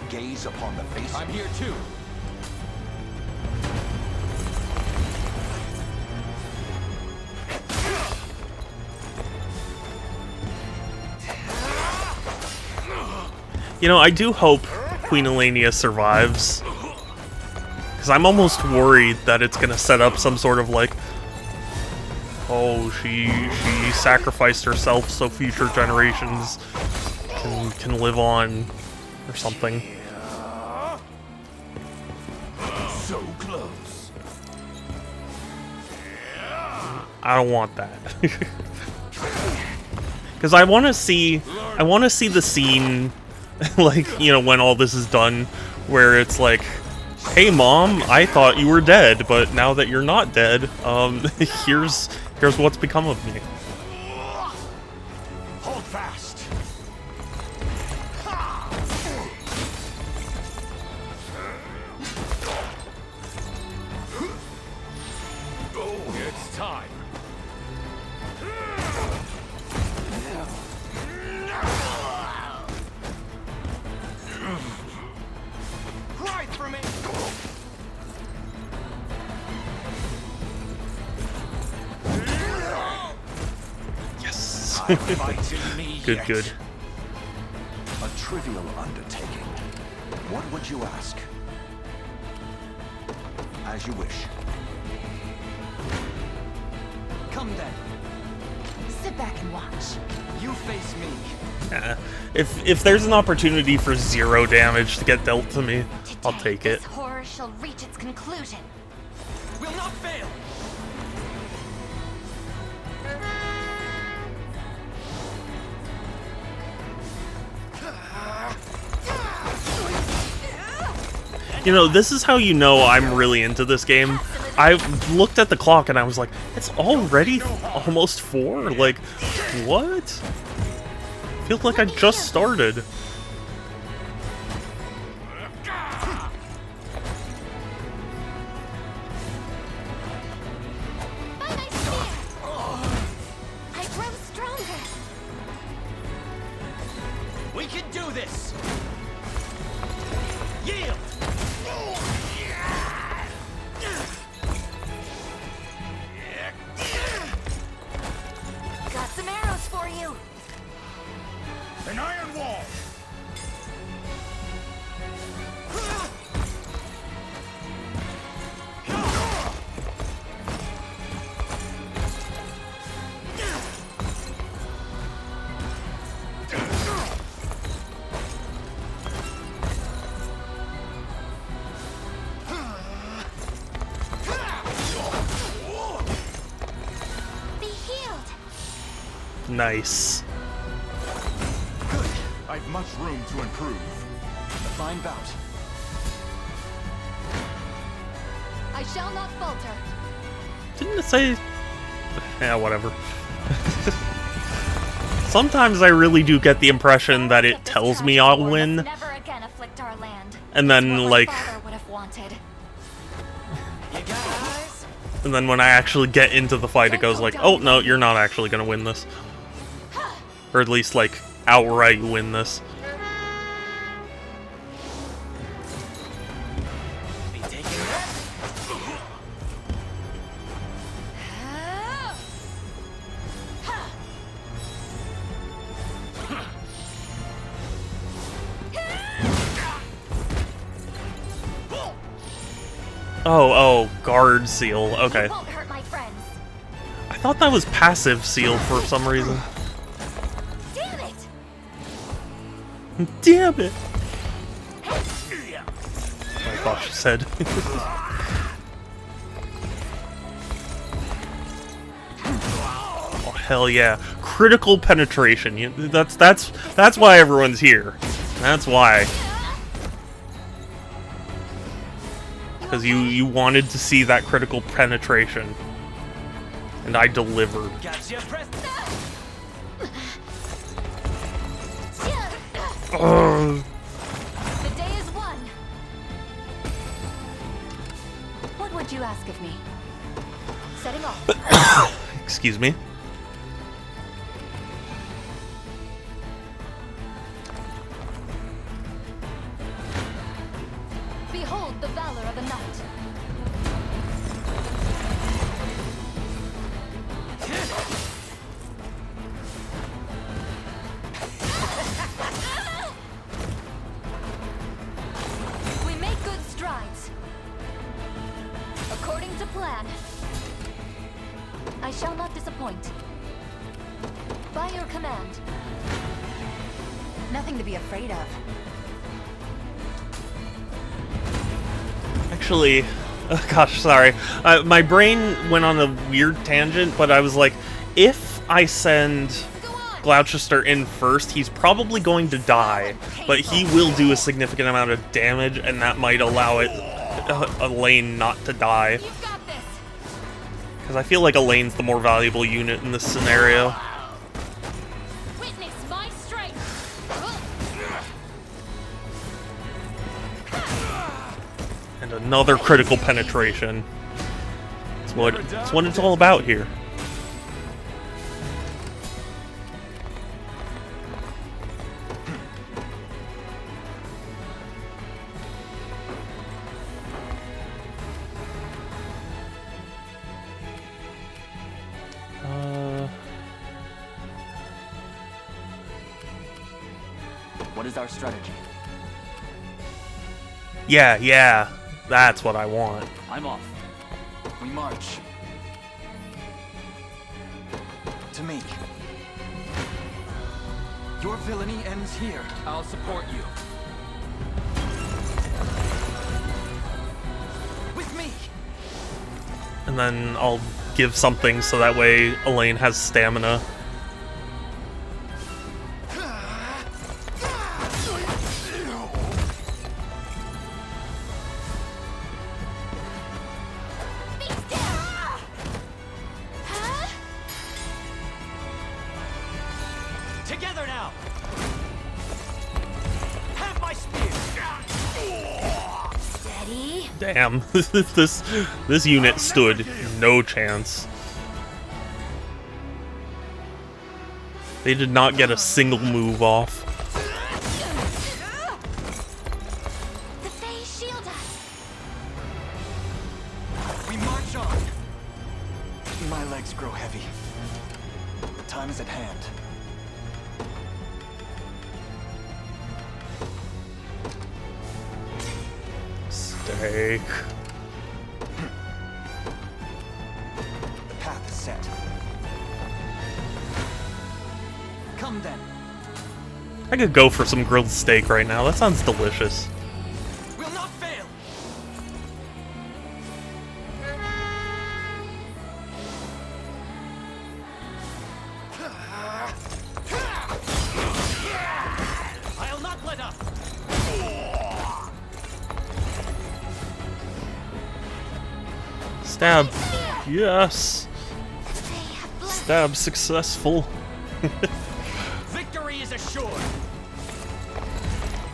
Gaze upon the face. I'm here too. You know, I do hope Queen Elenia survives. Because I'm almost worried that it's going to set up some sort of, like... Oh, she sacrificed herself so future generations can live on, or something. So close. I don't want that. Because I want to see the scene, like, you know, when all this is done, where it's like, hey mom, I thought you were dead, but now that you're not dead, here's what's become of me. Hold fast. It's time. Right for me. Yes. Me Good, yet. good. A trivial undertaking. What would you ask? As you wish. Come then. Sit back and watch. You face me. If there's an opportunity for 0 damage to get dealt to me, I'll take it. This horror shall reach its conclusion. Will not fail. You know, this is how you know I'm really into this game. I looked at the clock and I was like, it's already almost 4? Like, what? Feels like I just started. We can do this! Yield! Got some arrows for you. An iron wall! Nice. Good. I've much room to improve. A fine bout. I shall not falter. Didn't it say... Yeah, whatever. Sometimes I really do get the impression that it tells me I'll win. And then, like... And then when I actually get into the fight, it goes like, oh, no, you're not actually gonna win this. Or at least, like, outright win this. Oh, guard seal. Okay. I thought that was passive seal for some reason. Damn it! Damn it! I thought she said. Oh, hell yeah. Critical penetration. That's why everyone's here. That's why. Because you wanted to see that critical penetration. And I delivered. The day is won. What would you ask of me? Setting off. Excuse me. Behold the valor of a knight. We make good strides. According to plan. I shall not disappoint. By your command. Nothing to be afraid of. Actually, oh gosh, sorry. My brain went on a weird tangent, but I was like, if I send Gloucester in first, he's probably going to die, but he will do a significant amount of damage, and that might allow Elaine not to die. Because I feel like Elaine's the more valuable unit in this scenario. Witness my strength. And another critical penetration. That's what it's all about here. What is our strategy? Yeah, that's what I want. I'm off. We march. To me. Your villainy ends here. I'll support you. With me! And then I'll give something so that way Elaine has stamina. Damn, this unit stood no chance. They did not get a single move off. The Fae shield us. We march on. My legs grow heavy. Time is at hand. Steak. The path is set. Come then. I could go for some grilled steak right now. That sounds delicious. We'll not fail. I'll not let up. Stab. Yes. Stab successful. Victory is assured.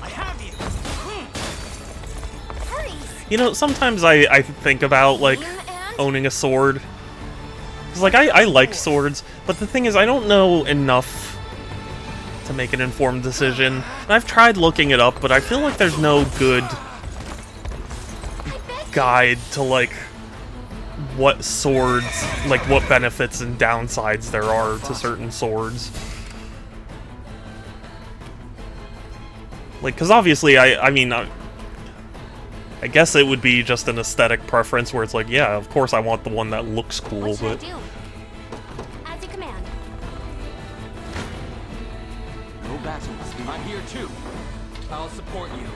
I have you. You know, sometimes I think about, like, owning a sword. Because, like, I like swords, but the thing is, I don't know enough to make an informed decision. And I've tried looking it up, but I feel like there's no good guide to, like, what swords, like, what benefits and downsides there are to certain swords. Like, because obviously, I mean, I guess it would be just an aesthetic preference where it's like, yeah, of course I want the one that looks cool, but... Do? As you command. No battles. I'm here too. I'll support you.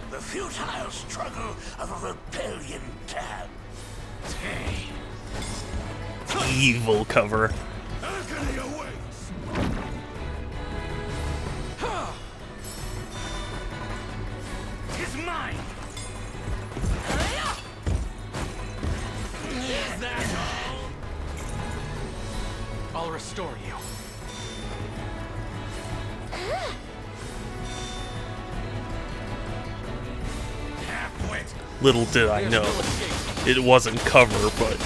The futile struggle of a rebellion dam. Evil cover. Agony awaits. It's mine. Is that all? I'll restore you. Little did I know, it wasn't cover, but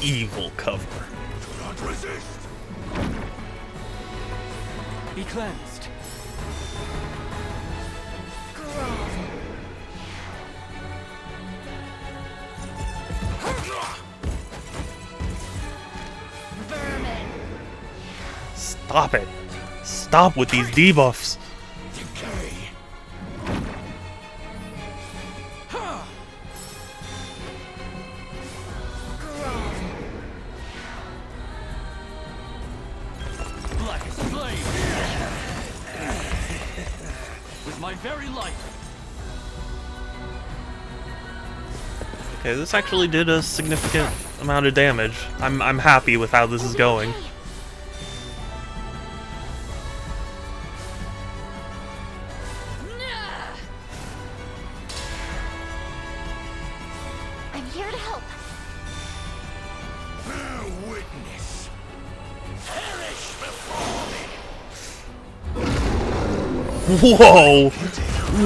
evil cover. Do not resist. Be cleansed. Vermin. Stop it. Stop with these debuffs. Decay. Black as flame. With my very life. Okay, this actually did a significant amount of damage. I'm happy with how this is going. I'm here to help. Bear witness. Perish before me. Whoa!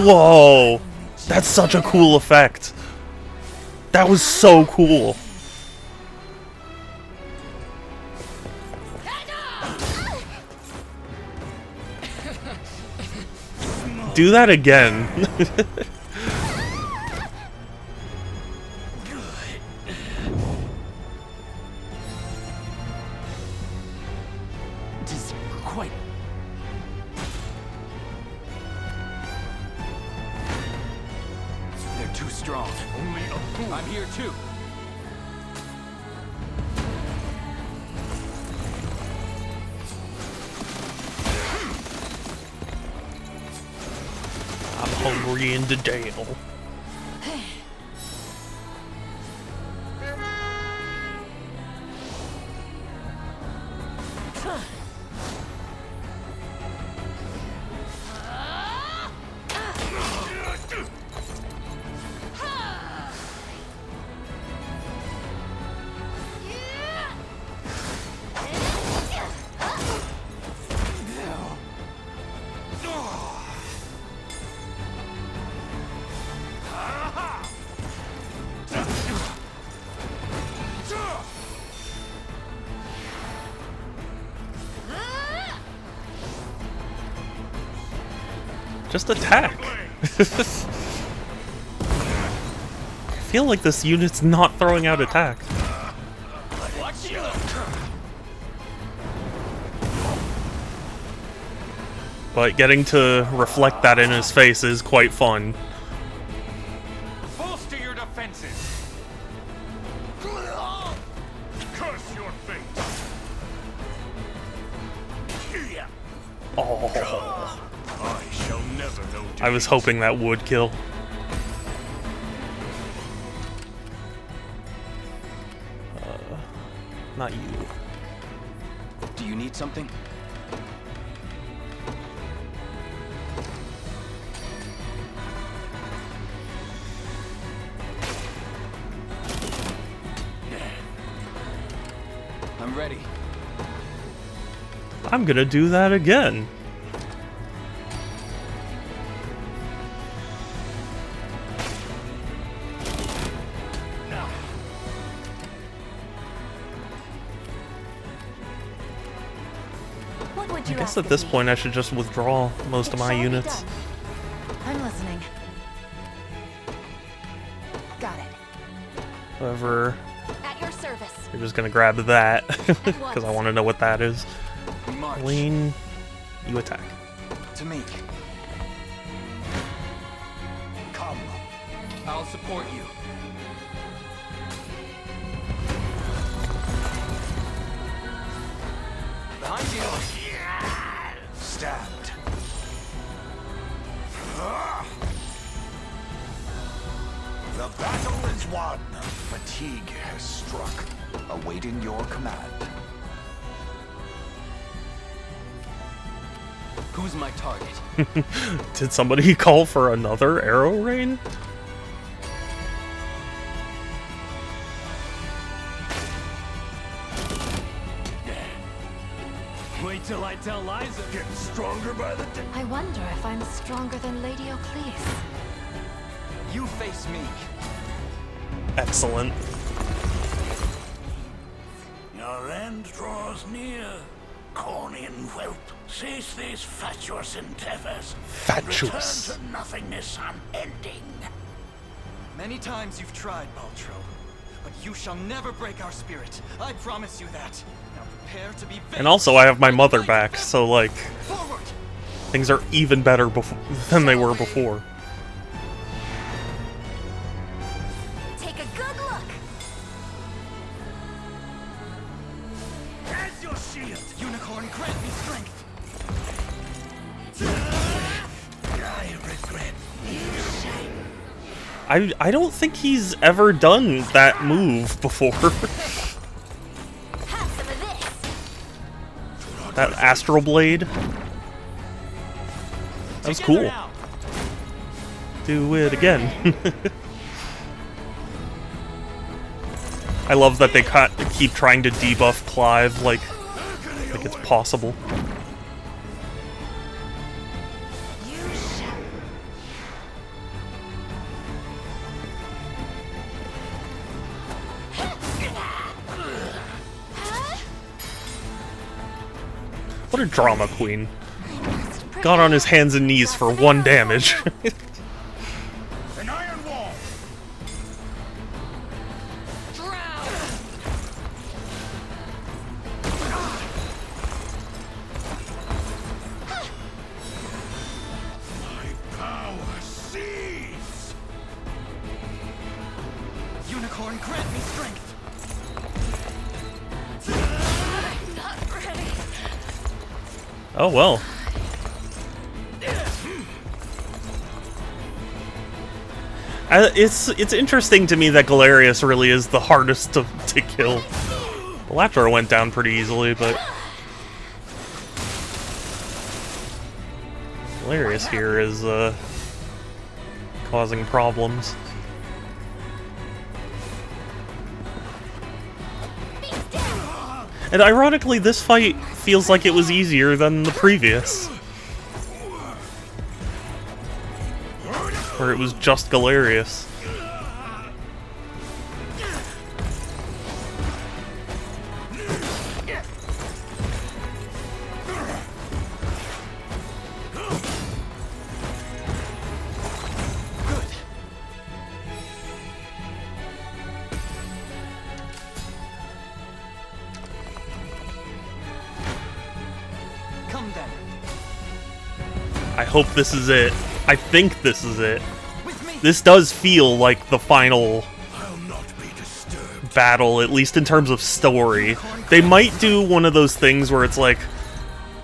Whoa! That's such a cool effect. That was so cool. Do that again. It is quite... They're too strong. Only a fool. I'm here too. I'm hungry in the jail. Just attack. I feel like this unit's not throwing out attack. But getting to reflect that in his face is quite fun. Bolster your defenses. Curse your fate. Oh. I shall never know. I was hoping that would kill. Not you. Do you need something? I'm ready. I'm gonna do that again. What would I you guess ask at of this me? point I should just withdraw most of my Shall be units. done. I'm listening. Got it. However, At your service. you're just gonna grab that because I want to know what that is. We march. Lean, you attack. To me. Come. I'll support you. Behind you. Stand. The battle is won. Fatigue has struck, awaiting your command. Who's my target? Did somebody call for another arrow rain? Wait till I tell Liza. Getting stronger by the day. I wonder if I'm stronger than Lady Oclease. You face me. Excellent. Your end draws near, Cornian whelp. Cease these fatuous endeavors. Fatuous. Return to nothingness unending. Many times you've tried, Baltro, but you shall never break our spirit. I promise you that. Now prepare to be. And also I have my mother back, so like Forward. things are even better than they were before. Take a good look. As your shield. Unicorn, grant me strength. I regret this. I don't think he's ever done that move before. Have some of this. That astral blade. That was cool. Do it again. I love that they keep trying to debuff Clive like it's possible. What a drama queen. Got on his hands and knees for 1 damage. An iron wall. My power sees! Unicorn, grant me strength. Not ready. Oh well. It's interesting to me that Galerius really is the hardest to kill. Elatro went down pretty easily, but Galerius here is causing problems. And ironically, this fight feels like it was easier than the previous, where it was just Galerius. Come then. I hope this is it. I think this is it. This does feel like the final battle, at least in terms of story. They might do one of those things where it's like,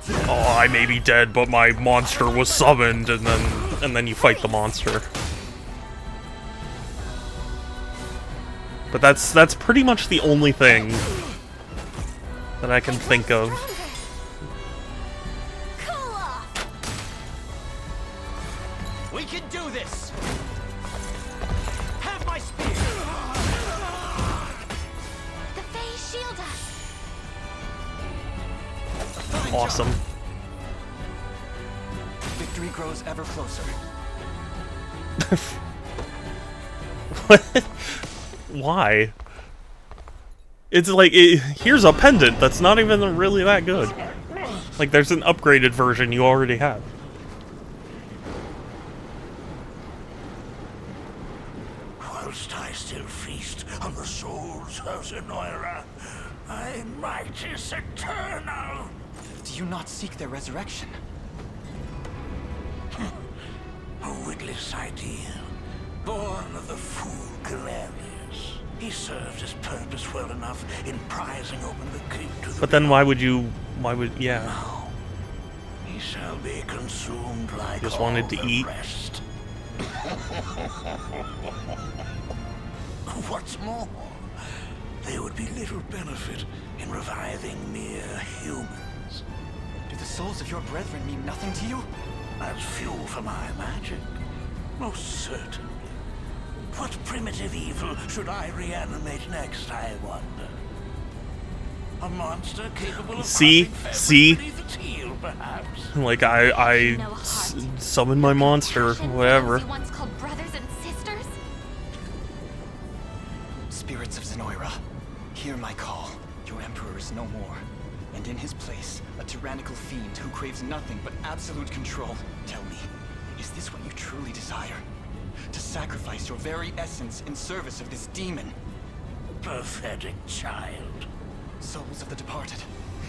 oh, I may be dead, but my monster was summoned, and then you fight the monster. But that's pretty much the only thing that I can think of. We can do this. Have my spear. The Fae shield us. Awesome. Victory grows ever closer. What? Why? It's like, here's a pendant that's not even really that good. Like, there's an upgraded version you already have. Whilst I still feast on the souls of Zenoira, my might is eternal. Do you not seek their resurrection? A witless idea, born of the fool Galerius. He served his purpose well enough in prizing open the gate to the... But then why would, yeah. No. He shall be consumed like Just all wanted to the eat. rest. What's more, there would be little benefit in reviving mere humans. Do the souls of your brethren mean nothing to you? As fuel for my magic, most certainly. What primitive evil should I reanimate next, I wonder? A monster capable of See? beneath its heel, perhaps? Like, I summon my monster, whatever. You once called brothers and sisters? Spirits of Zenoira, hear my call. Your emperor is no more. And in his place, a tyrannical fiend who craves nothing but absolute control. Tell me, is this what you truly desire? To sacrifice your very essence in service of this demon? Pathetic child. Souls of the departed,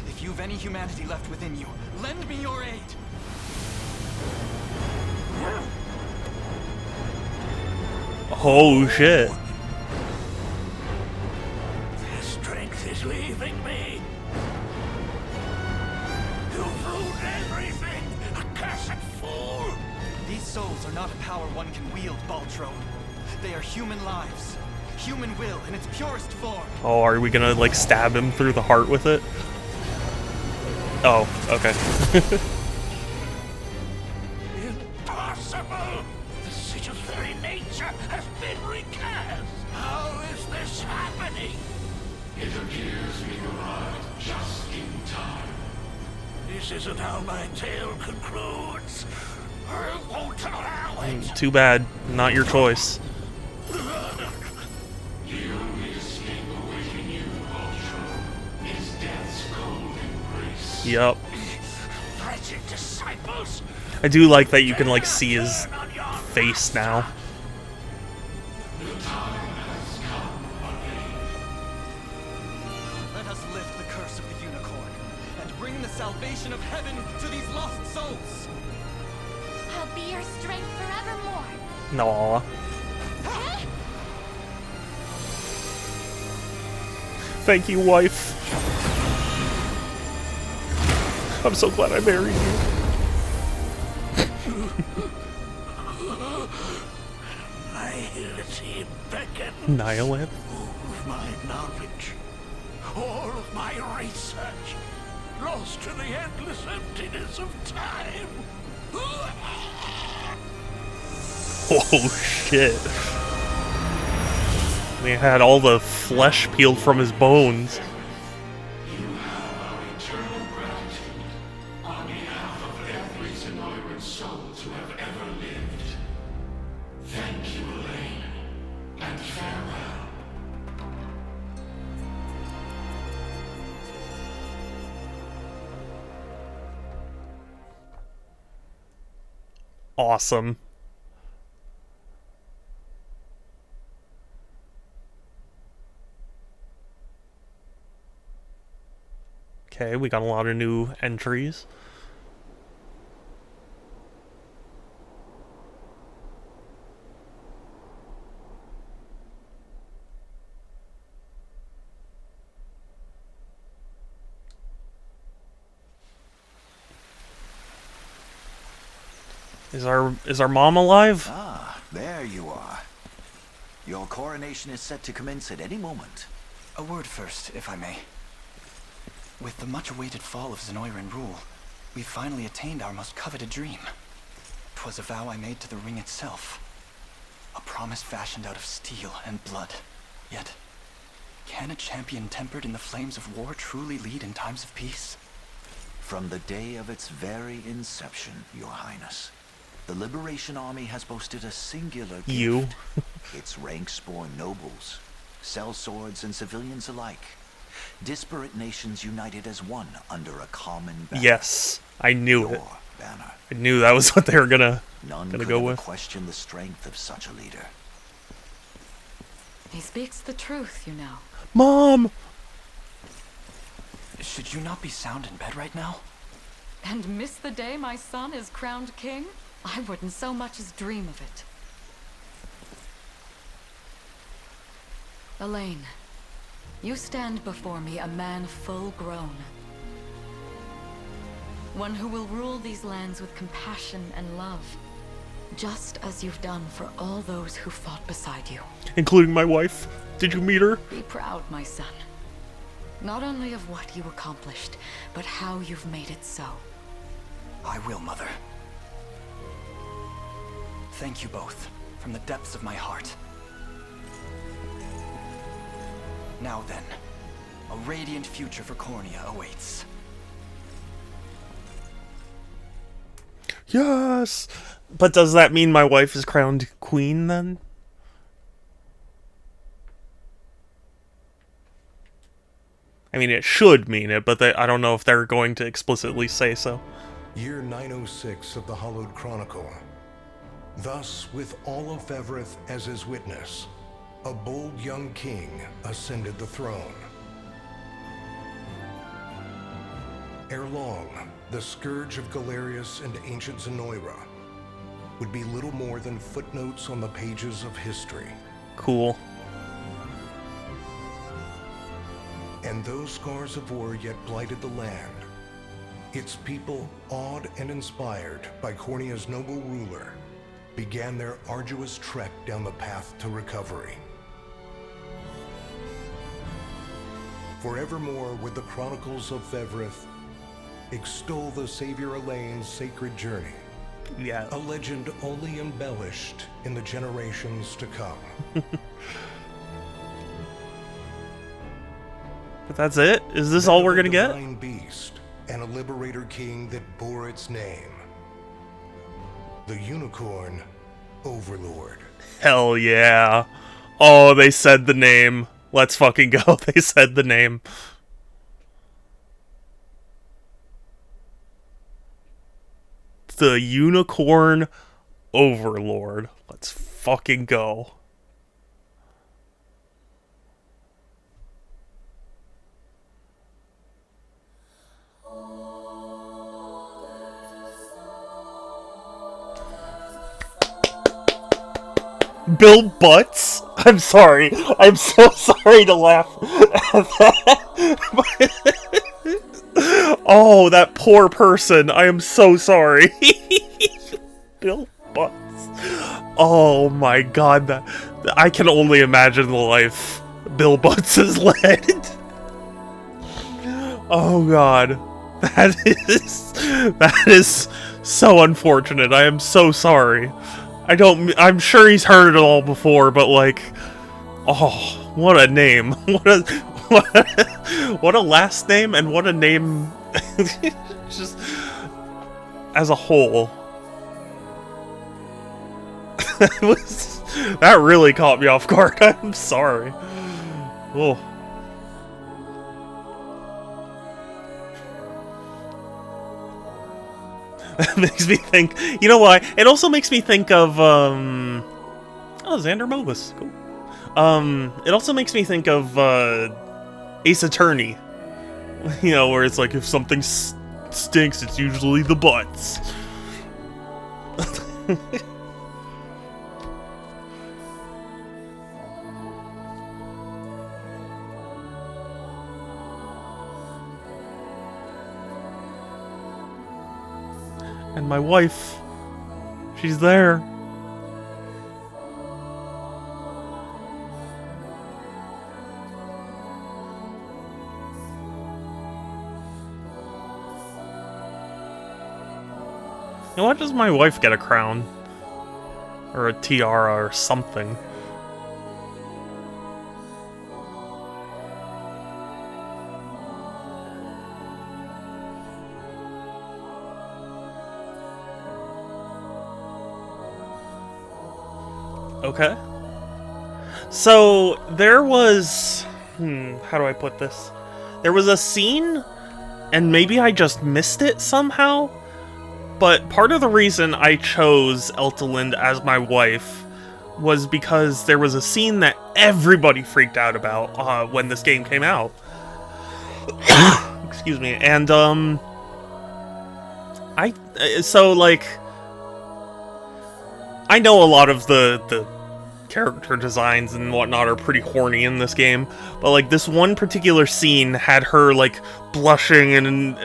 if you've any humanity left within you, lend me your aid! Oh shit. Their strength is leaving me. You've ruined everything, accursed fool! These souls are not a power one can wield, Baltro. They are human lives. Human will in its purest form. Oh, are we gonna, like, stab him through the heart with it? Oh, okay. Impossible! The sigil's very nature has been recast! How is this happening? It appears we arrived just in time. This isn't how my tale concludes. I won't allow it! Too bad. Not your choice. The only escape awaiting you, Ultron, is death's cold embrace. Yup. Wretched disciples! I do like that you can, like, see his face now. The time has come again. Let us lift the curse of the unicorn and bring the salvation of heaven to these lost souls. I'll be your strength forevermore. Aww. Thank you, wife. I'm so glad I married you. Nihility beckons. Nihilith? All of my knowledge, all of my research, lost to the endless emptiness of time. Oh shit. He had all the flesh peeled from his bones. You have our eternal gratitude on behalf of every Zenoiran soul to have ever lived. Thank you, Elaine, and farewell. Awesome. Okay, we got a lot of new entries. Is our mom alive? Ah, there you are. Your coronation is set to commence at any moment. A word first, if I may. With the much-awaited fall of Zenoiran rule, we've finally attained our most coveted dream. 'Twas a vow I made to the ring itself. A promise fashioned out of steel and blood. Yet, can a champion tempered in the flames of war truly lead in times of peace? From the day of its very inception, Your Highness, the Liberation Army has boasted a singular gift. You. Its ranks bore nobles, sellswords, and civilians alike. Disparate nations united as one under a common banner. Yes, I knew it. Banner. I knew that was what they were gonna could go ever with. question the strength of such a leader. He speaks the truth, you know. Mom! Should you not be sound in bed right now? And miss the day my son is crowned king? I wouldn't so much as dream of it. Elaine, you stand before me a man full grown. One who will rule these lands with compassion and love. Just as you've done for all those who fought beside you. Including my wife. Did you meet her? Be proud, my son. Not only of what you accomplished, but how you've made it so. I will, Mother. Thank you both, from the depths of my heart. Now then, a radiant future for Cornea awaits. Yes! But does that mean my wife is crowned queen then? I mean, it should mean it, but I don't know if they're going to explicitly say so. Year 906 of the Hallowed Chronicle. Thus, with all of Fevrith as his witness, a bold young king ascended the throne. Ere long, the scourge of Galerius and ancient Zenoira would be little more than footnotes on the pages of history. Cool. And those scars of war yet blighted the land. Its people, awed and inspired by Cornea's noble ruler, began their arduous trek down the path to recovery. Forevermore would the Chronicles of Fevrith extol the Savior Elaine's sacred journey. Yeah. A legend only embellished in the generations to come. But that's it? Is this all we're gonna get? A divine beast and a liberator king that bore its name. The unicorn Overlord. Hell yeah. Oh, they said the name. Let's fucking go. They said the name. The unicorn Overlord. Let's fucking go. Bill Butts? I'm sorry. I'm so sorry to laugh at that. Oh, that poor person. I am so sorry. Bill Butts. Oh my god. I can only imagine the life Bill Butts has led. Oh god. That is so unfortunate. I am so sorry. I'm sure he's heard it all before, but like, oh, what a name. What a last name, and what a name just as a whole. That really caught me off guard. I'm sorry. Oh. That makes me think, you know why? It also makes me think of, oh, Xander Mobus. Cool. It also makes me think of, Ace Attorney. You know, where it's like, if something stinks, it's usually the butts. And my wife She's there. And why does my wife get a crown? Or a tiara or something? Okay. So, there was... how do I put this? There was a scene, and maybe I just missed it somehow, but part of the reason I chose Eltalind as my wife was because there was a scene that everybody freaked out about when this game came out. Excuse me. And, so, like... I know a lot of the character designs and whatnot are pretty horny in this game, but like this one particular scene had her like blushing and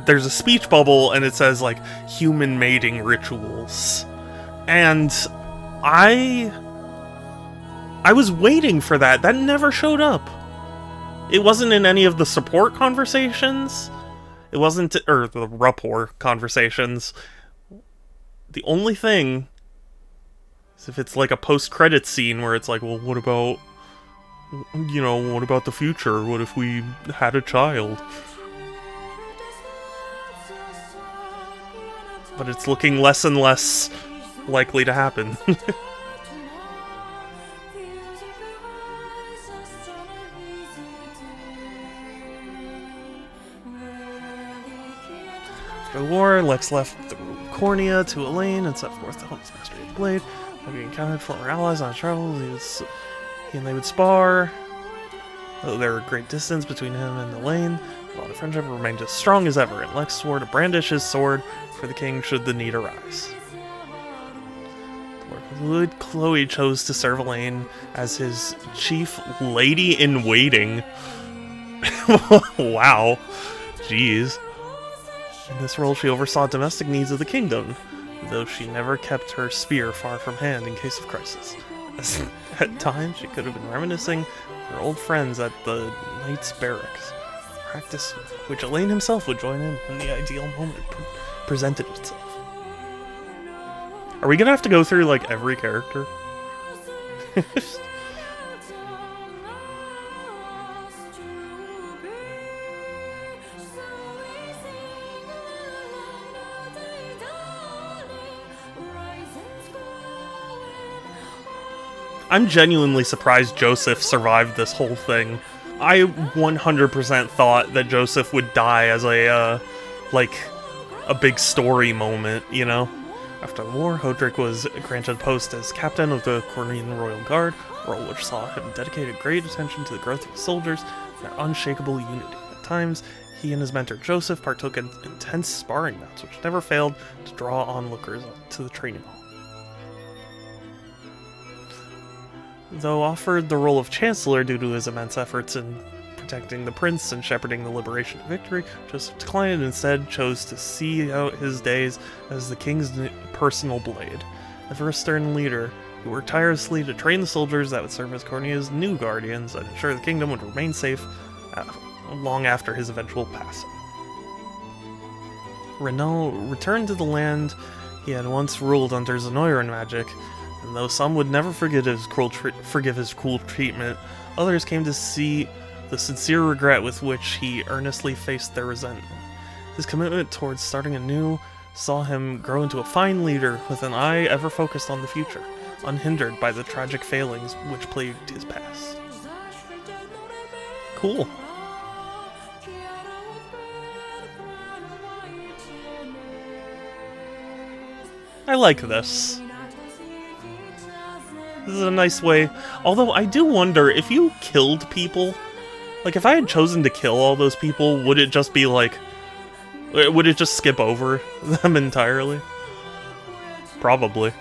there's a speech bubble and it says like human mating rituals. And I was waiting for that. That never showed up. It wasn't in any of the support conversations. It wasn't, or the rapport conversations. The only thing is if it's like a post-credits scene where it's like, well, what about, you know, what about the future? What if we had a child? But it's looking less and less likely to happen. After the war, Lex left Cornea to Elaine and set forth to help his mastery of the blade. Having encountered former allies on his travels, he and they would spar. Though there were great distance between him and Elaine, the bond of friendship remained as strong as ever, and Lex swore to brandish his sword for the king should the need arise. Concluded, Chloe chose to serve Elaine as his chief lady-in-waiting. Wow. Jeez. In this role, she oversaw domestic needs of the kingdom, though she never kept her spear far from hand in case of crisis. At times, she could have been reminiscing of her old friends at the Knights' Barracks, practice which Elaine himself would join in when the ideal moment presented itself. Are we gonna have to go through, like, every character? I'm genuinely surprised Joseph survived this whole thing. I 100% thought that Joseph would die as a, like, a big story moment, you know? After the war, Hodrick was granted post as captain of the Cornian Royal Guard, a role which saw him dedicated great attention to the growth of his soldiers and their unshakable unity. At times, he and his mentor Joseph partook in intense sparring bouts, which never failed to draw onlookers to the training hall. Though offered the role of Chancellor due to his immense efforts in protecting the prince and shepherding the liberation to victory, Joseph declined and instead chose to see out his days as the king's personal blade. Ever a stern leader, he worked tirelessly to train the soldiers that would serve as Cornea's new guardians and ensure the kingdom would remain safe long after his eventual passing. Renault returned to the land he had once ruled under Zenoiran magic, and though some would never forgive his cruel treatment, others came to see the sincere regret with which he earnestly faced their resentment. His commitment towards starting anew saw him grow into a fine leader with an eye ever focused on the future, unhindered by the tragic failings which plagued his past. Cool. I like this. This is a nice way. Although I do wonder, if you killed people, like if I had chosen to kill all those people, would it just be like, would it just skip over them entirely? Probably.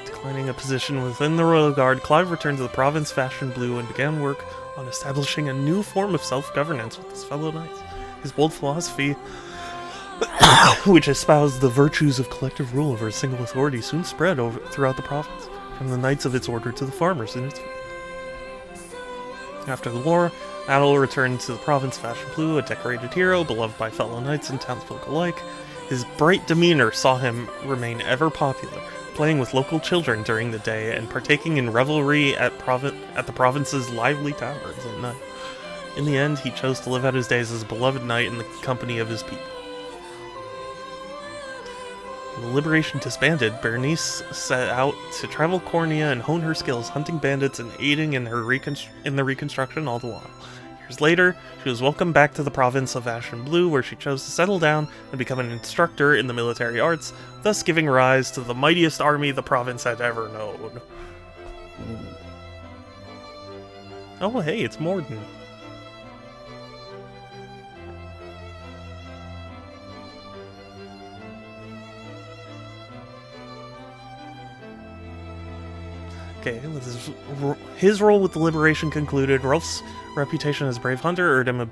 Declining a position within the Royal Guard, Clive returned to the province fashioned blue and began work on establishing a new form of self-governance with his fellow knights. His bold philosophy which espoused the virtues of collective rule over a single authority, soon spread throughout the province, from the knights of its order to the farmers in its field. After the war, Adel returned to the province of Ashen Blue, a decorated hero, beloved by fellow knights and townsfolk alike. His bright demeanor saw him remain ever popular, playing with local children during the day and partaking in revelry at the province's lively taverns at night. In the end, he chose to live out his days as a beloved knight in the company of his people. When the Liberation disbanded, Berenice set out to travel Cornea and hone her skills hunting bandits and aiding in the reconstruction all the while. Years later, she was welcomed back to the province of Ashen Blue, where she chose to settle down and become an instructor in the military arts, thus giving rise to the mightiest army the province had ever known. Oh hey, it's Morden. Okay, with his role with the Liberation concluded, Rolf's reputation as brave hunter earned him a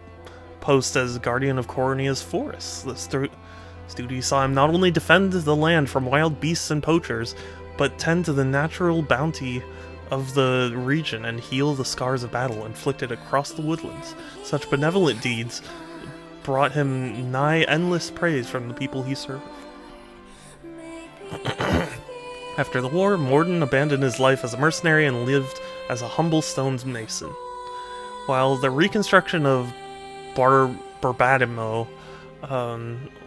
post as guardian of Cornea's forests. This duty saw him not only defend the land from wild beasts and poachers, but tend to the natural bounty of the region and heal the scars of battle inflicted across the woodlands. Such benevolent deeds brought him nigh endless praise from the people he served. After the war, Morden abandoned his life as a mercenary and lived as a humble stones mason. While the reconstruction of Barbadimo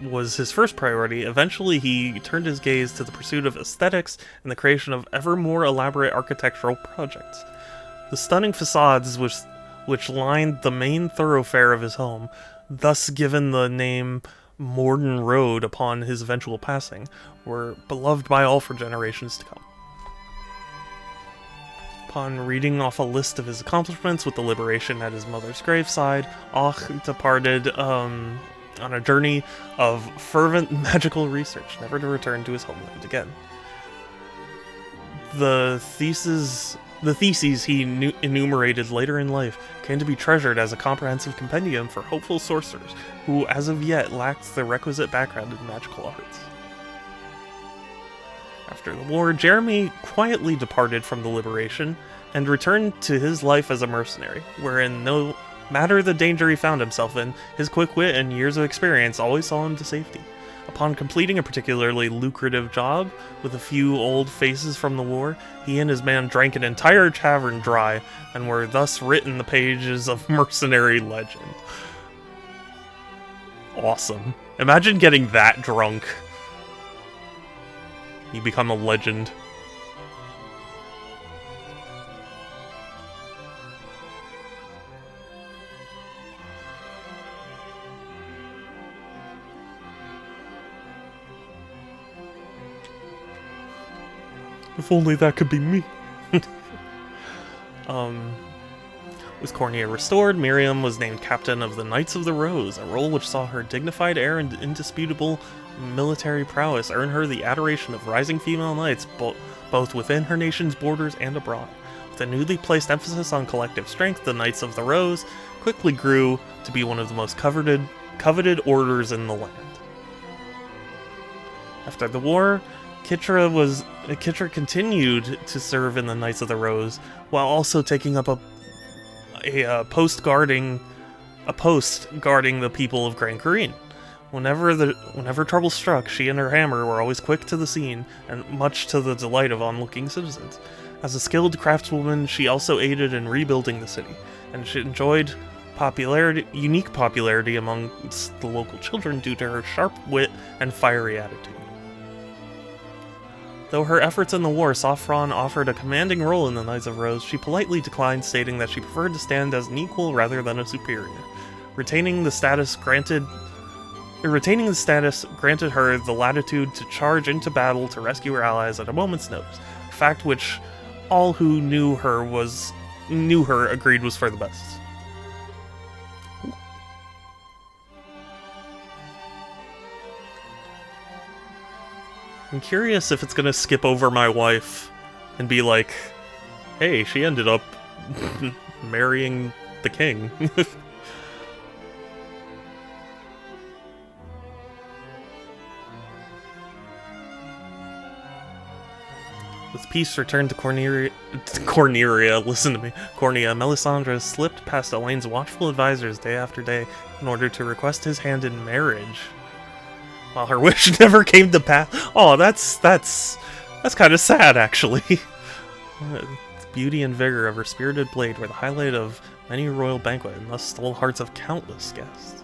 was his first priority, eventually he turned his gaze to the pursuit of aesthetics and the creation of ever more elaborate architectural projects. The stunning facades which lined the main thoroughfare of his home, thus given the name Morden Road upon his eventual passing, were beloved by all for generations to come. Upon reading off a list of his accomplishments with the Liberation at his mother's graveside, Och departed on a journey of fervent magical research, never to return to his homeland again. The theses he enumerated later in life came to be treasured as a comprehensive compendium for hopeful sorcerers who, as of yet, lacked the requisite background in magical arts. After the war, Jeremy quietly departed from the Liberation and returned to his life as a mercenary, wherein no matter the danger he found himself in, his quick wit and years of experience always saw him to safety. Upon completing a particularly lucrative job with a few old faces from the war, he and his man drank an entire tavern dry and were thus written the pages of mercenary legend. Awesome. Imagine getting that drunk. You become a legend. If only that could be me. With Cornea restored, Miriam was named captain of the Knights of the Rose, a role which saw her dignified air and indisputable military prowess earn her the adoration of rising female knights both within her nation's borders and abroad. With a newly placed emphasis on collective strength, the Knights of the Rose quickly grew to be one of the most coveted orders in the land. After the war, Kitra continued to serve in the Knights of the Rose, while also taking up a post guarding the people of Grand Corrine. Whenever trouble struck, she and her hammer were always quick to the scene, and much to the delight of onlooking citizens. As a skilled craftswoman, she also aided in rebuilding the city, and she enjoyed unique popularity amongst the local children due to her sharp wit and fiery attitude. Though her efforts in the war saw Fran offered a commanding role in the Knights of Rose, she politely declined, stating that she preferred to stand as an equal rather than a superior. Retaining the status granted her the latitude to charge into battle to rescue her allies at a moment's notice, a fact which all who knew her agreed was for the best. I'm curious if it's gonna skip over my wife and be like, hey, she ended up marrying the king. With peace returned to Corneria, listen to me, Cornea, Melisandre slipped past Elaine's watchful advisors day after day in order to request his hand in marriage. While her wish never came to pass. Oh, that's kind of sad, actually. The beauty and vigor of her spirited blade were the highlight of many a royal banquet, and thus stole hearts of countless guests.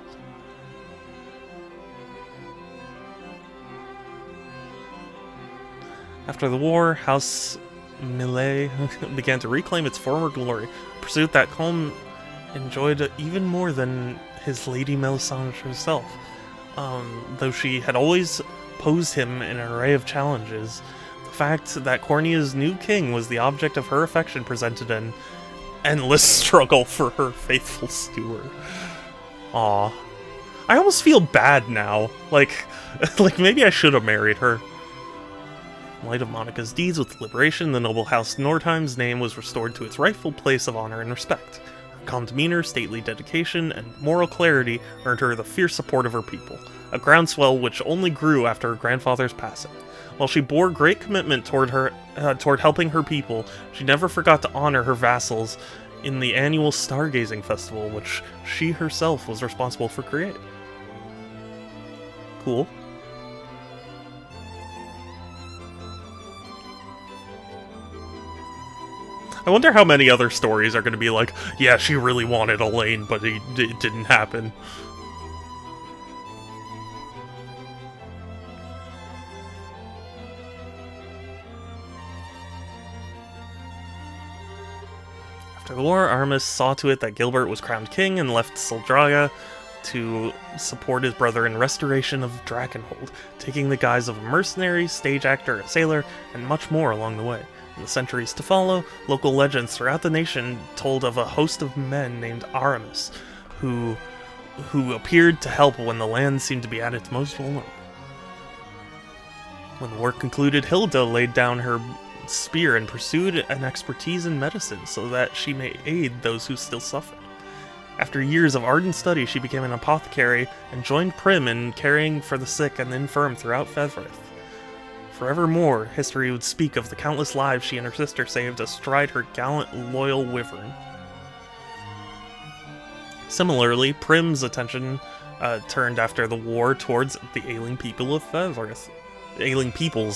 After the war, House Millet began to reclaim its former glory, a pursuit that Colm enjoyed even more than his Lady Melisandre herself. Though she had always posed him in an array of challenges, the fact that Cornea's new king was the object of her affection presented an endless struggle for her faithful steward. Aw. I almost feel bad now. Like maybe I should have married her. In light of Monica's deeds with liberation, the noble House Nordheim's name was restored to its rightful place of honor and respect. Her calm demeanor, stately dedication, and moral clarity earned her the fierce support of her people, a groundswell which only grew after her grandfather's passing. While she bore great commitment toward helping her people, she never forgot to honor her vassals in the annual Stargazing Festival, which she herself was responsible for creating. Cool. I wonder how many other stories are going to be like, yeah, she really wanted Elaine, but it didn't happen. After the war, Aramis saw to it that Gilbert was crowned king and left Soldraga to support his brother in restoration of Drakenhold, taking the guise of a mercenary, stage actor, a sailor, and much more along the way. In the centuries to follow, local legends throughout the nation told of a host of men named Aramis, who appeared to help when the land seemed to be at its most vulnerable. When the war concluded, Hilda laid down her spear and pursued an expertise in medicine so that she may aid those who still suffered. After years of ardent study, she became an apothecary and joined Prim in caring for the sick and infirm throughout Fedrith. Forevermore, history would speak of the countless lives she and her sister saved astride her gallant, loyal wyvern. Similarly, Prim's attention turned after the war towards the ailing peoples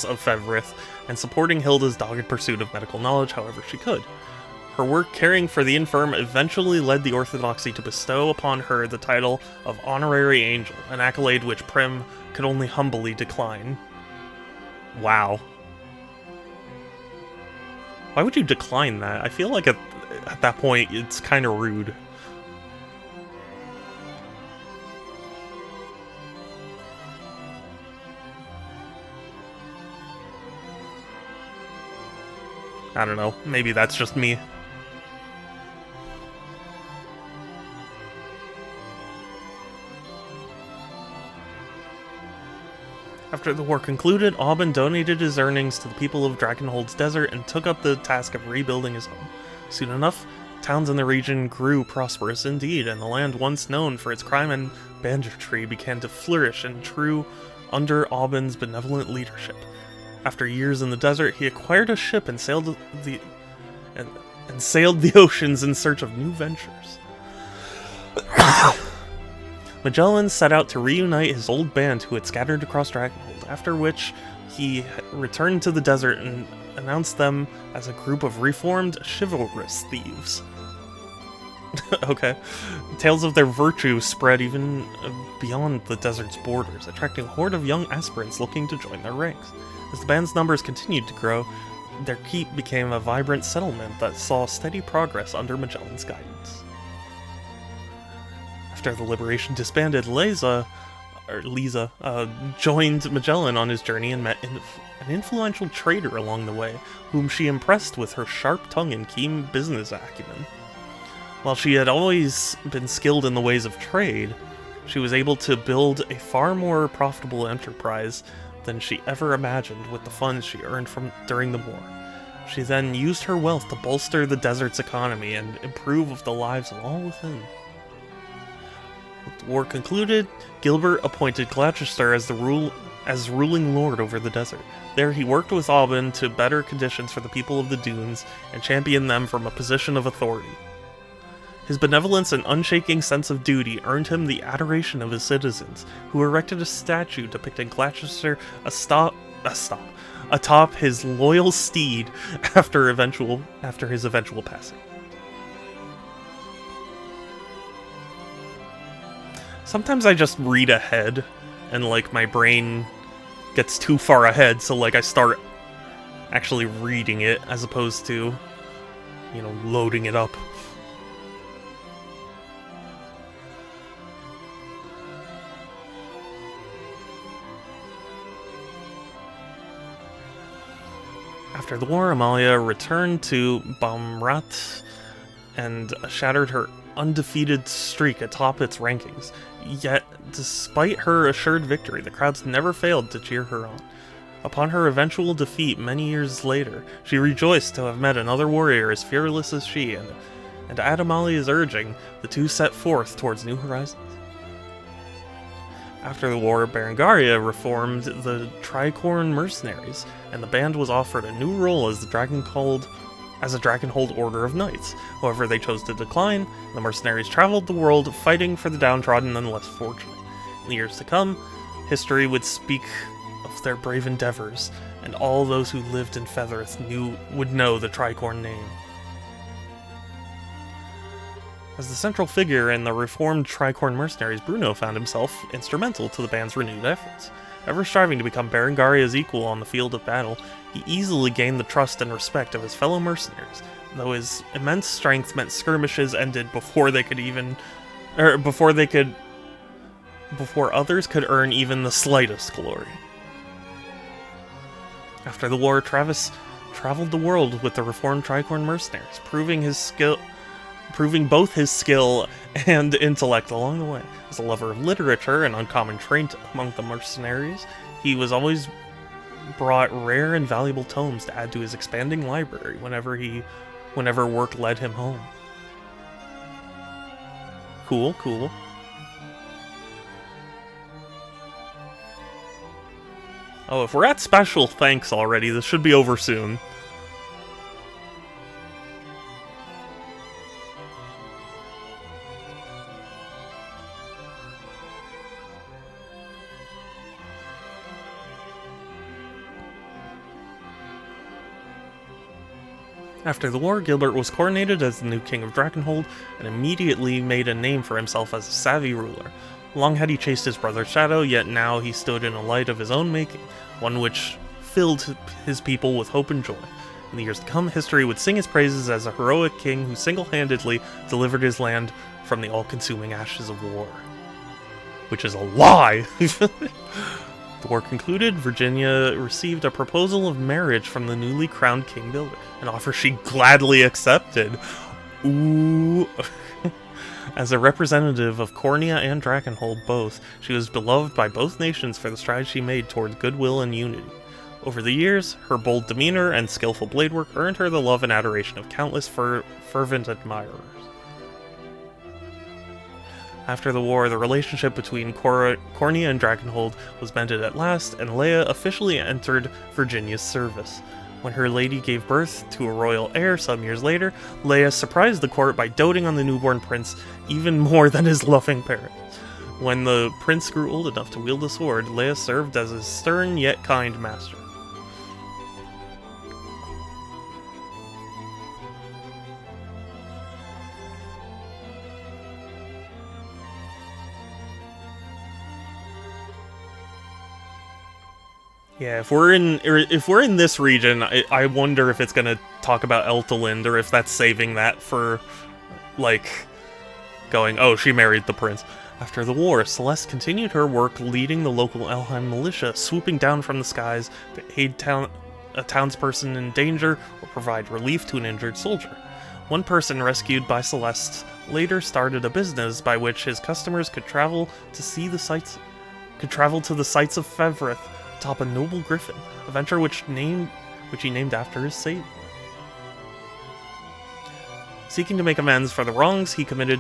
of Fedrith, and supporting Hilda's dogged pursuit of medical knowledge however she could. Her work caring for the infirm eventually led the Orthodoxy to bestow upon her the title of Honorary Angel, an accolade which Prim could only humbly decline. Wow. Why would you decline that? I feel like at that point it's kind of rude. I don't know, maybe that's just me. After the war concluded, Aubin donated his earnings to the people of Drakenhold's desert and took up the task of rebuilding his home. Soon enough, towns in the region grew prosperous indeed, and the land once known for its crime and banditry began to flourish and true under Aubin's benevolent leadership. After years in the desert, he acquired a ship and sailed the oceans in search of new ventures. Magellan set out to reunite his old band who had scattered across Drakenhold, after which he returned to the desert and announced them as a group of reformed, chivalrous thieves. Okay. Tales of their virtue spread even beyond the desert's borders, attracting a horde of young aspirants looking to join their ranks. As the band's numbers continued to grow, their keep became a vibrant settlement that saw steady progress under Magellan's guidance. After the liberation disbanded, Lisa joined Magellan on his journey and met an influential trader along the way, whom she impressed with her sharp tongue and keen business acumen. While she had always been skilled in the ways of trade, she was able to build a far more profitable enterprise than she ever imagined with the funds she earned during the war. She then used her wealth to bolster the desert's economy and improve the lives of all within. With the war concluded, Gilbert appointed Gloucester as the as ruling lord over the desert. There he worked with Aubin to better conditions for the people of the dunes and champion them from a position of authority. His benevolence and unshaking sense of duty earned him the adoration of his citizens, who erected a statue depicting Gloucester atop his loyal steed after his eventual passing. Sometimes I just read ahead, and like my brain gets too far ahead, so like I start actually reading it as opposed to, you know, loading it up. After the war, Amalia returned to Baumrat and shattered her undefeated streak atop its rankings. Yet, despite her assured victory, the crowds never failed to cheer her on. Upon her eventual defeat many years later, she rejoiced to have met another warrior as fearless as she, and at Amalia's urging, the two set forth towards new horizons. After the war, Berengaria reformed the Tricorn Mercenaries, and the band was offered a new role as a Dragonhold Order of Knights. However, they chose to decline. The mercenaries traveled the world, fighting for the downtrodden and less fortunate. In the years to come, history would speak of their brave endeavors, and all those who lived in Featherith would know the Tricorn name. As the central figure in the reformed Tricorn Mercenaries, Bruno found himself instrumental to the band's renewed efforts. Ever striving to become Berengaria's equal on the field of battle, he easily gained the trust and respect of his fellow mercenaries, though his immense strength meant skirmishes ended before others could earn even the slightest glory. After the war, Travis traveled the world with the reformed Tricorn Mercenaries, proving both his skill and intellect along the way. As a lover of literature, an uncommon trait among the mercenaries, he was always brought rare and valuable tomes to add to his expanding library whenever work led him home. Cool. Oh, if we're at special thanks already, this should be over soon. After the war, Gilbert was coronated as the new king of Drakenhold and immediately made a name for himself as a savvy ruler. Long had he chased his brother's shadow, yet now he stood in a light of his own making, one which filled his people with hope and joy. In the years to come, history would sing his praises as a heroic king who single-handedly delivered his land from the all-consuming ashes of war. Which is a lie! The war concluded, Virginia received a proposal of marriage from the newly crowned King Gilbert, an offer she gladly accepted. Ooh. As a representative of Cornea and Drakenhold both, she was beloved by both nations for the strides she made toward goodwill and unity. Over the years, her bold demeanor and skillful blade work earned her the love and adoration of countless fervent admirers. After the war, the relationship between Cornea and Drakenhold was mended at last, and Leia officially entered Virginia's service. When her lady gave birth to a royal heir some years later, Leia surprised the court by doting on the newborn prince even more than his loving parents. When the prince grew old enough to wield a sword, Leia served as his stern yet kind master. Yeah, if we're in this region, I wonder if it's gonna talk about Eltalind, or if that's saving that for, like, going, oh, she married the prince. After the war, Celeste continued her work leading the local Elheim militia, swooping down from the skies to aid a townsperson in danger or provide relief to an injured soldier. One person rescued by Celeste later started a business by which his customers could travel to the sights of Feverith atop a noble griffin, a venture which he named after his savior. Seeking to make amends for the wrongs he committed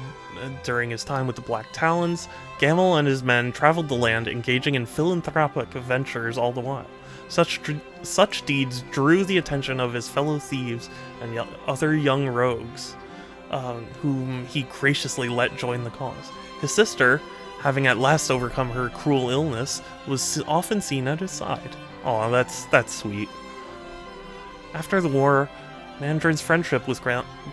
during his time with the Black Talons, Gamel and his men traveled the land, engaging in philanthropic ventures all the while. Such deeds drew the attention of his fellow thieves and other young rogues, whom he graciously let join the cause. His sister, having at last overcome her cruel illness, was often seen at his side. Aw, that's sweet. After the war, Mandarin's friendship with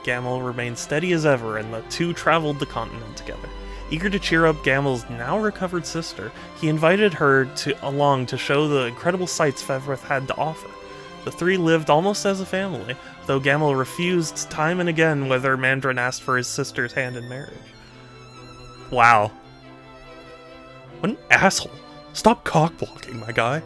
Gamel remained steady as ever, and the two traveled the continent together. Eager to cheer up Gamel's now recovered sister, he invited her along to show the incredible sights Fevrith had to offer. The three lived almost as a family, though Gamel refused time and again whether Mandarin asked for his sister's hand in marriage. Wow. What an asshole. Stop cock-blocking, my guy.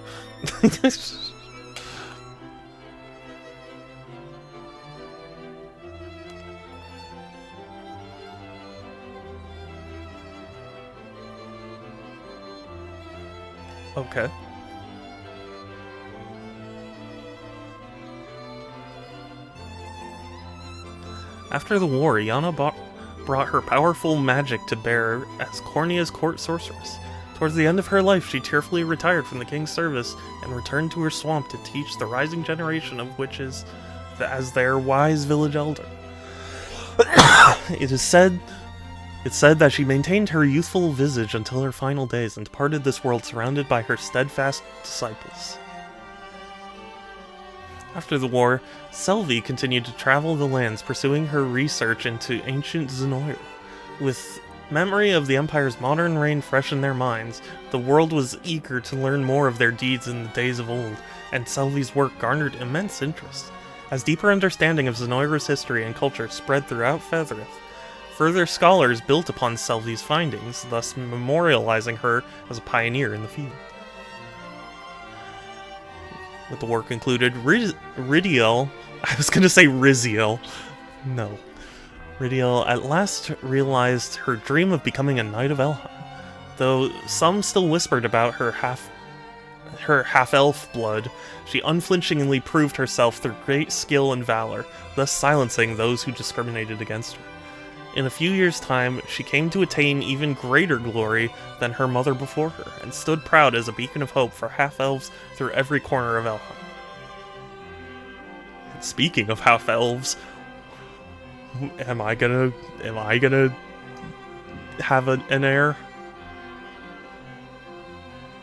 Okay. After the war, Yana brought her powerful magic to bear as Cornea's court sorceress. Towards the end of her life, she tearfully retired from the king's service and returned to her swamp to teach the rising generation of witches as their wise village elder. It's said that she maintained her youthful visage until her final days and departed this world surrounded by her steadfast disciples. After the war, Selvi continued to travel the lands, pursuing her research into ancient Zenoir. With memory of the Empire's modern reign fresh in their minds, the world was eager to learn more of their deeds in the days of old, and Selvi's work garnered immense interest. As deeper understanding of Zenoira's history and culture spread throughout Fevrith, further scholars built upon Selvi's findings, thus memorializing her as a pioneer in the field. With the war concluded, Ridiel, I was going to say Riziel, no. Ridiel at last realized her dream of becoming a Knight of Elheim, though some still whispered about her half-elf blood. She unflinchingly proved herself through great skill and valor, thus silencing those who discriminated against her. In a few years' time, she came to attain even greater glory than her mother before her, and stood proud as a beacon of hope for half-elves through every corner of Elheim. Speaking of half-elves, am I gonna have an heir?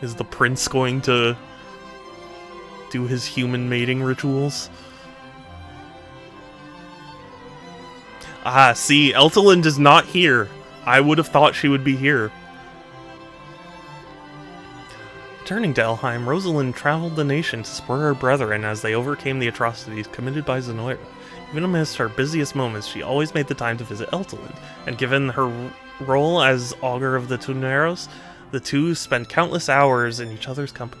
Is the prince going to do his human mating rituals? Ah, see, Eltalind is not here. I would have thought she would be here. Returning to Elheim, Rosalind traveled the nation to support her brethren as they overcame the atrocities committed by Zenoira. Even amidst her busiest moments, she always made the time to visit Eltalind, and given her role as Augur of the Tuneros, the two spent countless hours in each other's company.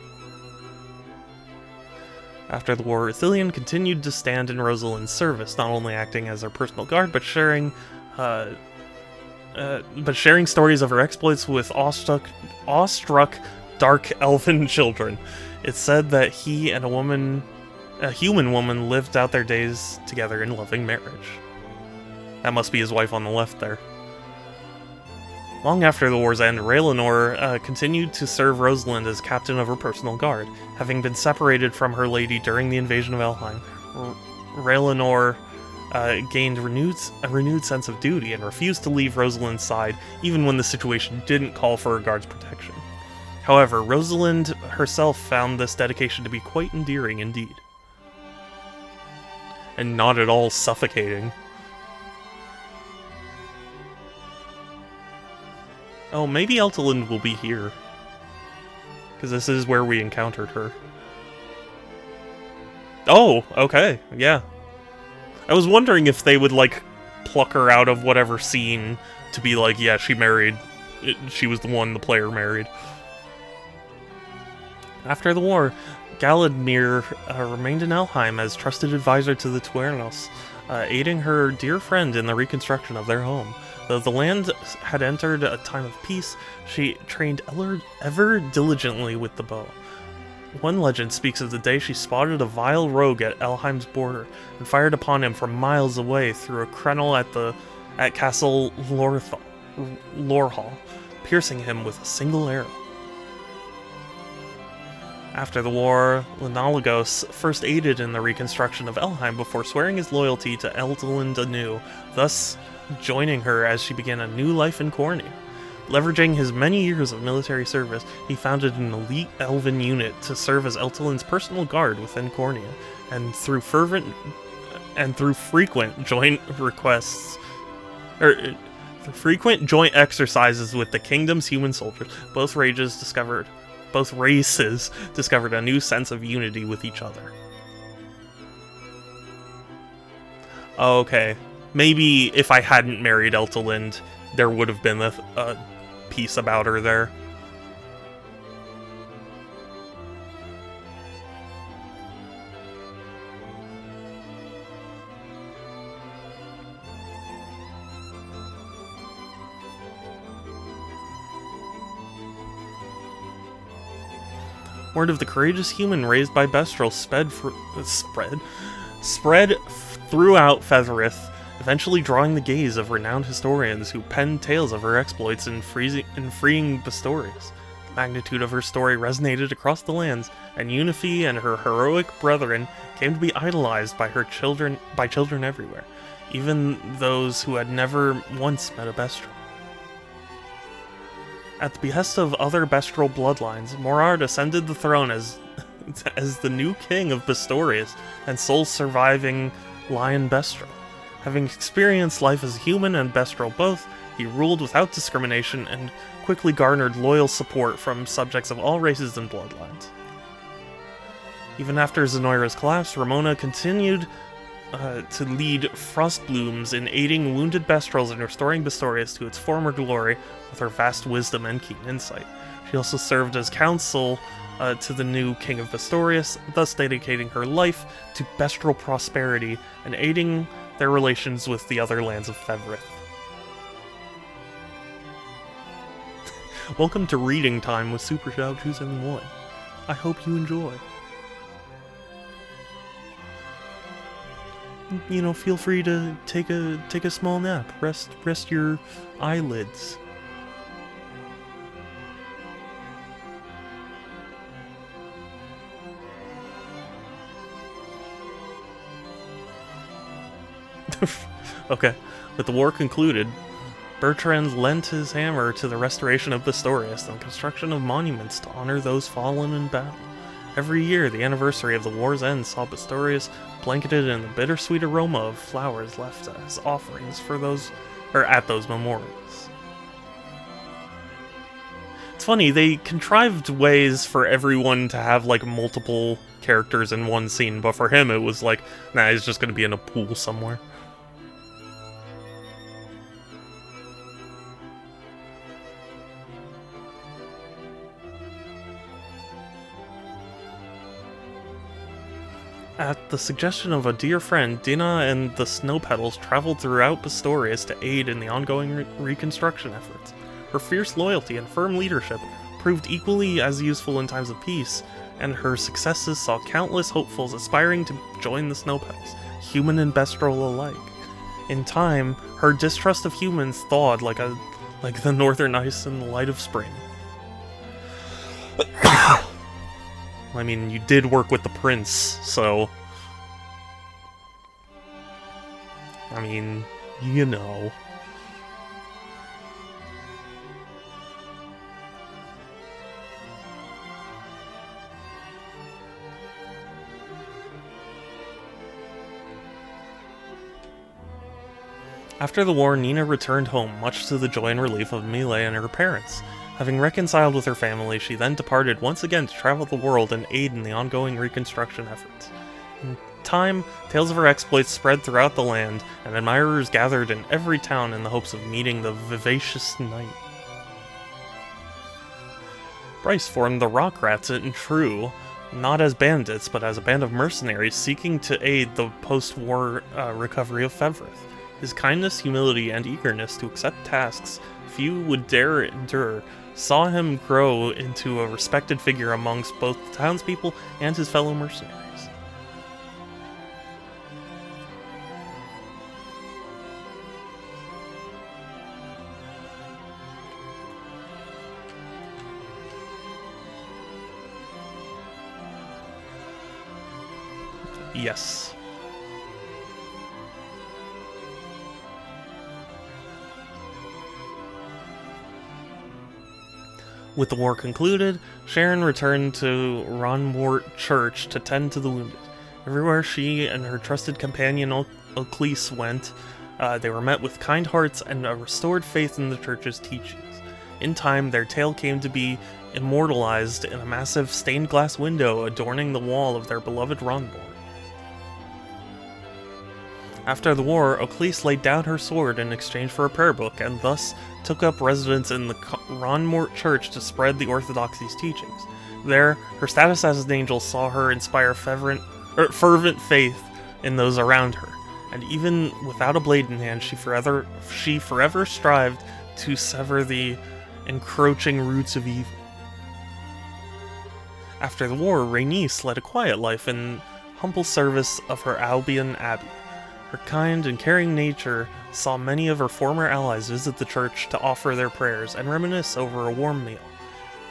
After the war, Ithilien continued to stand in Rosalind's service, not only acting as her personal guard, but sharing stories of her exploits with awestruck dark elven children. It's said that he and a human woman, lived out their days together in loving marriage. That must be his wife on the left there. Long after the war's end, Raylanor continued to serve Rosalind as captain of her personal guard. Having been separated from her lady during the invasion of Elheim, Raylanor gained a renewed sense of duty and refused to leave Rosalind's side even when the situation didn't call for her guard's protection. However, Rosalind herself found this dedication to be quite endearing indeed. And not at all suffocating. Oh, maybe Eltalind will be here. Because this is where we encountered her. Oh, okay, yeah. I was wondering if they would, like, pluck her out of whatever scene to be like, yeah, she married. She was the one the player married. After the war, Galadmir remained in Elheim as trusted advisor to the Tuernos, aiding her dear friend in the reconstruction of their home. Though the land had entered a time of peace, she trained ever diligently with the bow. One legend speaks of the day she spotted a vile rogue at Elheim's border and fired upon him from miles away through a crenel at Castle Lorhall, piercing him with a single arrow. After the war, Lenalagos first aided in the reconstruction of Elheim before swearing his loyalty to Eltalind anew, thus joining her as she began a new life in Cornia. Leveraging his many years of military service, he founded an elite elven unit to serve as Eltalind's personal guard within Cornia, and through frequent joint exercises with the kingdom's human soldiers, both races discovered a new sense of unity with each other. Okay, maybe if I hadn't married Eltalind, there would have been a piece about her there. Word of the courageous human raised by Bestrel spread throughout Featherith, eventually drawing the gaze of renowned historians who penned tales of her exploits in freeing Bastorius. The magnitude of her story resonated across the lands, and Unifi and her heroic brethren came to be idolized by children everywhere, even those who had never once met a Bestrel. At the behest of other Bestrel bloodlines, Morard ascended the throne as the new king of Bastorius and sole surviving Lion Bestrel. Having experienced life as a human and Bestrel both, he ruled without discrimination and quickly garnered loyal support from subjects of all races and bloodlines. Even after Zenoira's collapse, Ramona continued to lead Frostblooms in aiding wounded Bestrels and restoring Bastorius to its former glory with her vast wisdom and keen insight. She also served as counsel to the new King of Bastorius, thus dedicating her life to Bestrel prosperity and aiding their relations with the other lands of Fevrith. Welcome to Reading Time with Super Shout 271. I hope you enjoy. You know, feel free to take a small nap. Rest your eyelids. Okay, with the war concluded, Bertrand lent his hammer to the restoration of Bastorius and the construction of monuments to honor those fallen in battle. Every year, the anniversary of the war's end saw Bastorius blanketed in the bittersweet aroma of flowers left as offerings at those memorials. It's funny, they contrived ways for everyone to have like multiple characters in one scene, but for him it was like, nah, he's just gonna be in a pool somewhere. At the suggestion of a dear friend, Dina and the Snow Petals traveled throughout Bastorius to aid in the ongoing reconstruction efforts. Her fierce loyalty and firm leadership proved equally as useful in times of peace, and her successes saw countless hopefuls aspiring to join the Snow Petals, human and Bestrel alike. In time, her distrust of humans thawed like the northern ice in the light of spring. I mean, you did work with the prince, so... I mean, you know. After the war, Nina returned home, much to the joy and relief of Melee and her parents. Having reconciled with her family, she then departed once again to travel the world and aid in the ongoing reconstruction efforts. In time, tales of her exploits spread throughout the land, and admirers gathered in every town in the hopes of meeting the vivacious knight. Bryce formed the Rock Rats in True, not as bandits, but as a band of mercenaries seeking to aid the post-war recovery of Fevrith. His kindness, humility, and eagerness to accept tasks few would dare endure saw him grow into a respected figure amongst both the townspeople and his fellow mercenaries. Yes. With the war concluded, Sharon returned to Ronmort Church to tend to the wounded. Everywhere she and her trusted companion Oclese went, they were met with kind hearts and a restored faith in the church's teachings. In time, their tale came to be immortalized in a massive stained glass window adorning the wall of their beloved Ronmort. After the war, Oclese laid down her sword in exchange for a prayer book, and thus took up residence in the Ronmort Church to spread the Orthodoxy's teachings. There, her status as an angel saw her inspire fervent faith in those around her, and even without a blade in hand, she forever strived to sever the encroaching roots of evil. After the war, Rhaenys led a quiet life in humble service of her Albion Abbey. Her kind and caring nature saw many of her former allies visit the church to offer their prayers and reminisce over a warm meal.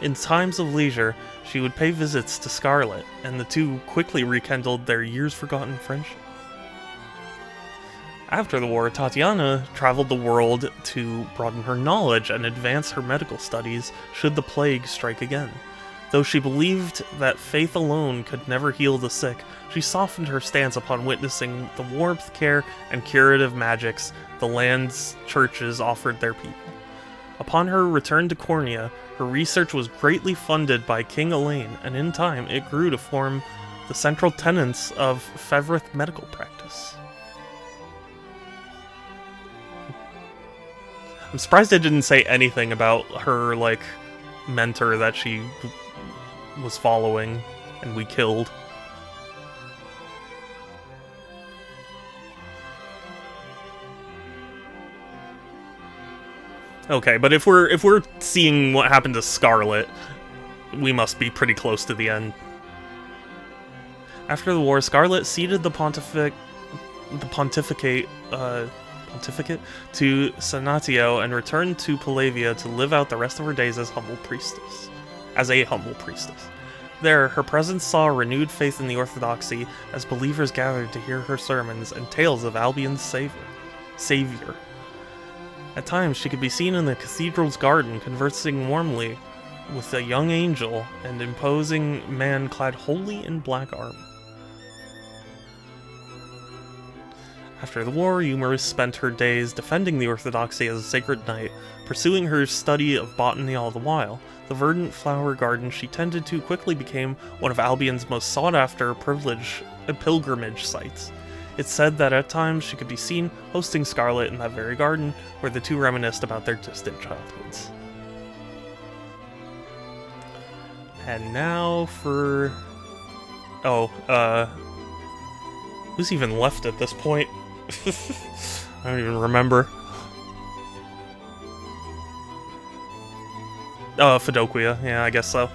In times of leisure, she would pay visits to Scarlet, and the two quickly rekindled their years-forgotten friendship. After the war, Tatiana traveled the world to broaden her knowledge and advance her medical studies should the plague strike again. Though she believed that faith alone could never heal the sick, she softened her stance upon witnessing the warmth, care, and curative magics the land's churches offered their people. Upon her return to Cornea, her research was greatly funded by King Elaine, and in time it grew to form the central tenets of Fevrith medical practice. I'm surprised I didn't say anything about her, mentor that she was following and we killed. Okay, but if we're seeing what happened to Scarlet, we must be pretty close to the end. After the war, Scarlet ceded the pontificate to Sanatio and returned to Palavia to live out the rest of her days as a humble priestess. There, her presence saw renewed faith in the Orthodoxy as believers gathered to hear her sermons and tales of Albion's savior. At times, she could be seen in the cathedral's garden conversing warmly with a young angel and imposing man clad wholly in black armor. After the war, Eumeris spent her days defending the Orthodoxy as a sacred knight, pursuing her study of botany all the while. The verdant flower garden she tended to quickly became one of Albion's most sought-after pilgrimage sites. It's said that at times she could be seen hosting Scarlet in that very garden, where the two reminisced about their distant childhoods. And now for... who's even left at this point? I don't even remember. Fedoquia, yeah, I guess so.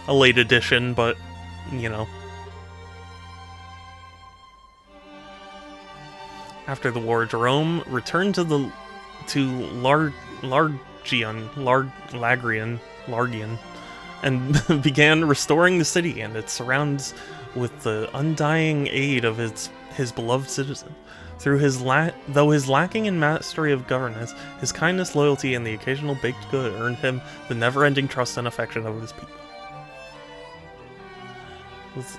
A late edition, but, you know. After the war, Jerome returned to Largian, and began restoring the city and its surrounds with the undying aid of his beloved citizen. Though his lacking in mastery of governance, his kindness, loyalty, and the occasional baked good earned him the never-ending trust and affection of his people. With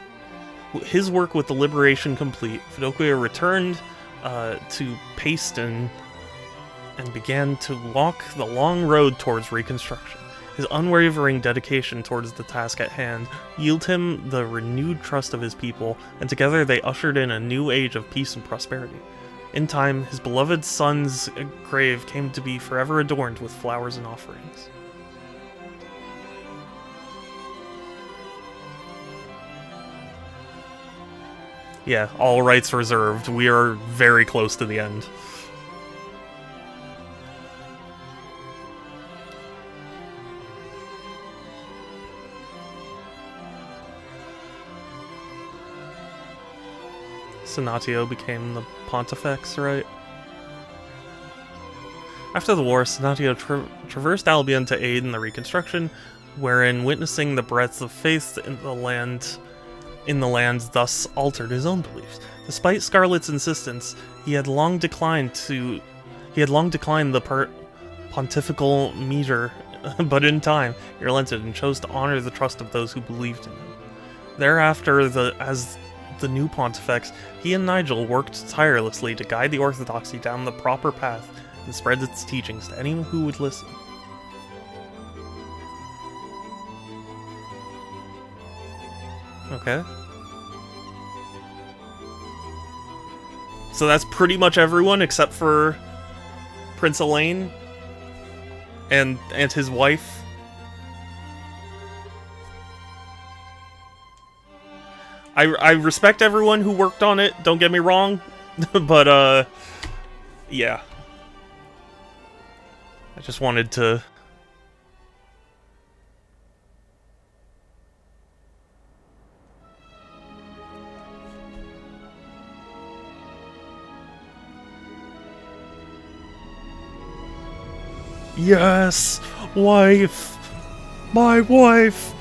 his work with the liberation complete, Fedoquia returned to Paeston and began to walk the long road towards reconstruction. His unwavering dedication towards the task at hand yielded him the renewed trust of his people, and together they ushered in a new age of peace and prosperity. In time, his beloved son's grave came to be forever adorned with flowers and offerings. Yeah, all rights reserved. We are very close to the end. Senatio became the Pontifex, right? After the war, Senatio traversed Albion to aid in the reconstruction, wherein witnessing the breadth of faith in the land thus altered his own beliefs. Despite Scarlet's insistence, he had long declined the pontifical meter, but in time, he relented and chose to honor the trust of those who believed in him. Thereafter, as the new Pontifex, he and Nigel worked tirelessly to guide the Orthodoxy down the proper path and spread its teachings to anyone who would listen. Okay. So that's pretty much everyone except for Prince Elaine and his wife. I respect everyone who worked on it, don't get me wrong, but yeah. I just wanted to... Yes! Wife! My wife!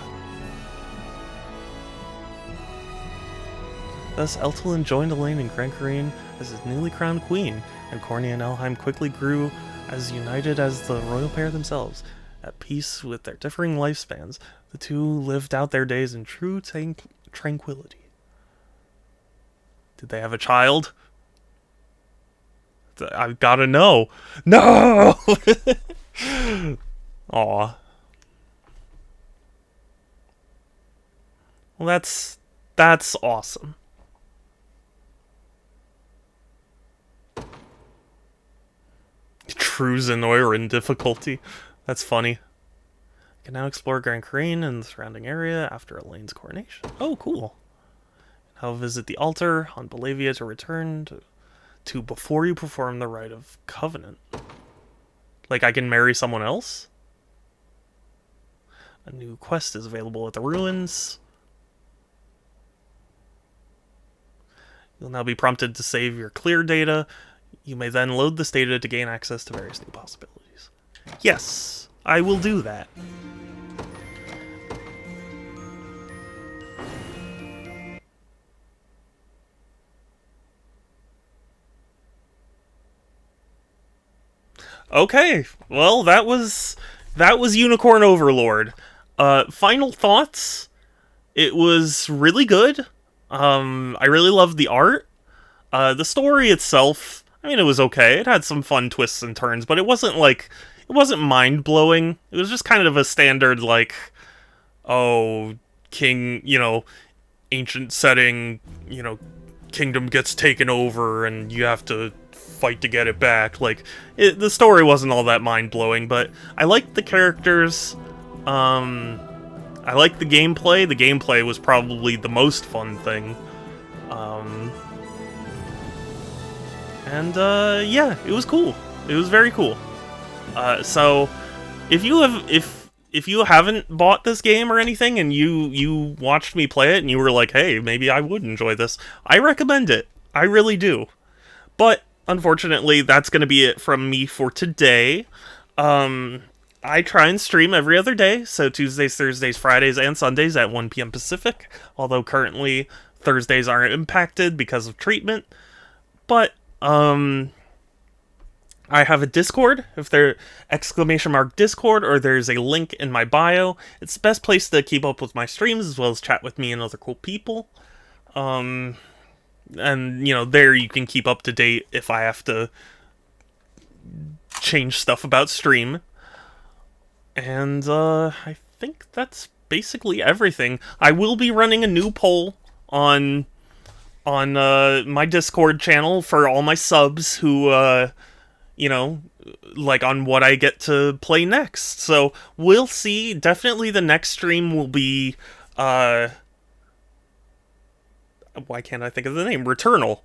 Thus, Eltalin joined Elaine and Grand Corrine as his newly crowned queen, and Corny and Elheim quickly grew as united as the royal pair themselves. At peace with their differing lifespans, the two lived out their days in true tranquility. Did they have a child? I've gotta know. No! Aw. Well, that's awesome. True Zenoiran difficulty. That's funny. You can now explore Grand Corrine and the surrounding area after Elaine's coronation. Oh, cool. Now visit the altar on Belavia to return to before you perform the rite of covenant. Like, I can marry someone else? A new quest is available at the ruins. You'll now be prompted to save your clear data. You may then load this data to gain access to various new possibilities. Yes, I will do that. Okay, well, that was Unicorn Overlord. Final thoughts? It was really good. I really loved the art. The story itself, I mean, it was okay. It had some fun twists and turns, but it wasn't mind-blowing. It was just kind of a standard, like, oh, king, ancient setting, kingdom gets taken over and you have to fight to get it back. Like, the story wasn't all that mind-blowing, but I liked the characters. I liked the gameplay. The gameplay was probably the most fun thing. Yeah, it was cool. It was very cool. So, if you haven't bought this game or anything, and you watched me play it, and you were like, hey, maybe I would enjoy this, I recommend it. I really do. But, unfortunately, that's going to be it from me for today. I try and stream every other day, so Tuesdays, Thursdays, Fridays, and Sundays at 1 p.m. Pacific, although currently Thursdays aren't impacted because of treatment. But, I have a Discord, if there !Discord, or there's a link in my bio. It's the best place to keep up with my streams, as well as chat with me and other cool people. And, there you can keep up to date if I have to change stuff about stream. And, I think that's basically everything. I will be running a new poll on my Discord channel for all my subs who, like on what I get to play next. So, we'll see. Definitely the next stream will be, why can't I think of the name? Returnal.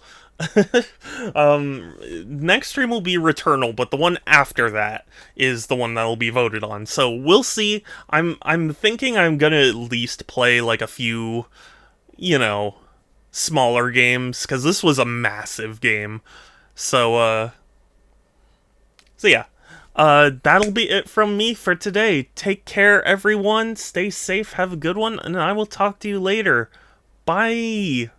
Next stream will be Returnal, but the one after that is the one that will be voted on. So we'll see. I'm thinking I'm gonna at least play like a few, smaller games, because this was a massive game. So yeah. That'll be it from me for today. Take care, everyone. Stay safe. Have a good one. And I will talk to you later. Bye.